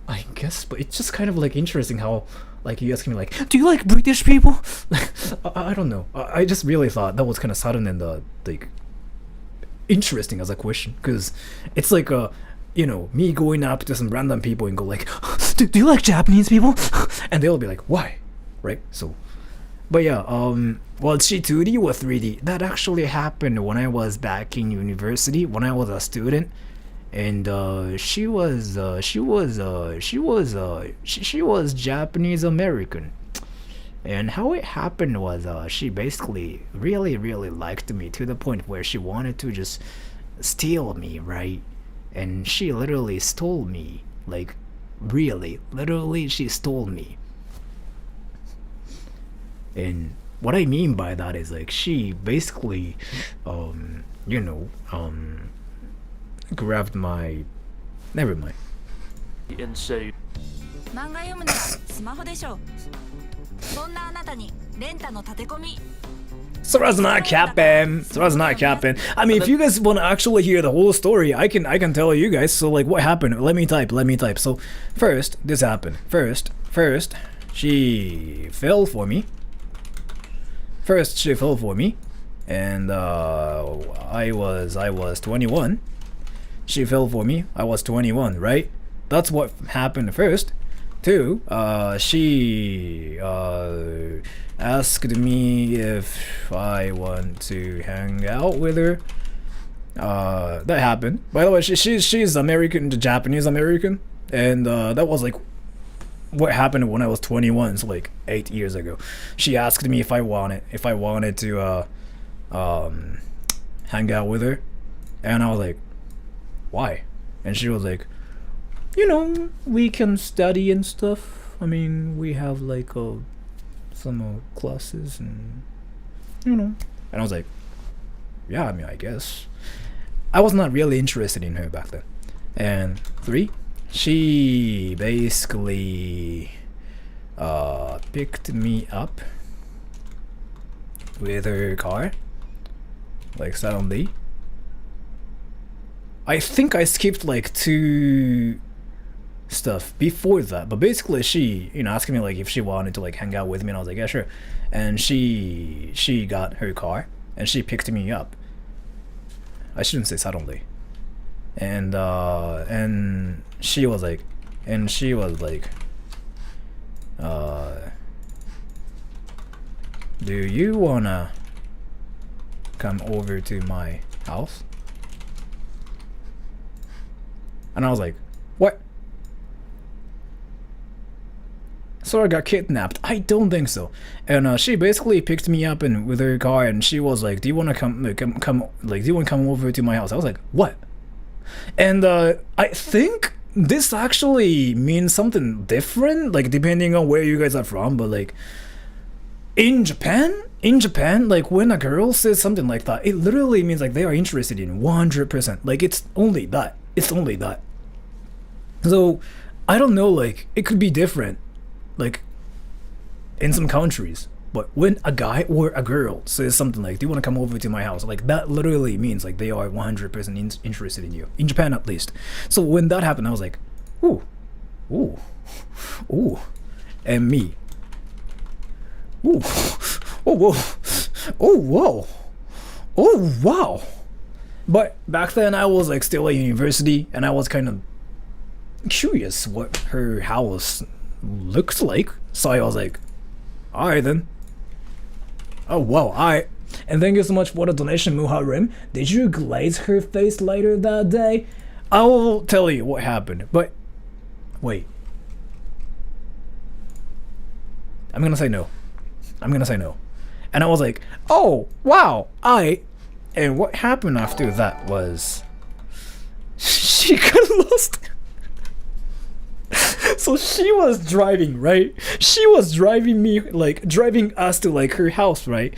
I guess, but it's just kind of like interesting how like you asking me like, do you like British people? I don't know. I just really thought that was kind of sudden and like interesting as a question, because it's like you know, me going up to some random people and go like, do you like Japanese people? And they'll be like, why? Right? So, but yeah, was she 2D or 3D? That actually happened when I was back in university, when I was a student. And she was Japanese American, and how it happened was she basically really liked me to the point where she wanted to just steal me, right? And she literally stole me, like really literally she stole me. And what I mean by that is like she basically you know, grabbed my... Never mind. Ensued. 漫画読むならスマホでしょ。そんなあなたにレンタの立て込み。 So that's not capping. So that's not capping. I mean, if you guys want to actually hear the whole story, I can tell you guys. So like, what happened? Let me type. So first, this happened. First, she fell for me. And I was 21. She fell for me. I was 21, right? That's what happened first. Two, she asked me if I want to hang out with her. That happened. By the way, she's American, Japanese American, and that was like what happened when I was 21, so like 8 years ago. She asked me if I wanted to hang out with her, and I was like, why? And she was like, you know, we can study and stuff. I mean, we have like some classes and you know. And I was like, yeah, I mean, I guess. I was not really interested in her back then. And three, she basically picked me up with her car, like suddenly. I think I skipped like 2 stuff before that, but basically she, you know, asked me like if she wanted to like hang out with me, and I was like, yeah, sure. And she got her car and she picked me up. I shouldn't say suddenly. And she was like, do you wanna come over to my house? And I was like, what? So I got kidnapped? I don't think so. And she basically picked me up and with her car, and she was like, do you want to come over to my house? I was like, what? And I think this actually means something different, like depending on where you guys are from, but like in Japan, like when a girl says something like that, it literally means like they are interested in 100%. Like it's only that. So I don't know, like it could be different like in some countries, but when a guy or a girl says something like, do you want to come over to my house, like that literally means like they are 100% interested in you, in Japan at least. So when that happened, I was like, ooh, and me, ooh, oh whoa, oh wow, But back then I was like still at university, and I was kind of curious what her house looks like. So I was like, alright then. Oh wow, alright. And thank you so much for the donation, Muharrem. Did you glaze her face later that day? I will tell you what happened, but wait. I'm gonna say no. I'm gonna say no. And I was like, oh, wow, and what happened after that was she got lost. So she was driving, right? She was driving me, like, driving us to, like, her house, right?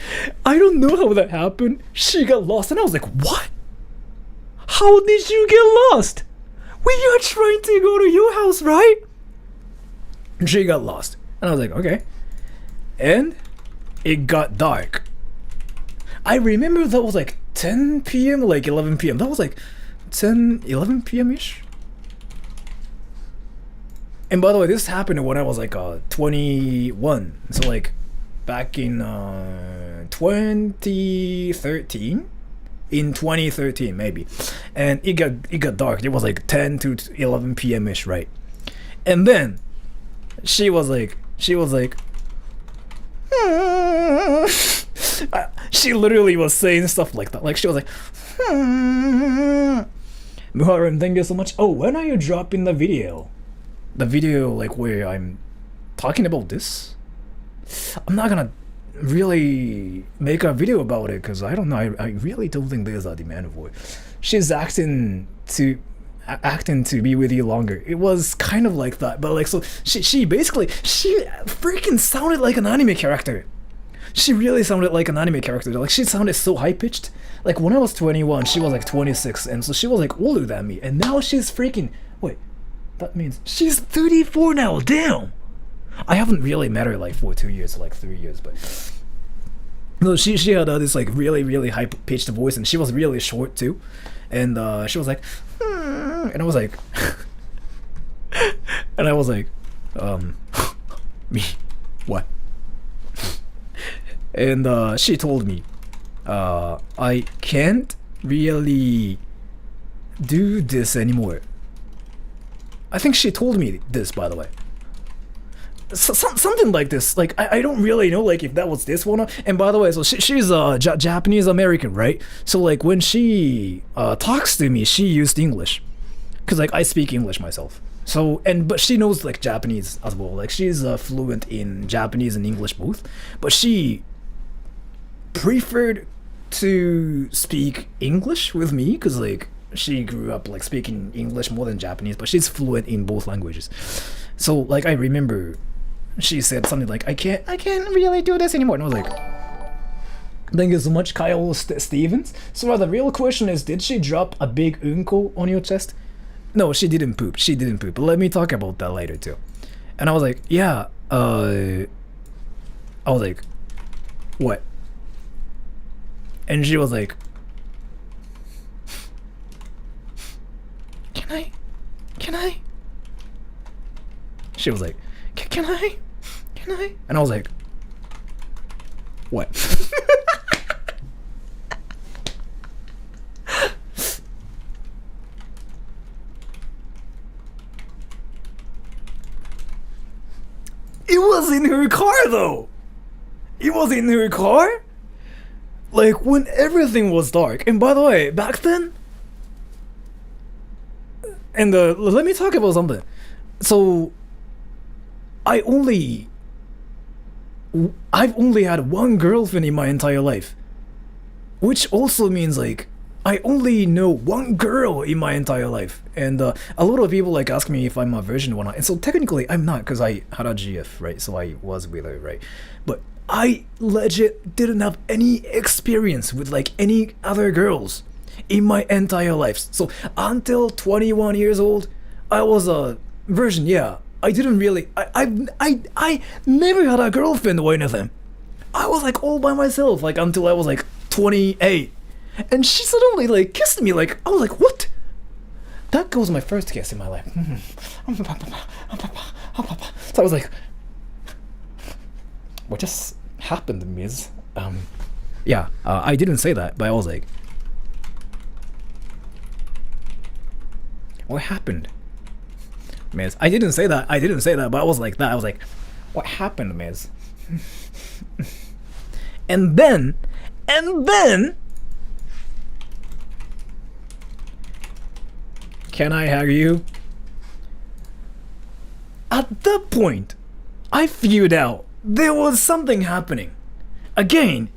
I don't know how that happened. She got lost, and I was like, what? How did you get lost? We are trying to go to your house, right? And she got lost. And I was like, okay. And it got dark. I remember that was like 10 p.m., like 11 p.m. That was like 10, 11 p.m.-ish. And by the way, this happened when I was like 21. So like back in 2013? In 2013 maybe. And it got dark. It was like 10 to 11 p.m.-ish, right? And then she was like she literally was saying stuff like that. Like she was like Muharrem, thank you so much. Oh, when are you dropping the video? The video like where I'm talking about this? I'm not gonna really make a video about it because I don't know. I really don't think there's a demand for it. She's acting to be with you longer. It was kind of like that, but like, so she basically freaking sounded like an anime character. She really sounded like an anime character. Like she sounded so high pitched. Like when I was 21, she was like 26, and so she was like older than me. And now she's freaking wait. That means she's 34 now. Damn. I haven't really met her like for 2 years, like 3 years, but no, she had this like really high pitched voice, and she was really short too. And she was like, and I was like, me, what? And she told me, I can't really do this anymore. I think she told me this, by the way. Something like this. Like I don't really know like if that was this one. And by the way, so she's Japanese American, right? So like when she talks to me, she used English, cause like I speak English myself. So but she knows like Japanese as well. Like she's fluent in Japanese and English both. But she preferred to speak English with me, cause like she grew up like speaking English more than Japanese, but she's fluent in both languages. So like I remember she said something like, I can't really do this anymore. And I was like, thank you so much, Kyle Stevens. So the real question is, did she drop a big unko on your chest? No, she didn't poop. She didn't poop. But let me talk about that later too. And I was like, yeah, I was like, what? And she was like, Can I? She was like, can I? And I was like, what? It was in her car though. It was in her car? Like when everything was dark. And by the way, back then, and let me talk about something. So I've only had one girlfriend in my entire life, which also means like I only know one girl in my entire life. And a lot of people like ask me if I'm a virgin or not, and so technically I'm not, because I had a GF, right? So I was with her, right? But I legit didn't have any experience with like any other girls in my entire life. So until 21 years old, I was a virgin. Yeah, I didn't really. I never had a girlfriend or anything. I was like all by myself, like until I was like 28, and she suddenly like kissed me. Like I was like, what? That was my first kiss in my life. So I was like, what just happened, Miss? Yeah, I didn't say that, but I was like, what happened, Miz? I didn't say that, but I was like that. I was like, what happened, Miz? and then, can I hug you? At that point, I figured out there was something happening. Again,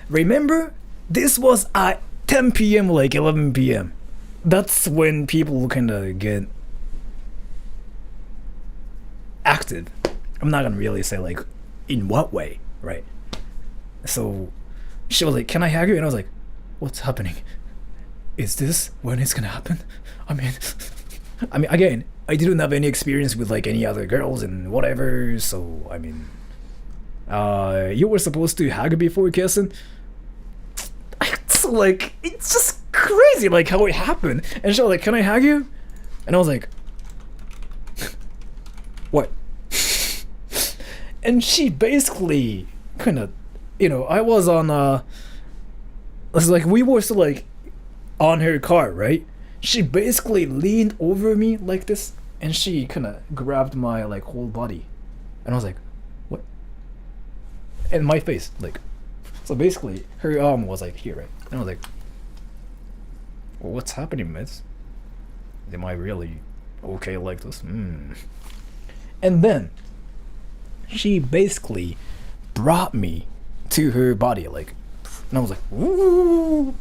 remember, this was at 10 p.m. like 11 p.m. That's when people kinda get active. I'm not gonna really say like in what way, right? So she was like, can I hug you? And I was like, what's happening? Is this when it's gonna happen? I mean again, I didn't have any experience with like any other girls and whatever, so I mean, you were supposed to hug before kissing. So like, it's just crazy like how it happened. And she was like, can I hug you? And I was like, what? And she basically kind of, I was on it's like we were still like on her car, right? She basically leaned over me like this, and she kind of grabbed my like whole body, and I was like, what? And my face, like, so basically her arm was like here, right? And I was like, well, what's happening, miss? Am I really okay like this? And then she basically brought me to her body, like, and I was like, ooh.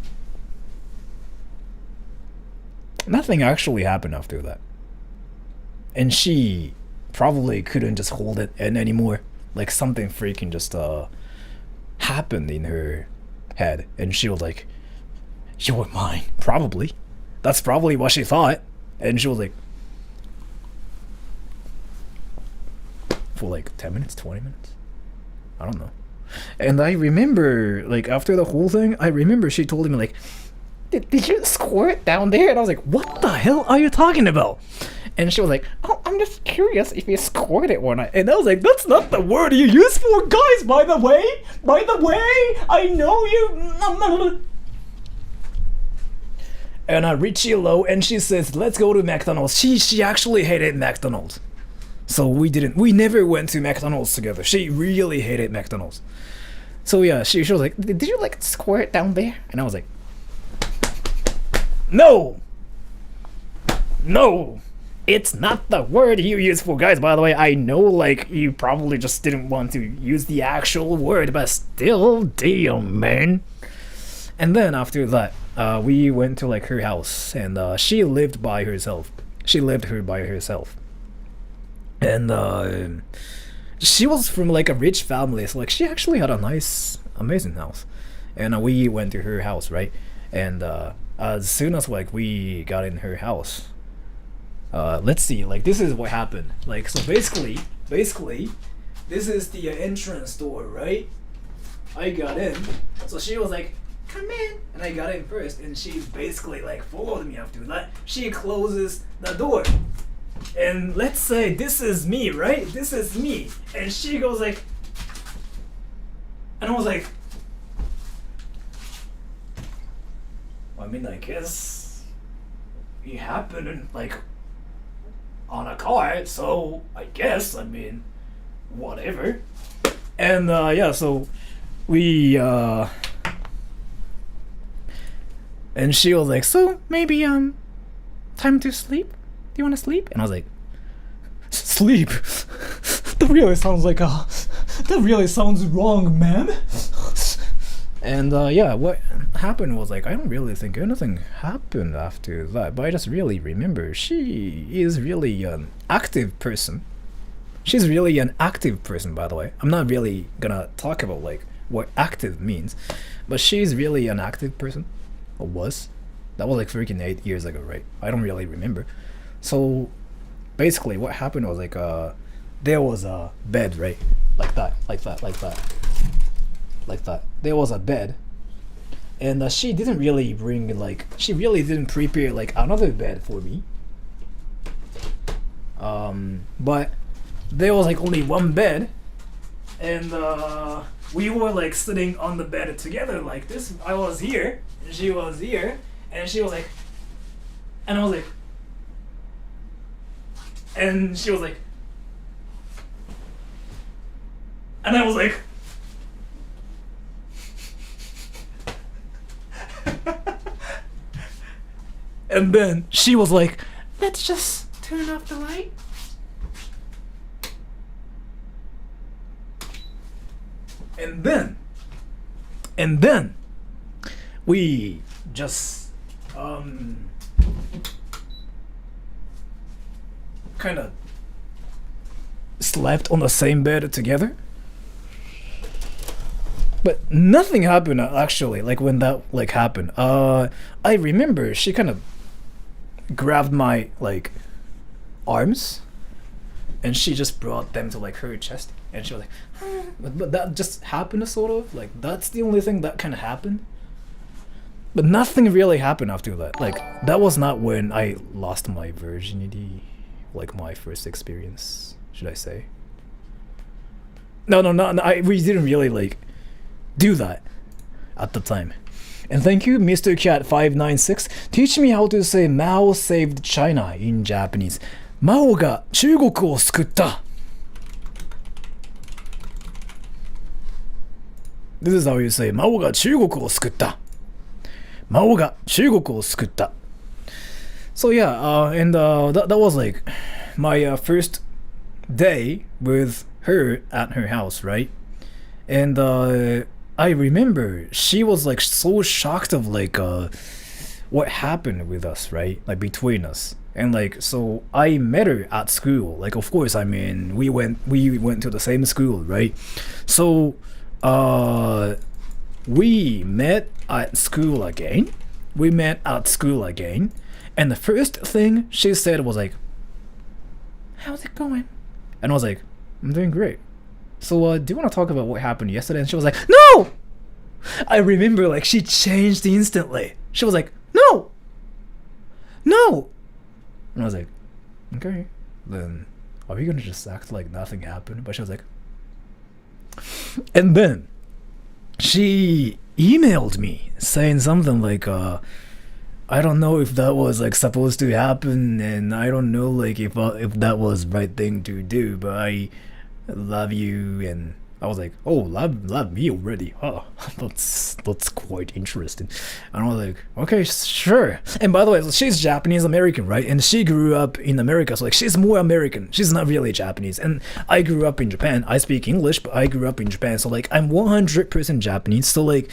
Nothing actually happened after that. And she probably couldn't just hold it in anymore. Like something freaking just happened in her head. And she was like, you're mine. Probably. That's probably what she thought. And she was like, for like 10 minutes, 20 minutes? I don't know. And I remember, like, after the whole thing, I remember she told me, like, did you squirt down there? And I was like, what the hell are you talking about? And she was like, oh, I'm just curious if you squirted or not. And I was like, that's not the word you use for guys, by the way. I know you. And I reach low, and she says, let's go to McDonald's. She actually hated McDonald's. So we never went to McDonald's together. She really hated McDonald's. So yeah, she was like, did you like squirt down there? And I was like, no, it's not the word you use for guys, by the way. I know, like, you probably just didn't want to use the actual word, but still, damn, man. And then after that, we went to like her house, and she lived by herself. And she was from like a rich family, so like she actually had a nice, amazing house. And we went to her house, right? And as soon as like we got in her house, let's see, like this is what happened. Like, so basically this is the entrance door, right? I got in, so she was like, come in, and I got in first, and she basically like followed me after that. She closes the door, and let's say this is me, right? This is me, and she goes like, and I was like, I mean, I guess it happened like on a car, so I guess, I mean, whatever. And yeah, so we and she was like, so maybe time to sleep? Do you want to sleep? And I was like, sleep? That really sounds wrong, ma'am. And yeah, what happened was like, I don't really think anything happened after that, but I just really remember she is really an active person. She's really an active person, by the way. I'm not really gonna talk about like what active means, but she's really an active person. Or was. That was like freaking 8 years ago, right? I don't really remember. So basically what happened was like there was a bed, right? Like that. There was a bed, and she didn't really bring like, she really didn't prepare like another bed for me. But there was like only one bed, and we were like sitting on the bed together like this. I was here, and she was here, and she was like, and I was like, And she was like, and I was like, and then she was like, let's just turn off the light. And then we just kind of slept on the same bed together. But nothing happened actually, like when that like happened. I remember she kind of grabbed my like arms and she just brought them to like her chest and she was like but that just happened sort of, like that's the only thing that kind of happened. But nothing really happened after that. Like that was not when I lost my virginity, like my first experience, should I say. No, we didn't really like do that at the time. And thank you, Mr. Cat 596. Teach me how to say Mao saved China in Japanese. Mao が中国を救った。This is how you say マオが中国を救った。マオが中国を救った。So yeah, and that was like my first day with her at her house, right? And I remember she was like so shocked of like what happened with us, right? Like between us. And like so I met her at school. Like of course, I mean we went to the same school, right? So we met at school again. And the first thing she said was like, how's it going? And I was like, I'm doing great. So do you want to talk about what happened yesterday? And she was like, no! I remember like she changed instantly. She was like, no! And I was like, okay, then are we gonna just act like nothing happened? But she was like, and then she emailed me saying something like, I don't know if that was like supposed to happen, and I don't know like if that was the right thing to do, but I love you. And I was like, oh, love me already? Huh, that's quite interesting. And I was like, okay, sure. And by the way, she's Japanese American, right? And she grew up in America, so like she's more American. She's not really Japanese. And I grew up in Japan. I speak English, but I grew up in Japan, so like I'm 100% Japanese. So like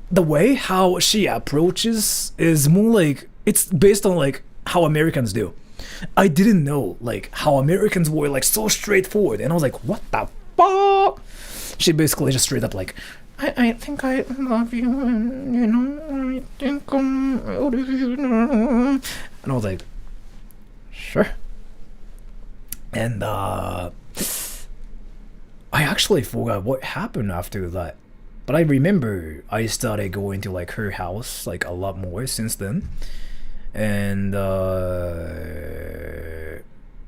the way how she approaches is more like it's based on like how Americans do. I didn't know like how Americans were like so straightforward, and I was like, what the fuck? She basically just straight up like, I think I love you, and you know, I think I'm out of you. And I was like, sure. And I actually forgot what happened after that. But I remember I started going to like her house like a lot more since then. And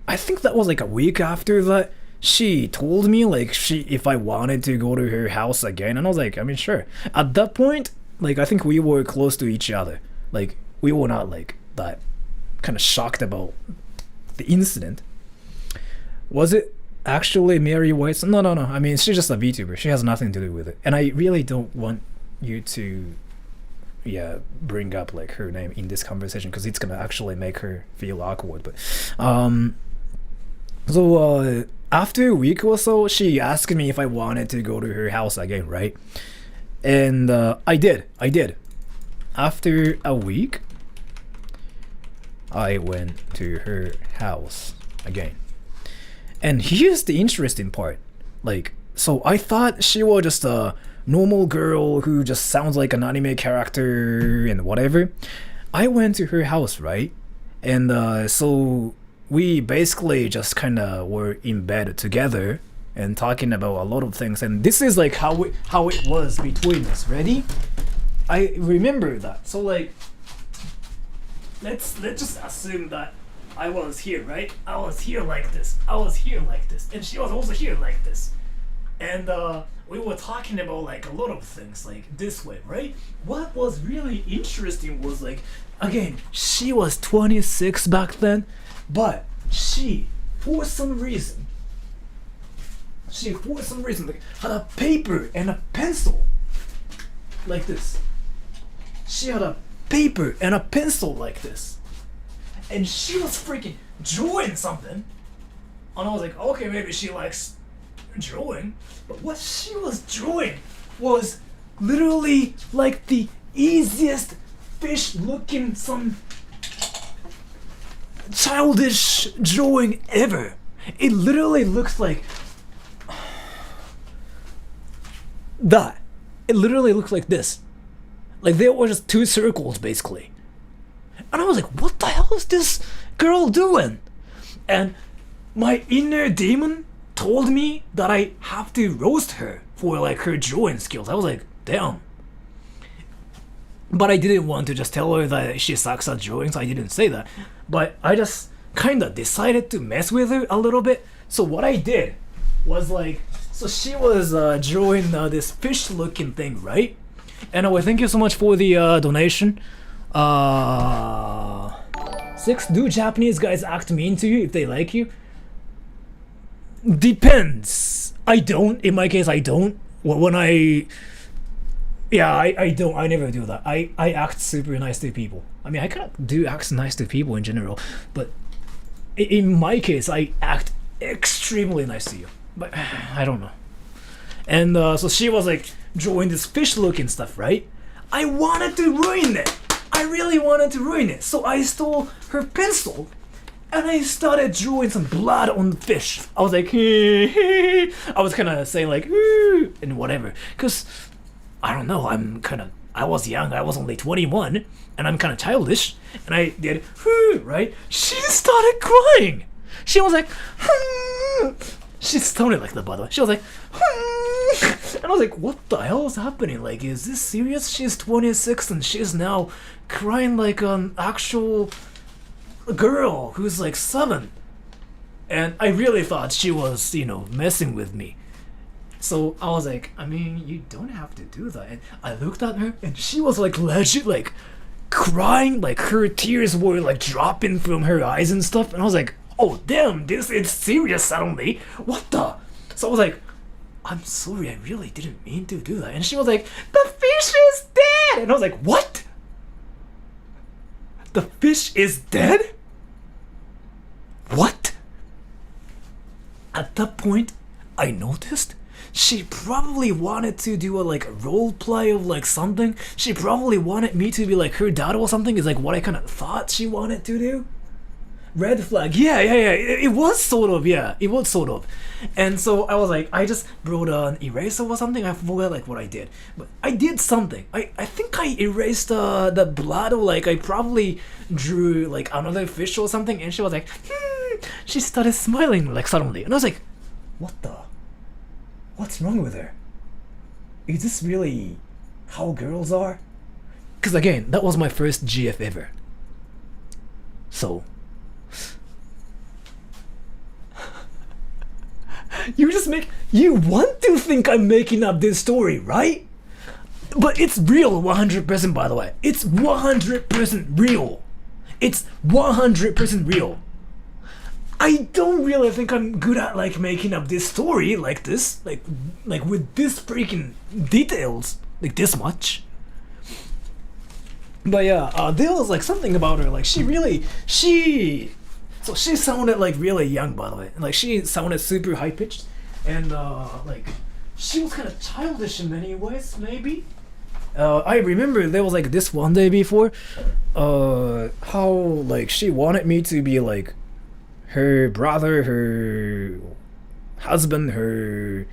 I think that was like a week after that. She told me like if I wanted to go to her house again, and I was like, I mean, sure. At that point, like I think we were close to each other. Like we were not like that kind of shocked about the incident. Was it actually Mary White's? No. I mean, she's just a VTuber. She has nothing to do with it. And I really don't want you to bring up like her name in this conversation, because it's gonna actually make her feel awkward. But so after a week or so, she asked me if I wanted to go to her house again, right? And I did. After a week, I went to her house again. And here's the interesting part. Like, so I thought she was just a normal girl who just sounds like an anime character and whatever. I went to her house, right? And so we basically just kind of were in bed together and talking about a lot of things. And this is like how it was between us. Ready? I remember that. So like, let's just assume that I was here, right? I was here like this. And she was also here like this. And we were talking about like a lot of things like this way, right? What was really interesting was like, again, she was 26 back then, but she, for some reason, like, had a paper and a pencil like this. She had a paper and a pencil like this, and she was freaking drawing something. And I was like, okay, maybe she likes drawing, but what she was drawing was literally like the easiest fish looking some childish drawing ever. It literally looks like that. It literally looks like this. Like there were just two circles basically. And I was like, what the hell is this girl doing? And my inner demon told me that I have to roast her for like her drawing skills. I was like, damn. But I didn't want to just tell her that she sucks at drawing, so I didn't say that. But I just kinda decided to mess with her a little bit. So what I did was like, so she was drawing this fish looking thing, right? And thank you so much for the donation. 6, do Japanese guys act mean to you if they like you? Depends. I don't. In my case, I don't. When I don't. I never do that. I act super nice to people. I mean, I kind of do act nice to people in general, but in my case, I act extremely nice to you. But I don't know. And so she was like drawing this fish looking stuff, right? I wanted to ruin it. I really wanted to ruin it. So I stole her pencil and I started drawing some blood on the fish. I was like, I was kind of saying like, and whatever. Because, I don't know, I was young, I was only 21, and I'm kind of childish. And I did, right? She started crying. She was like, she sounded like that, by the way. She was like, and I was like, what the hell is happening? Like, is this serious? She's 26 and she's now crying like an actual girl who's like 7. And I really thought she was, messing with me. So I was like, I mean, you don't have to do that. And I looked at her and she was like legit like crying, like her tears were like dropping from her eyes and stuff. And I was like, oh damn, this is serious suddenly. What the? So I was like, I'm sorry, I really didn't mean to do that. And she was like, the fish is dead! And I was like, what? The fish is dead? What? At that point, I noticed she probably wanted to do a role play of like something. She probably wanted me to be like her dad or something, is like what I kind of thought she wanted to do. Red flag, yeah, it was sort of. And so I was like, I just brought an eraser or something, I forgot like what I did. But I did something, I think I erased the blood, or like I probably drew like another fish or something, and she was like, she started smiling like suddenly. And I was like, what's wrong with her? Is this really how girls are? Because again, that was my first GF ever. So you want to think I'm making up this story, right? But it's real 100%, by the way. It's 100% real. It's 100% real. I don't really think I'm good at like making up this story like this, like with this freaking details, like this much. But yeah, there was like something about her, like she sounded like really young, by the way. Like she sounded super high pitched, and like she was kind of childish in many ways, maybe. I remember there was like this one day before, how like she wanted me to be like her brother, her husband, her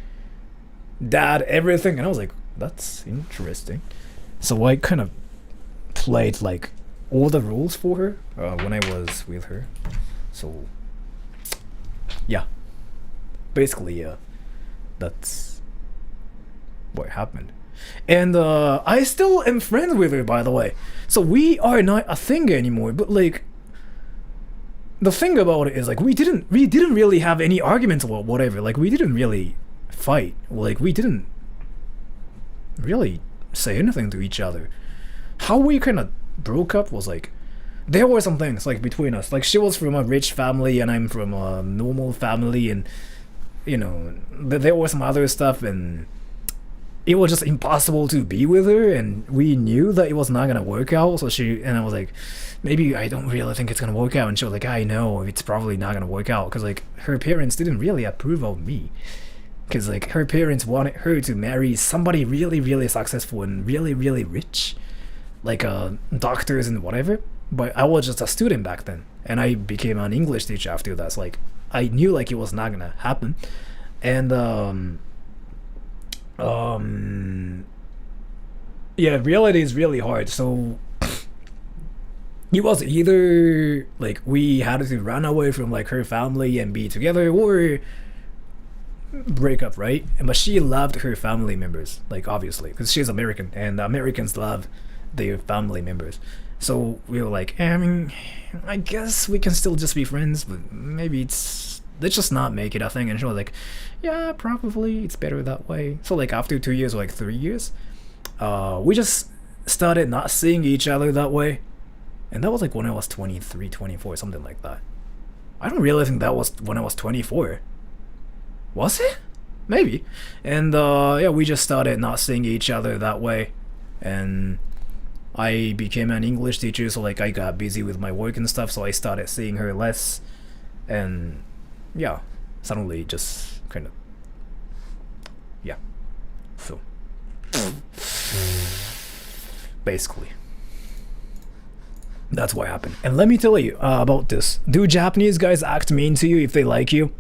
dad, everything, and I was like, that's interesting. So I kind of played like all the roles for her when I was with her. So yeah, basically that's what happened. And I still am friends with her, by the way. So we are not a thing anymore, but like the thing about it is like we didn't really have any arguments or whatever. Like we didn't really fight. Like we didn't really say anything to each other. How we kind of broke up was like there were some things like between us. Like she was from a rich family and I'm from a normal family, and you know, there was some other stuff, and it was just impossible to be with her, and we knew that it was not gonna work out. So I was like, maybe I don't really think it's gonna work out, and she was like, I know it's probably not gonna work out, because like her parents didn't really approve of me, because like her parents wanted her to marry somebody really, really successful and really, really rich, like doctors and whatever. But I was just a student back then, and I became an English teacher after that. So like I knew like it was not gonna happen, and yeah, reality is really hard. So it was either like we had to run away from like her family and be together, or break up, right? But she loved her family members, like obviously, because she's American, and Americans love their family members. So we were like, I mean, I guess we can still just be friends, but maybe let's just not make it a thing. And she was like, yeah, probably it's better that way. So like after 2 years or like 3 years, we just started not seeing each other that way. And that was like when I was 23, 24, something like that. I don't really think that was when I was 24. Was it? Maybe. And yeah, we just started not seeing each other that way. And I became an English teacher, so like I got busy with my work and stuff, so I started seeing her less. And yeah, suddenly just kind of, yeah. So basically that's what happened. And let me tell you about this. Do Japanese guys act mean to you if they like you?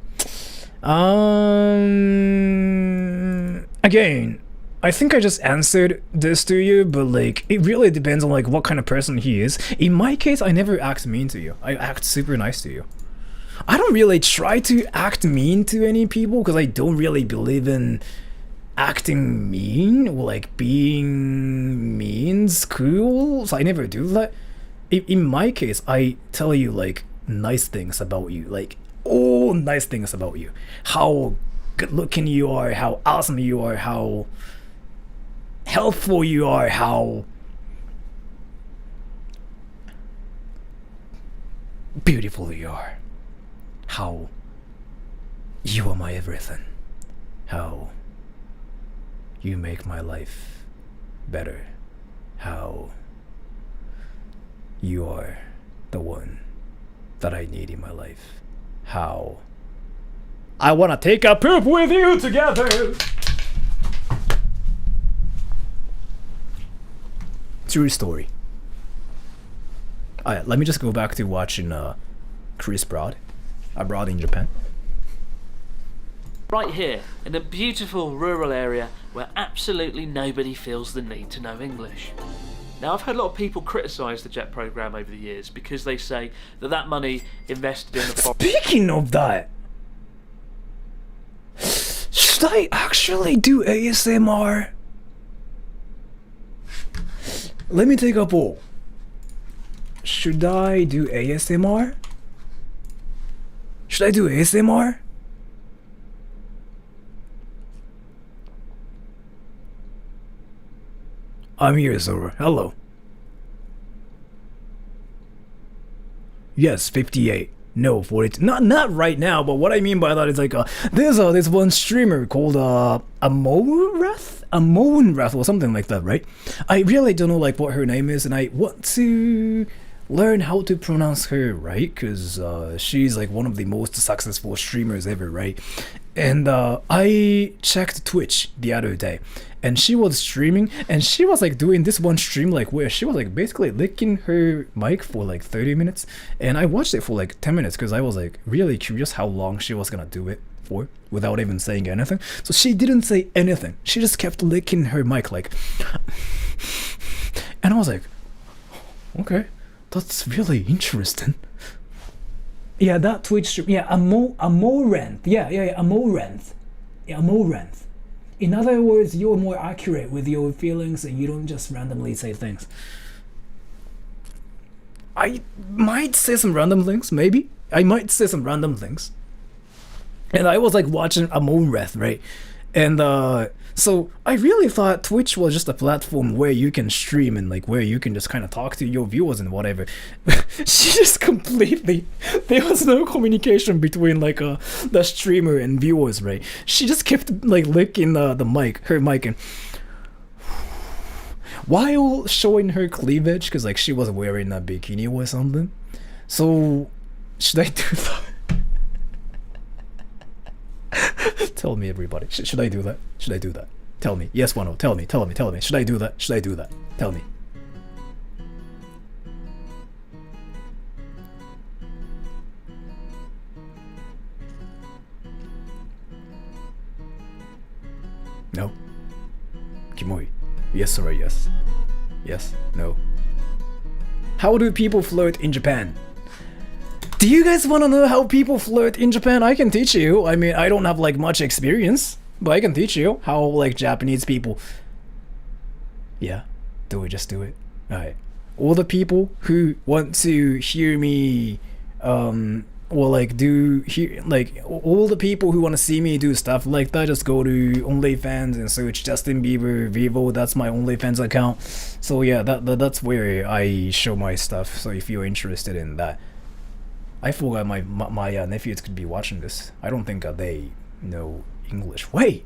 Again, I think I just answered this to you, but like it really depends on like what kind of person he is. In my case, I never act mean to you. I act super nice to you. I don't really try to act mean to any people, because I don't really believe in acting mean, or like being mean's cool, so I never do that. In my case, I tell you like nice things about you, like all nice things about you. How good looking you are, how awesome you are, how helpful you are, how beautiful you are, how you are my everything, how you make my life better, how you are the one that I need in my life, how I wanna take a poop with you together. True story. Alright, let me just go back to watching Chris Abroad in Japan. Right here, in a beautiful rural area where absolutely nobody feels the need to know English. Now, I've heard a lot of people criticise the JET programme over the years because they say that money invested in the Speaking of that, should I actually do ASMR? Let me take a poll. Should I do ASMR? Should I do ASMR? I'm here, Zora. Hello. Yes, 58. No, 42. Not right now, but what I mean by that is like there's one streamer called Amonrath or something like that, right? I really don't know like what her name is, and I want to learn how to pronounce her right, because she's like one of the most successful streamers ever, right? And I checked Twitch the other day, and she was streaming, and she was like doing this one stream like where she was like basically licking her mic for like 30 minutes, and I watched it for like 10 minutes because I was like really curious how long she was gonna do it for without even saying anything. So she didn't say anything, she just kept licking her mic like, and I was like, okay, that's really interesting. Yeah, that Twitch stream. Yeah, Amoranth. Yeah, Amoranth. Yeah, Amoranth. In other words, you're more accurate with your feelings and you don't just randomly say things. I might say some random things, maybe. I might say some random things. And I was like watching Amoranth, right? And So I really thought Twitch was just a platform where you can stream and like where you can just kind of talk to your viewers and whatever. She just completely, there was no communication between like the streamer and viewers, right? She just kept like licking the mic, her mic, and while showing her cleavage, because like she was wearing a bikini or something. So should I do that? Tell me, everybody. Should I do that? Should I do that? Tell me. Yes, Wano. Tell me. Tell me. Tell me. Should I do that? Should I do that? Tell me. No. Kimoi. Yes or yes? Yes. No. How do people flirt in Japan? Do you guys want to know how people flirt in Japan? I can teach you. I mean, I don't have like much experience, but I can teach you how like Japanese people. Yeah, do it. Just do it. Alright. All the people who want to hear me, or like all the people who want to see me do stuff like that, just go to OnlyFans and search Justin Bieber Vivo. That's my OnlyFans account. So yeah, that's where I show my stuff. So if you're interested in that. I forgot my nephews could be watching this. I don't think they know English. Wait!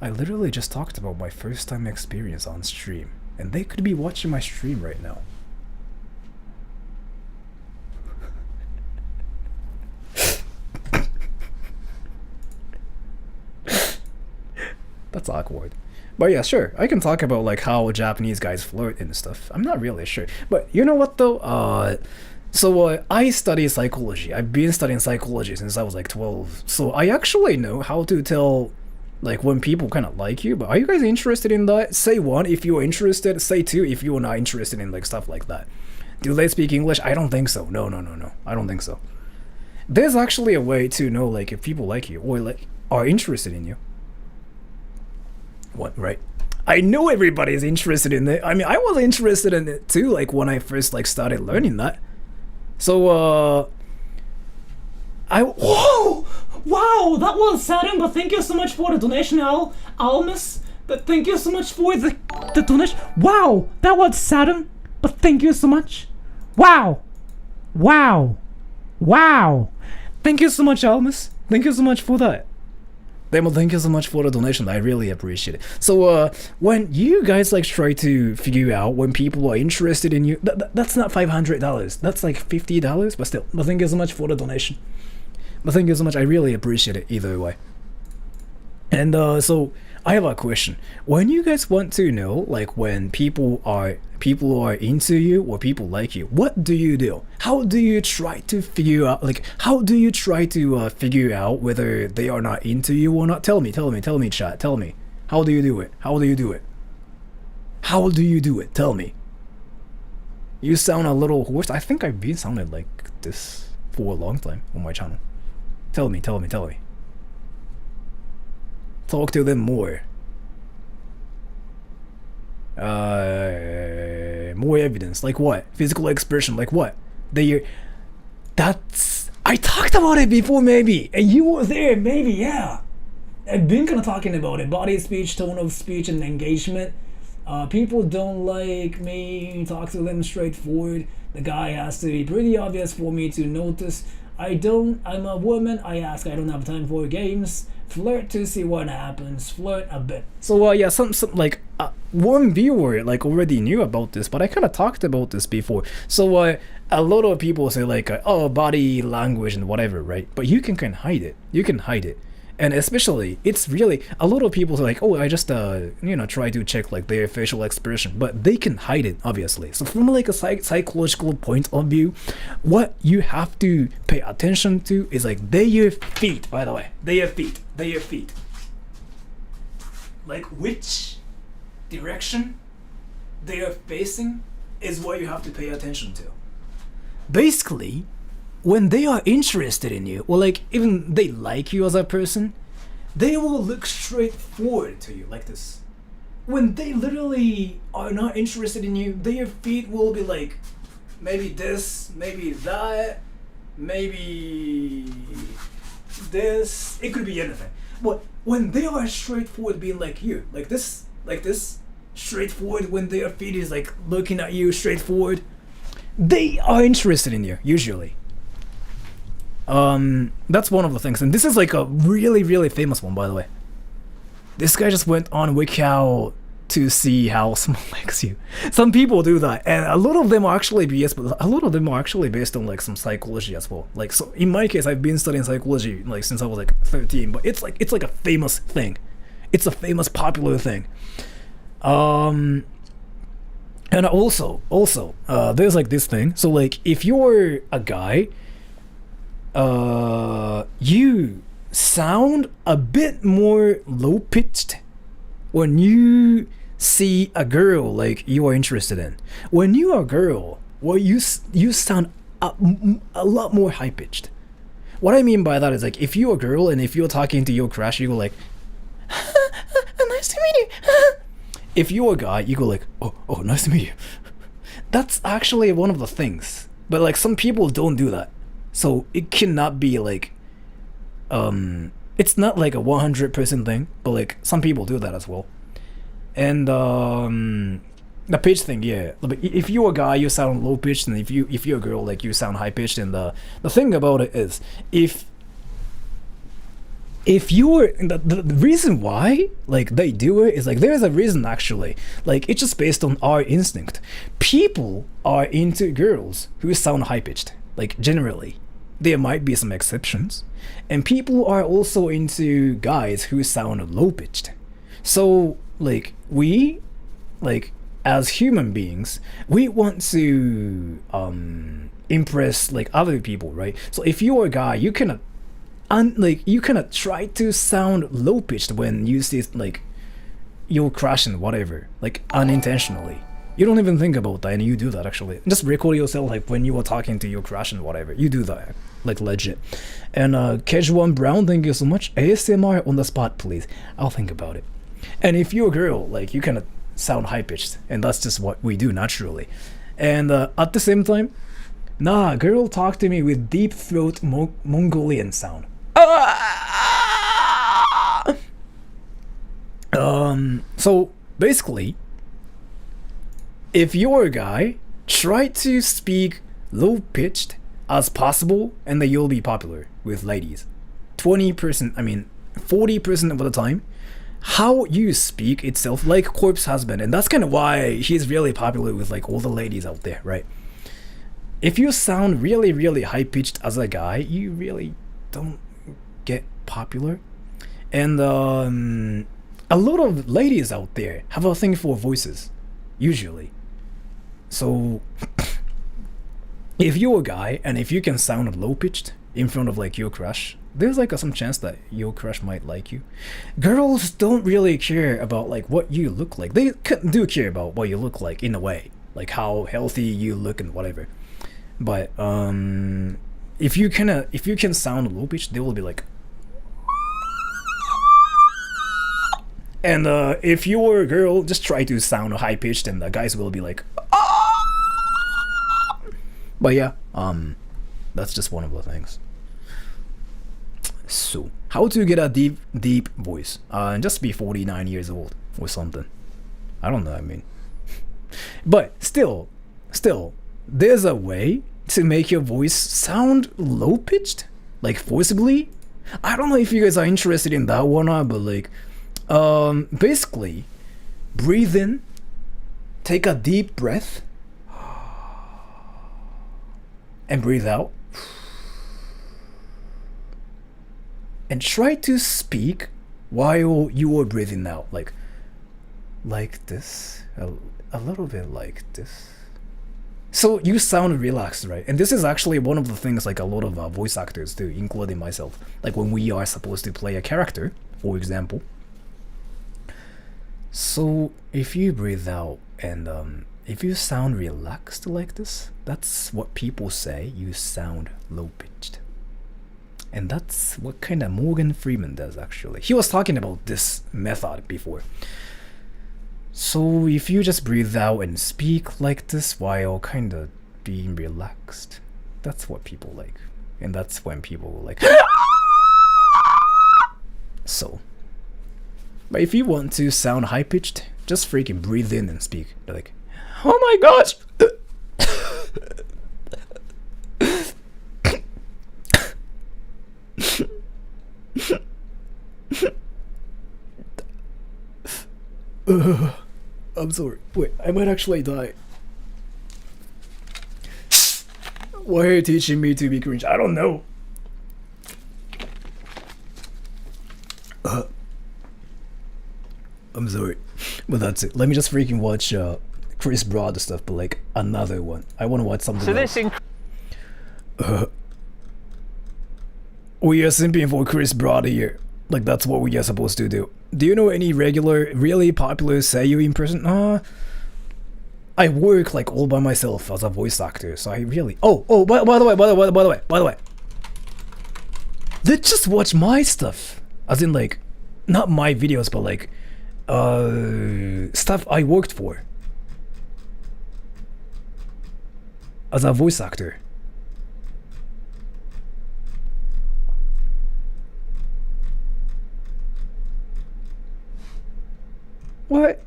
I literally just talked about my first time experience on stream, and they could be watching my stream right now. That's awkward. But yeah, sure, I can talk about like how Japanese guys flirt and stuff. I'm not really sure. But you know what though? I study psychology. I've been studying psychology since I was like 12. So I actually know how to tell like when people kind of like you. But are you guys interested in that? Say 1 if you're interested. Say 2 if you're not interested in like stuff like that. Do they speak English? I don't think so. No. I don't think so. There's actually a way to know like if people like you or like are interested in you. What, right? I know everybody's interested in it. I mean, I was interested in it too, like when I first like started learning that. So whoa! Wow, that was sudden, but thank you so much for the donation, Almas. But thank you so much for the donation. Wow, that was sudden, but thank you so much. Wow. Thank you so much, Almas. Thank you so much for that. Demo, thank you so much for the donation. I really appreciate it. So, when you guys like try to figure out when people are interested in you, that's not $500. That's like $50. But still, but thank you so much for the donation. But thank you so much. I really appreciate it either way. And so I have a question. When you guys want to know, like when people are into you or people like you, what do you do? How do you try to figure out, like, how do you try to figure out whether they are not into you or not? Tell me, chat, tell me. How do you do it? How do you do it? Tell me. You sound a little hoarse. I think I've been sounding like this for a long time on my channel. Tell me. Talk to them more. More evidence. Like what? Physical expression. Like what? I talked about it before, maybe. And you were there, maybe, yeah. I've been kind of talking about it. Body speech, tone of speech, and engagement. People don't like me. Talk to them straightforward. The guy has to be pretty obvious for me to notice. I'm a woman. I ask. I don't have time for games. Flirt to see what happens. Flirt a bit. So yeah, some like one viewer like already knew about this, but I kind of talked about this before. So a lot of people say like oh, body language and whatever, right? But you can kind of hide it. And especially, it's really, a lot of people are like, oh, I just, try to check like their facial expression, but they can hide it, obviously. So from like a psychological point of view, what you have to pay attention to is like their feet, by the way. Their feet. Like which direction they are facing is what you have to pay attention to. Basically, when they are interested in you, or like even they like you as a person, they will look straight forward to you like this. When they literally are not interested in you, their feet will be like maybe this, maybe that, maybe this. It could be anything. But when they are straightforward, being like you, like this, straightforward. When their feet is like looking at you straightforward, they are interested in you usually. That's one of the things, and this is like a really, really famous one, by the way. This guy just went on WikiHow to see how someone likes you. Some people do that, and a lot of them are actually BS, but a lot of them are actually based on like some psychology as well. Like, so in my case, I've been studying psychology like since I was like 13, but it's like a famous thing. It's a famous, popular thing. And also, there's like this thing. So like, if you're a guy, you sound a bit more low pitched when you see a girl like you are interested in. When you are a girl, well, you sound a lot more high pitched. What I mean by that is like, if you're a girl and if you're talking to your crush, you go like, nice to meet you. If you're a guy, you go like, oh, nice to meet you. That's actually one of the things. But like, some people don't do that. So it cannot be like, it's not like a 100% thing, but like some people do that as well. And the pitch thing, yeah. If you're a guy, you sound low pitched, and if you're a girl, like you sound high pitched. And the thing about it is, if you're the reason why like they do it is like, there's a reason actually. Like, it's just based on our instinct. People are into girls who sound high pitched. Like, generally, there might be some exceptions, and people are also into guys who sound low pitched. So like, we, like, as human beings, we want to impress like other people, right? So if you're a guy, you cannot try to sound low pitched when you see like your crush and whatever, like unintentionally. You don't even think about that, and you do that actually. Just record yourself like when you are talking to your crush and whatever. You do that, like, legit. And Kejuan Brown, thank you so much. ASMR on the spot, please. I'll think about it. And if you're a girl, like, you cannot sound high pitched, and that's just what we do naturally. And at the same time, nah, girl, talk to me with deep throat Mongolian sound. So basically, if you're a guy, try to speak low pitched as possible, and then you'll be popular with ladies. 20%, I mean 40% of the time, how you speak itself, like Corpse Husband, and that's kind of why he's really popular with like all the ladies out there, right? If you sound really, really high pitched as a guy, you really don't get popular. And a lot of ladies out there have a thing for voices, usually. So if you're a guy and if you can sound low pitched in front of like your crush, there's like some chance that your crush might like you. Girls don't really care about like what you look like. They do care about what you look like in a way, like how healthy you look and whatever. But if you can sound low pitched, they will be like. And if you're a girl, just try to sound high pitched, and the guys will be like. But yeah, that's just one of the things. So, how to get a deep voice? And just be 49 years old or something. I don't know. I mean, but still, there's a way to make your voice sound low pitched, like forcibly. I don't know if you guys are interested in that one, but like, basically, breathe in, take a deep breath, and breathe out. And try to speak while you are breathing out, like this, a little bit like this. So you sound relaxed, right? And this is actually one of the things like a lot of voice actors do, including myself. Like when we are supposed to play a character, for example. So if you breathe out and if you sound relaxed like this, that's what people say you sound low-pitched. And that's what kind of Morgan Freeman does, actually. He was talking about this method before. So if you just breathe out and speak like this while kind of being relaxed, that's what people like. and that's when people will like. So, but if you want to sound high pitched, just freaking breathe in and speak. They're like, oh my gosh. I'm sorry. Wait, I might actually die. Why are you teaching me to be cringe? I don't know. I'm sorry. But that's it. Let me just freaking watch Chris Broad stuff, but like another one. I want to watch something else. We are simping for Chris Broad here. Like that's what we are supposed to do. Do you know any regular, really popular Seiyu in person? I work like all by myself as a voice actor, so I really. Oh, by the way. Let's just watch my stuff, as in like, not my videos, but like, stuff I worked for as a voice actor. What?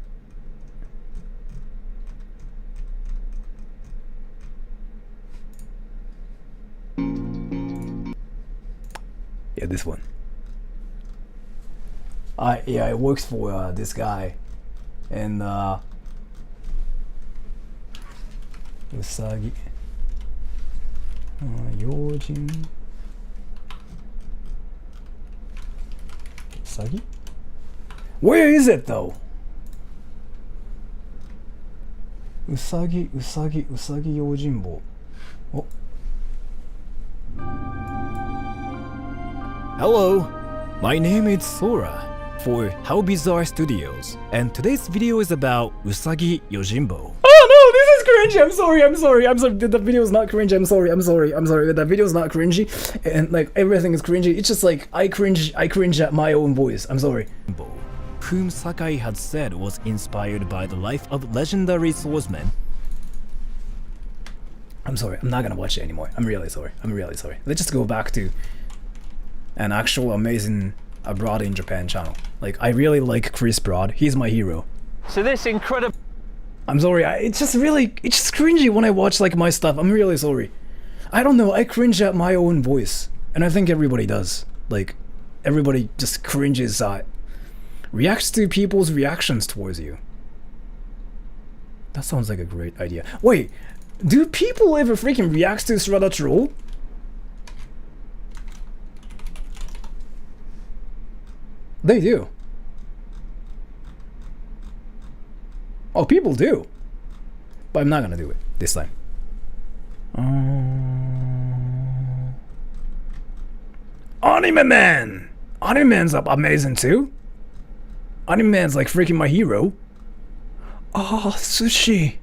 Yeah, this one. I worked for this guy, and Usagi, Yojin, Usagi. Where is it though? Usagi Yojinbo. Oh. Hello, my name is Sora for How Bizarre Studios, and today's video is about Usagi Yojimbo. Oh no, this is cringy. I'm sorry. The video is not cringy. I'm sorry. The video is not cringy, and like everything is cringy. It's just like I cringe at my own voice. I'm sorry. Whom Sakai had said was inspired by the life of legendary swordsman. I'm sorry, I'm not gonna watch it anymore. I'm really sorry. Let's just go back to an actual amazing Abroad in Japan channel. Like, I really like Chris Broad. He's my hero. So this incredible... I'm sorry, it's just cringy when I watch like my stuff. I'm really sorry. I don't know, I cringe at my own voice. And I think everybody does. Like, everybody just cringes at... reacts to people's reactions towards you. That sounds like a great idea. Wait, do people ever freaking react to Strata Troll? They do. Oh, people do. But I'm not gonna do it this time. Anime Man! Anime Man's up amazing too. Anime Man's like freaking my hero. Ah, sushi.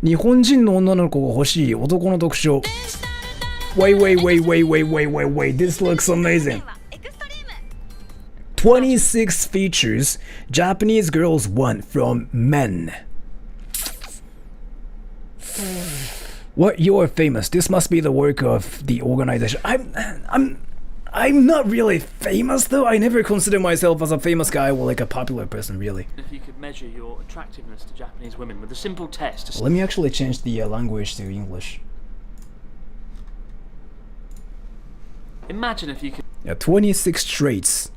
日本人の女の子が欲しい男の特徴. Wait, this looks amazing. 26 features Japanese girls want from men. What, you're famous. This must be the work of the organization. I'm not really famous though. I never consider myself as a famous guy or like a popular person, really. If you could measure your attractiveness to Japanese women with a simple test. Let me actually change the language to English. Imagine if you could 26 traits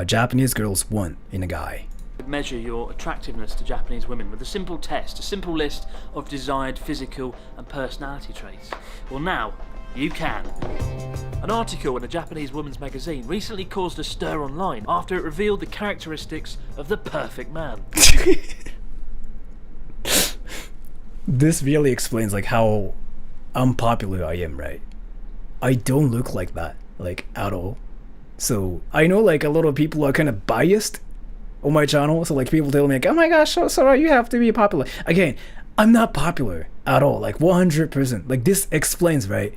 Japanese girls want in a guy. measure your attractiveness to Japanese women with a simple test, a simple list of desired physical and personality traits. Well, now you can. An article in a Japanese woman's magazine recently caused a stir online after it revealed the characteristics of the perfect man. This really explains like how unpopular I am, right? I don't look like that, like at all. So I know like a lot of people are kind of biased on my channel, so like people tell me like, oh my gosh, Sora, you have to be popular. Again, I'm not popular at all, like 100%. Like this explains, right?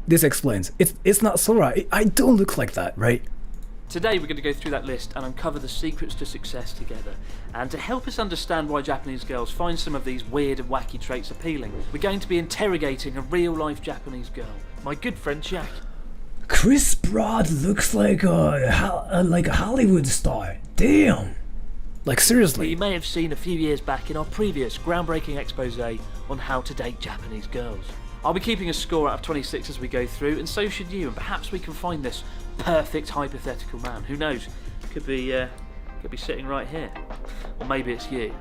This explains. It's not Sora. I don't look like that, right? Today we're going to go through that list and uncover the secrets to success together. And to help us understand why Japanese girls find some of these weird and wacky traits appealing, we're going to be interrogating a real-life Japanese girl, my good friend Jack. Chris Broad looks like a Hollywood star. Damn. Like seriously. You may have seen a few years back in our previous groundbreaking expose on how to date Japanese girls. I'll be keeping a score out of 26 as we go through, and so should you, and perhaps we can find this perfect hypothetical man. Who knows? Could be sitting right here. Or maybe it's you.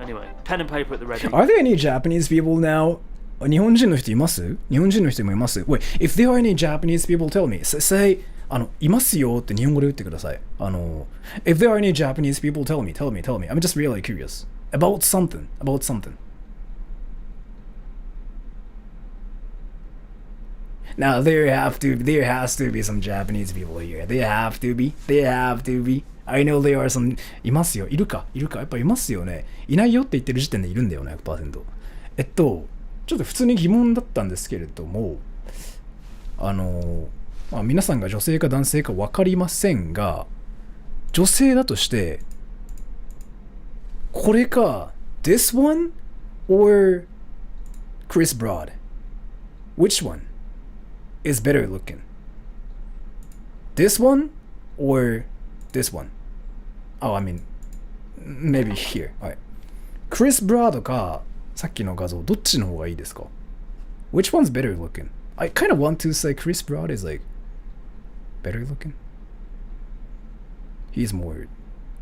Anyway, pen and paper at the ready. Are there any Japanese people now? 日本人の人います？日本人の人もいます？ Wait, if there are any Japanese people, tell me. Say, いますよって日本語で言ってください。if there are any Japanese people, tell me. I'm just really curious. About something. Now there has to be some Japanese people here. There have to be. I know there are some. いますよ。いるか。やっぱいますよね。いないよって言ってる時点でいるんだよね、100%。ちょっと普通に疑問だったんですけれども、皆さんが女性か男性か分かりませんが、女性だとして、これか、this one or Chris Broad? Which one is better looking? This one or this one? Oh, I mean, maybe here. Alright. Chris Broad か、さっきの画像、どっちの方がいいですか? Which one's better looking? I kind of want to say Chris Broad is like better looking. He's more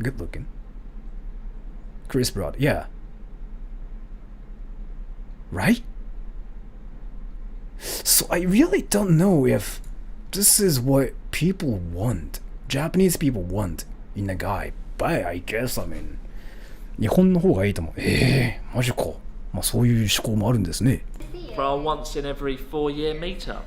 good looking. Chris Broad, yeah. Right? So I really don't know if this is what people want. Japanese people want in a guy. But I guess, I mean, 日本の方がいいと思う。マジか。まあそういう思考もあるんですね。For our once in every 4-year meetup.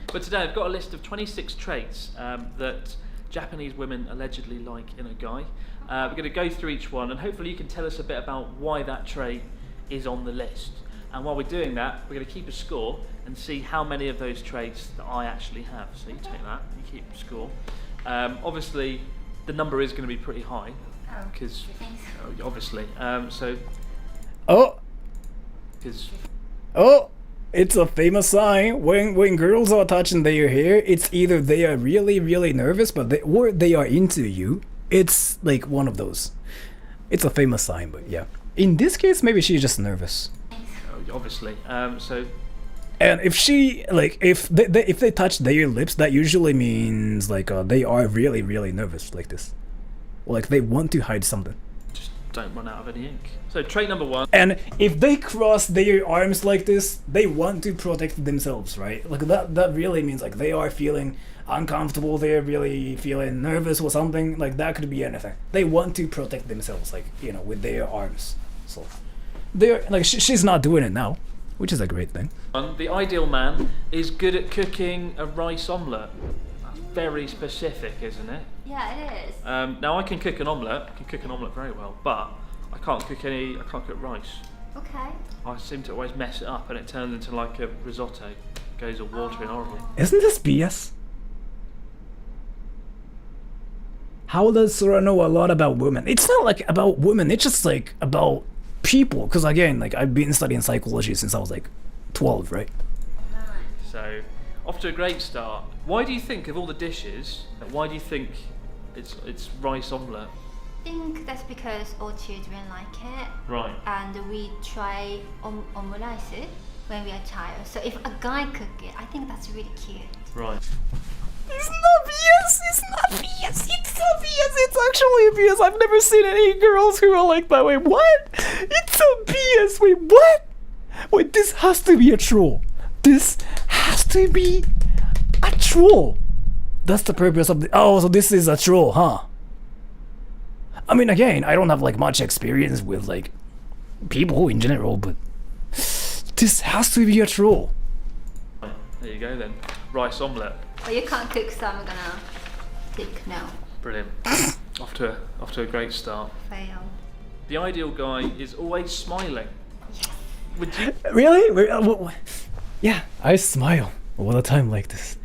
But today I've got a list of 26 traits that Japanese women allegedly like in a guy. We're going to go through each one, and hopefully you can tell us a bit about why that trait is on the list. And while we're doing that, we're going to keep a score and see how many of those traits that I actually have. So you take that, you keep a score. Obviously, the number is going to be pretty high, because obviously. It's a famous sign. When girls are touching their hair, it's either they are really, really nervous, or they are into you. It's like one of those. It's a famous sign, but yeah. In this case, maybe she's just nervous. Obviously. And if she if they touch their lips, that usually means like they are really, really nervous, like this, like they want to hide something. Just don't run out of any ink. So trait number 1. And if they cross their arms like this, they want to protect themselves, right? Like that really means like they are feeling uncomfortable, they're really feeling nervous or something. Like that could be anything. They want to protect themselves, like, you know, with their arms. So they're like she's not doing it now, which is a great thing. The ideal man is good at cooking a rice omelette. That's very specific, isn't it? Yeah, it is. Now I can cook an omelette. I can cook an omelette very well, but I can't cook rice. Okay. I seem to always mess it up, and it turns into like a risotto. It goes all watery and horrible. Isn't this BS? How does Sora know a lot about women? It's not like about women, it's just like about people. Because again, like I've been studying psychology since I was like 12, right? So, off to a great start. Why do you think of all the dishes, why do you think it's rice omelette? I think that's because all children like it. Right. And we try omelette when we are child. So if a guy cook it, I think that's really cute. Right. It's not BS. It's actually BS. I've never seen any girls who are like that. Wait, what? It's a BS. Wait, what? Wait, this has to be a troll. This has to be a troll. That's the purpose of the... Oh, so this is a troll, huh? I mean, again, I don't have like much experience with like people in general, but this has to be a troll. There you go then. Rice omelette. Well, you can't cook, so I'm gonna pick no. Brilliant. Off to a great start. Fail. The ideal guy is always smiling. Yes. Would you? Really? Yeah, I smile all the time like this.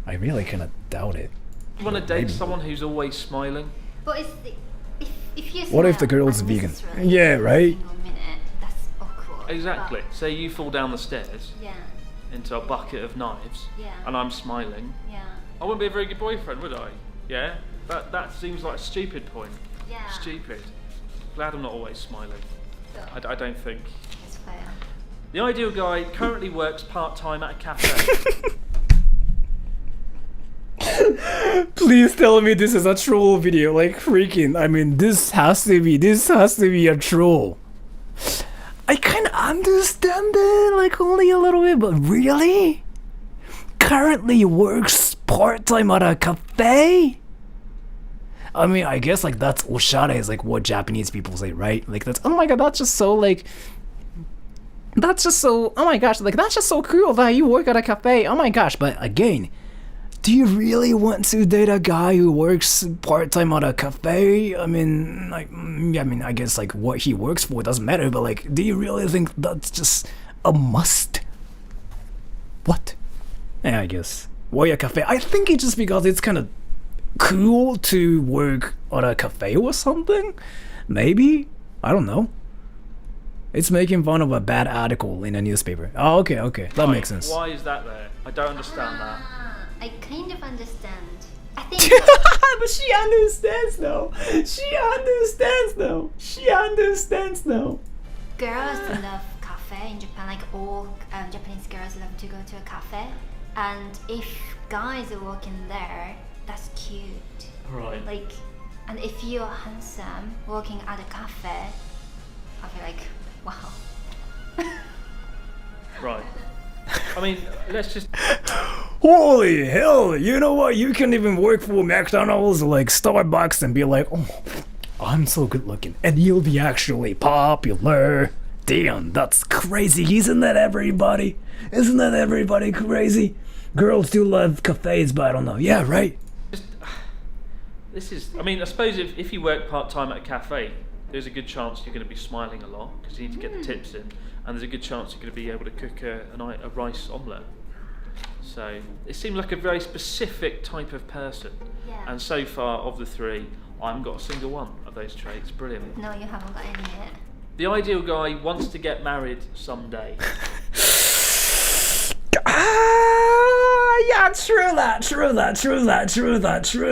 I really kind of doubt it. You want to date someone who's always smiling? But it's if you What if the smile girl's vegan? unnecessarily Yeah, every right? single minute, that's awkward. Exactly. But, Say you fall down the stairs yeah, into a bucket of knives, Yeah. and I'm smiling. yeah, I wouldn't be a very good boyfriend, would I? Yeah? That seems like a stupid point. yeah. Stupid. Glad I'm not always smiling. So, I don't think. it's fair. The ideal guy currently works part-time at a cafe. Please tell me this is a troll video, like freaking. I mean, this has to be a troll. I kind of understand it, like only a little bit, but really? Currently works part-time at a cafe? I mean, I guess like that's oshare is like what Japanese people say, right? Like that's, oh my god, that's just so like, that's just so, oh my gosh, like that's just so cool that you work at a cafe, oh my gosh. But again, do you really want to date a guy who works part-time at a cafe? I mean, like, I guess like what he works for doesn't matter, but like, do you really think that's just a must? What? Yeah, I guess. Why a cafe? I think it's just because it's kind of cool to work at a cafe or something? Maybe? I don't know. It's making fun of a bad article in a newspaper. Oh, okay, that Right, makes sense. Why is that there? I don't understand that. I kind of understand. I think But she understands though. She understands though. girls love cafe in Japan. Like all Japanese girls love to go to a cafe, and if guys are working there, that's cute. Right. Like, and if you're handsome working at a cafe, I feel like, wow. Right. I mean, let's just. Holy hell, you know what? You can even work for McDonald's or like Starbucks and be like, oh, I'm so good looking. And you'll be actually popular. Damn, that's crazy. Isn't that everybody? Isn't that everybody crazy? Girls do love cafes, but I don't know. Yeah, right? This is. I mean, I suppose if you work part time at a cafe, there's a good chance you're going to be smiling a lot because you need to get the tips in, and there's a good chance you're going to be able to cook a rice omelette. So it seemed like a very specific type of person. Yeah. And so far, of the three, I haven't got a single one of those traits. Brilliant. No, you haven't got any yet. The ideal guy wants to get married someday. Yeah, true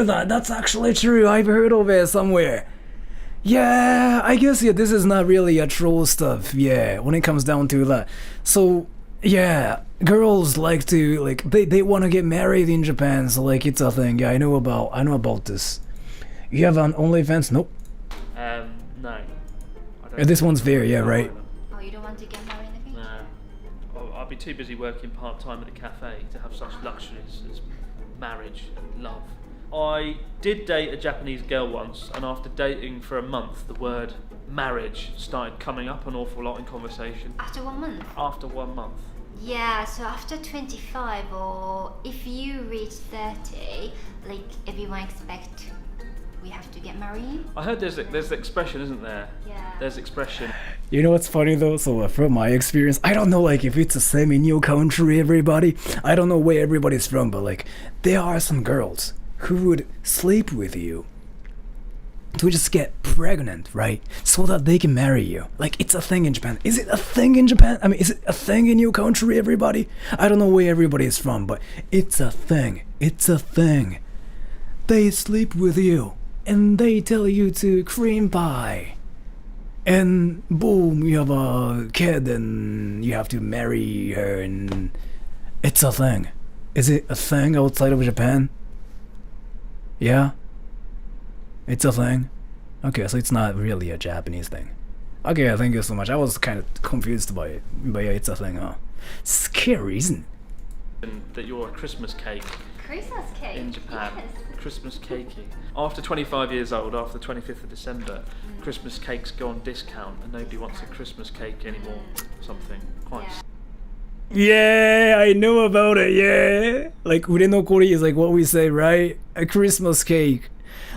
that. That's actually true. I've heard of it somewhere. Yeah, I guess this is not really a troll stuff. Yeah, when it comes down to that. So yeah, girls like to like they want to get married in Japan. So like it's a thing. Yeah, I know about this. You have an OnlyFans? Nope. No. I don't This one's fair. Yeah, right. Oh, you don't want to get married in the future? No. I'll be too busy working part time at a cafe to have such luxuries as marriage and love. I did date a Japanese girl once, and after dating for a month, the word marriage started coming up an awful lot in conversation. After 1 month? After 1 month. Yeah, so after 25 or if you reach 30, like everyone expect we have to get married. I heard there's the expression, isn't there? Yeah. There's expression. You know what's funny though? So from my experience, I don't know like if it's the same in your country, everybody. I don't know where everybody's from, but like there are some girls who would sleep with you to just get pregnant, right? So that they can marry you. Like it's a thing in Japan. Is it a thing in Japan? I mean, is it a thing in your country, everybody? I don't know where everybody is from, but it's a thing. It's a thing. They sleep with you and they tell you to cream pie. And boom, you have a kid and you have to marry her and it's a thing. Is it a thing outside of Japan? Yeah? It's a thing? Okay, so it's not really a Japanese thing. Okay, thank you so much. I was kind of confused by it. But yeah, it's a thing, huh? Scary, isn't it? And that you're a Christmas cake Christmas cake. in Japan. Yes. Christmas cakey. After 25 years old, after the 25th of December, Christmas cakes go on discount and nobody wants a Christmas cake anymore. Something quite. Yeah. Yeah, I know about it, yeah. Like, urenokori is like what we say, right? A Christmas cake.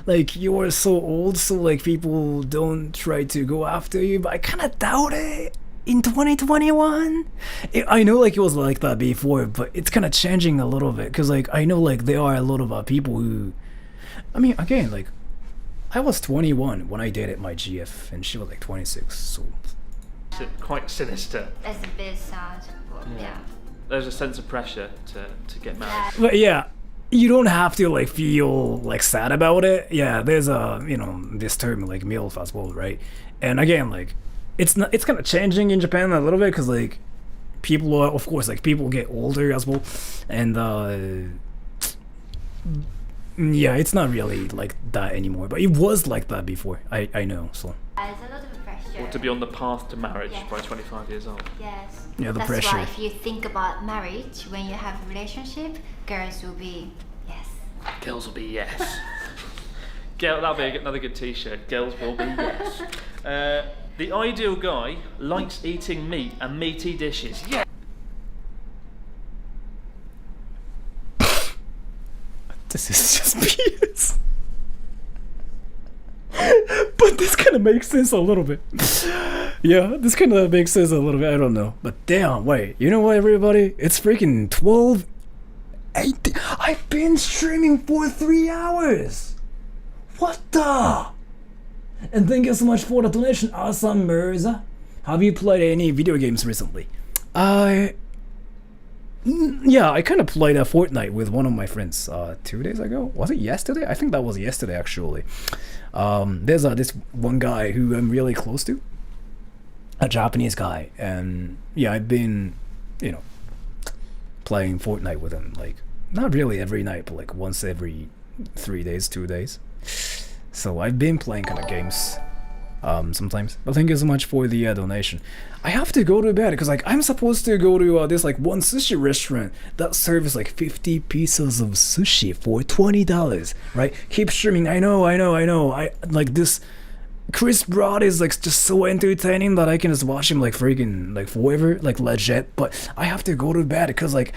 Like, you are so old, so like people don't try to go after you, but I kind of doubt it. in 2021. I know like it was like that before, but it's kind of changing a little bit because like I know like there are a lot of people who, I mean, again, like I was 21 when I dated my GF and she was like 26, so Quite sinister. That's a bit sad. Yeah. There's a sense of pressure to get married. but yeah, you don't have to like feel like sad about it. Yeah, there's a, you know, this term like MILF as well, right? And again, like it's kind of changing in Japan a little bit because like people are, of course, like people get older as well, and yeah, it's not really like that anymore, but it was like that before. I know, so There's a lot of pressure. Or to be on the path to marriage Yes. by 25 years old. Yes. Yeah, the That's pressure. why if you think about marriage when you have a relationship, girls will be yes. Girls will be yes. That'll be another good t-shirt. Girls will be yes. The ideal guy likes eating meat and meaty dishes. Yeah. this is just BS. But this kind of makes sense a little bit. Yeah, this kind of makes sense a little bit. I don't know. But damn, wait. You know what, everybody? It's freaking 12:18. I've been streaming for 3 hours. What the? And thank you so much for the donation, Awesome Mirza. Have you played any video games recently? Yeah, I kind of played a Fortnite with one of my friends 2 days ago. Was it yesterday? I think that was yesterday actually. There's this one guy who I'm really close to, a Japanese guy, and yeah, I've been, you know, playing Fortnite with him, like not really every night, but like once every 3 days, 2 days. So I've been playing kind of games sometimes. But thank you so much for the donation. I have to go to bed because like I'm supposed to go to this like one sushi restaurant that serves like 50 pieces of sushi for $20, right? Keep streaming. I know. I like this. Chris Broad is like just so entertaining that I can just watch him like freaking like forever, like legit. But I have to go to bed because like,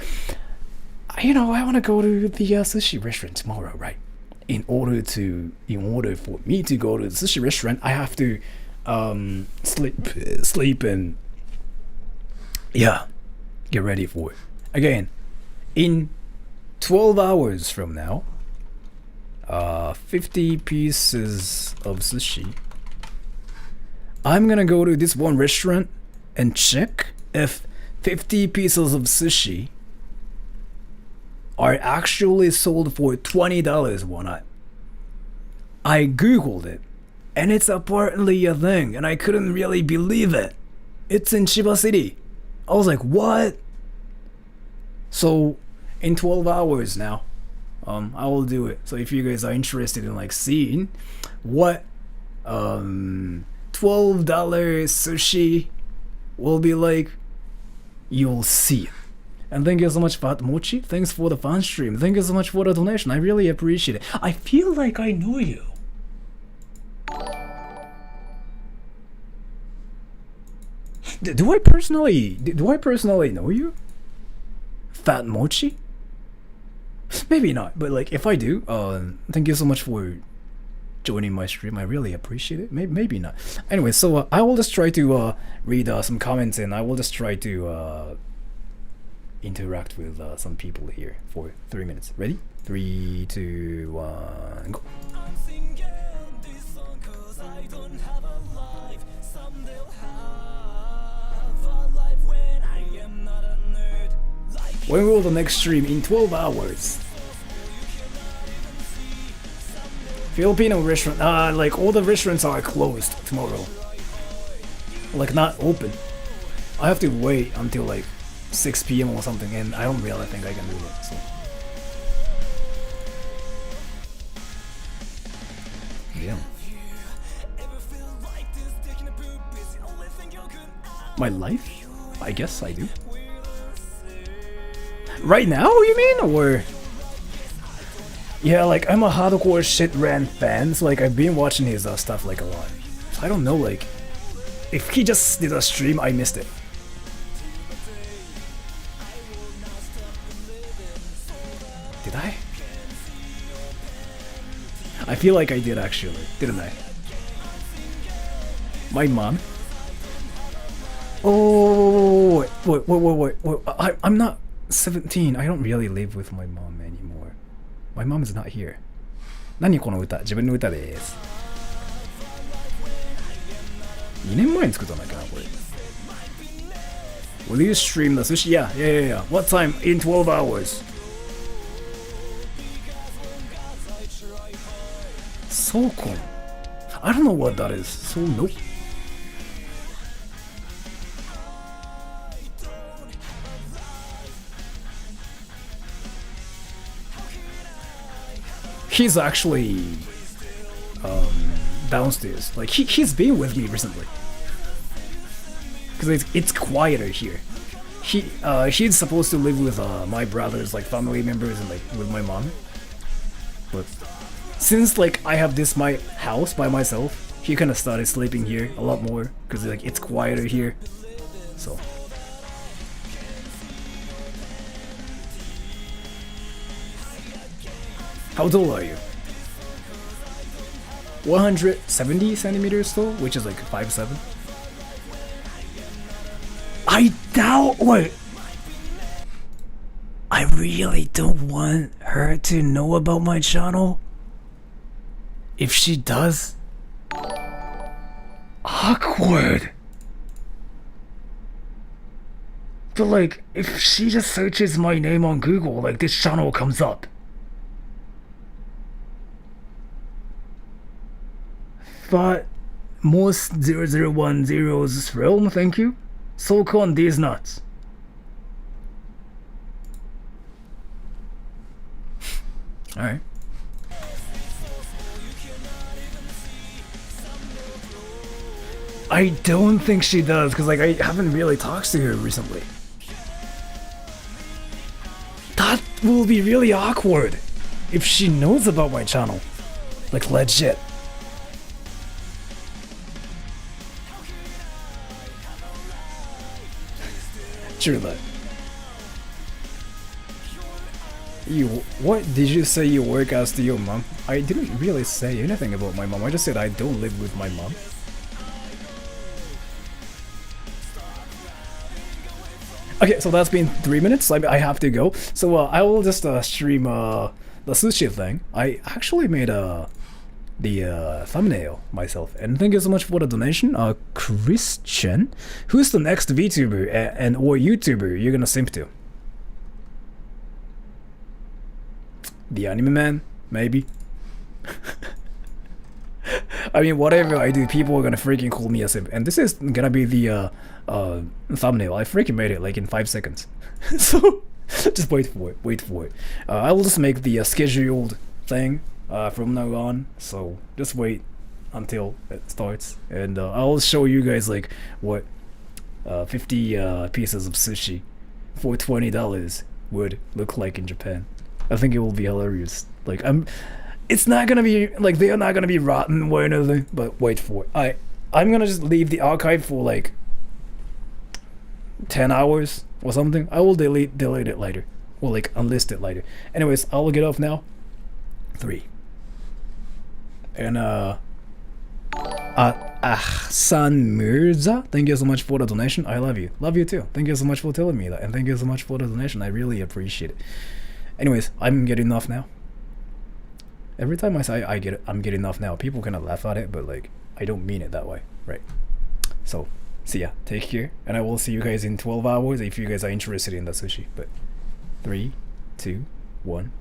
you know, I want to go to the sushi restaurant tomorrow, right? In order for me to go to the sushi restaurant, I have to sleep and yeah, get ready for it. Again, in 12 hours from now, 50 pieces of sushi. I'm gonna go to this one restaurant and check if 50 pieces of sushi are actually sold for $20 one night. I googled it, and it's apparently a thing, and I couldn't really believe it. It's in Chiba City. I was like, what? So, in 12 hours now, I will do it. So if you guys are interested in like seeing what $12 sushi will be like, you'll see it. And thank you so much, Fat Mochi. Thanks for the fan stream. Thank you so much for the donation. I really appreciate it. I feel like I know you. Do I personally know you? Fat Mochi? Maybe not, but like if I do, thank you so much for joining my stream. I really appreciate it. Maybe not. Anyway, so I will just try to read some comments, and I will just try to interact with some people here for 3 minutes. Ready? 3, 2, 1, go. When will the next stream? In 12 hours. Filipino restaurant. Like all the restaurants are closed tomorrow. Like not open. I have to wait until like 6 p.m. or something, and I don't really think I can do it. So. Yeah. My life? I guess I do. Right now, you mean? Or... Yeah, like, I'm a hardcore shit Ran fan, so like, I've been watching his stuff like a lot. I don't know, like, if he just did a stream, I missed it. Did I? I feel like I did actually, didn't I? My mom? Oh, wait. I'm not 17. I don't really live with my mom anymore. My mom is not here. 何この歌？自分の歌です。2年前に作ったんだっけな、これ。Will you stream the sushi? Yeah. What time? In 12 hours. Sokon. I don't know what that is. So nope. He's actually downstairs. Like he's been with me recently. Because it's quieter here. He's supposed to live with my brothers, like family members, and like with my mom. But since like I have this my house by myself, he kind of started sleeping here a lot more because like it's quieter here. So. How tall are you? 170 centimeters tall, which is like 5'7". I doubt. Wait. I really don't want her to know about my channel. If she does, awkward. But like, if she just searches my name on Google, like this channel comes up. But most 0010's realm, thank you. Sokon these nuts. Alright. I don't think she does, because like I haven't really talked to her recently. That will be really awkward if she knows about my channel. Like legit. True that. What did you say you work as to your mom? I didn't really say anything about my mom. I just said I don't live with my mom. Okay, so that's been 3 minutes. I have to go. So I will just stream the sushi thing. I actually made the thumbnail myself, and thank you so much for the donation. Christian, who's the next VTuber and or YouTuber you're gonna simp to? The anime man, maybe. I mean, whatever I do, people are gonna freaking call me a simp, and this is gonna be the thumbnail. I freaking made it like in 5 seconds. So just wait for it. I will just make the scheduled thing from now on, so just wait until it starts, and I'll show you guys like what 50 pieces of sushi for $20 would look like in Japan. I think it will be hilarious. Like it's not gonna be like, they are not gonna be rotten or anything, but wait for it. I'm gonna just leave the archive for like 10 hours or something. I will delete it later, or like unlist it later. Anyways, I will get off now. 3. And Ahsan Mirza, thank you so much for the donation. I love you. Love you too. Thank you so much for telling me that, and thank you so much for the donation. I really appreciate it. Anyways, I'm getting off now. Every time I say I'm getting off now, people kind of laugh at it, but like I don't mean it that way, right? So, see ya. Take care, and I will see you guys in 12 hours if you guys are interested in the sushi. But 3, 2, 1.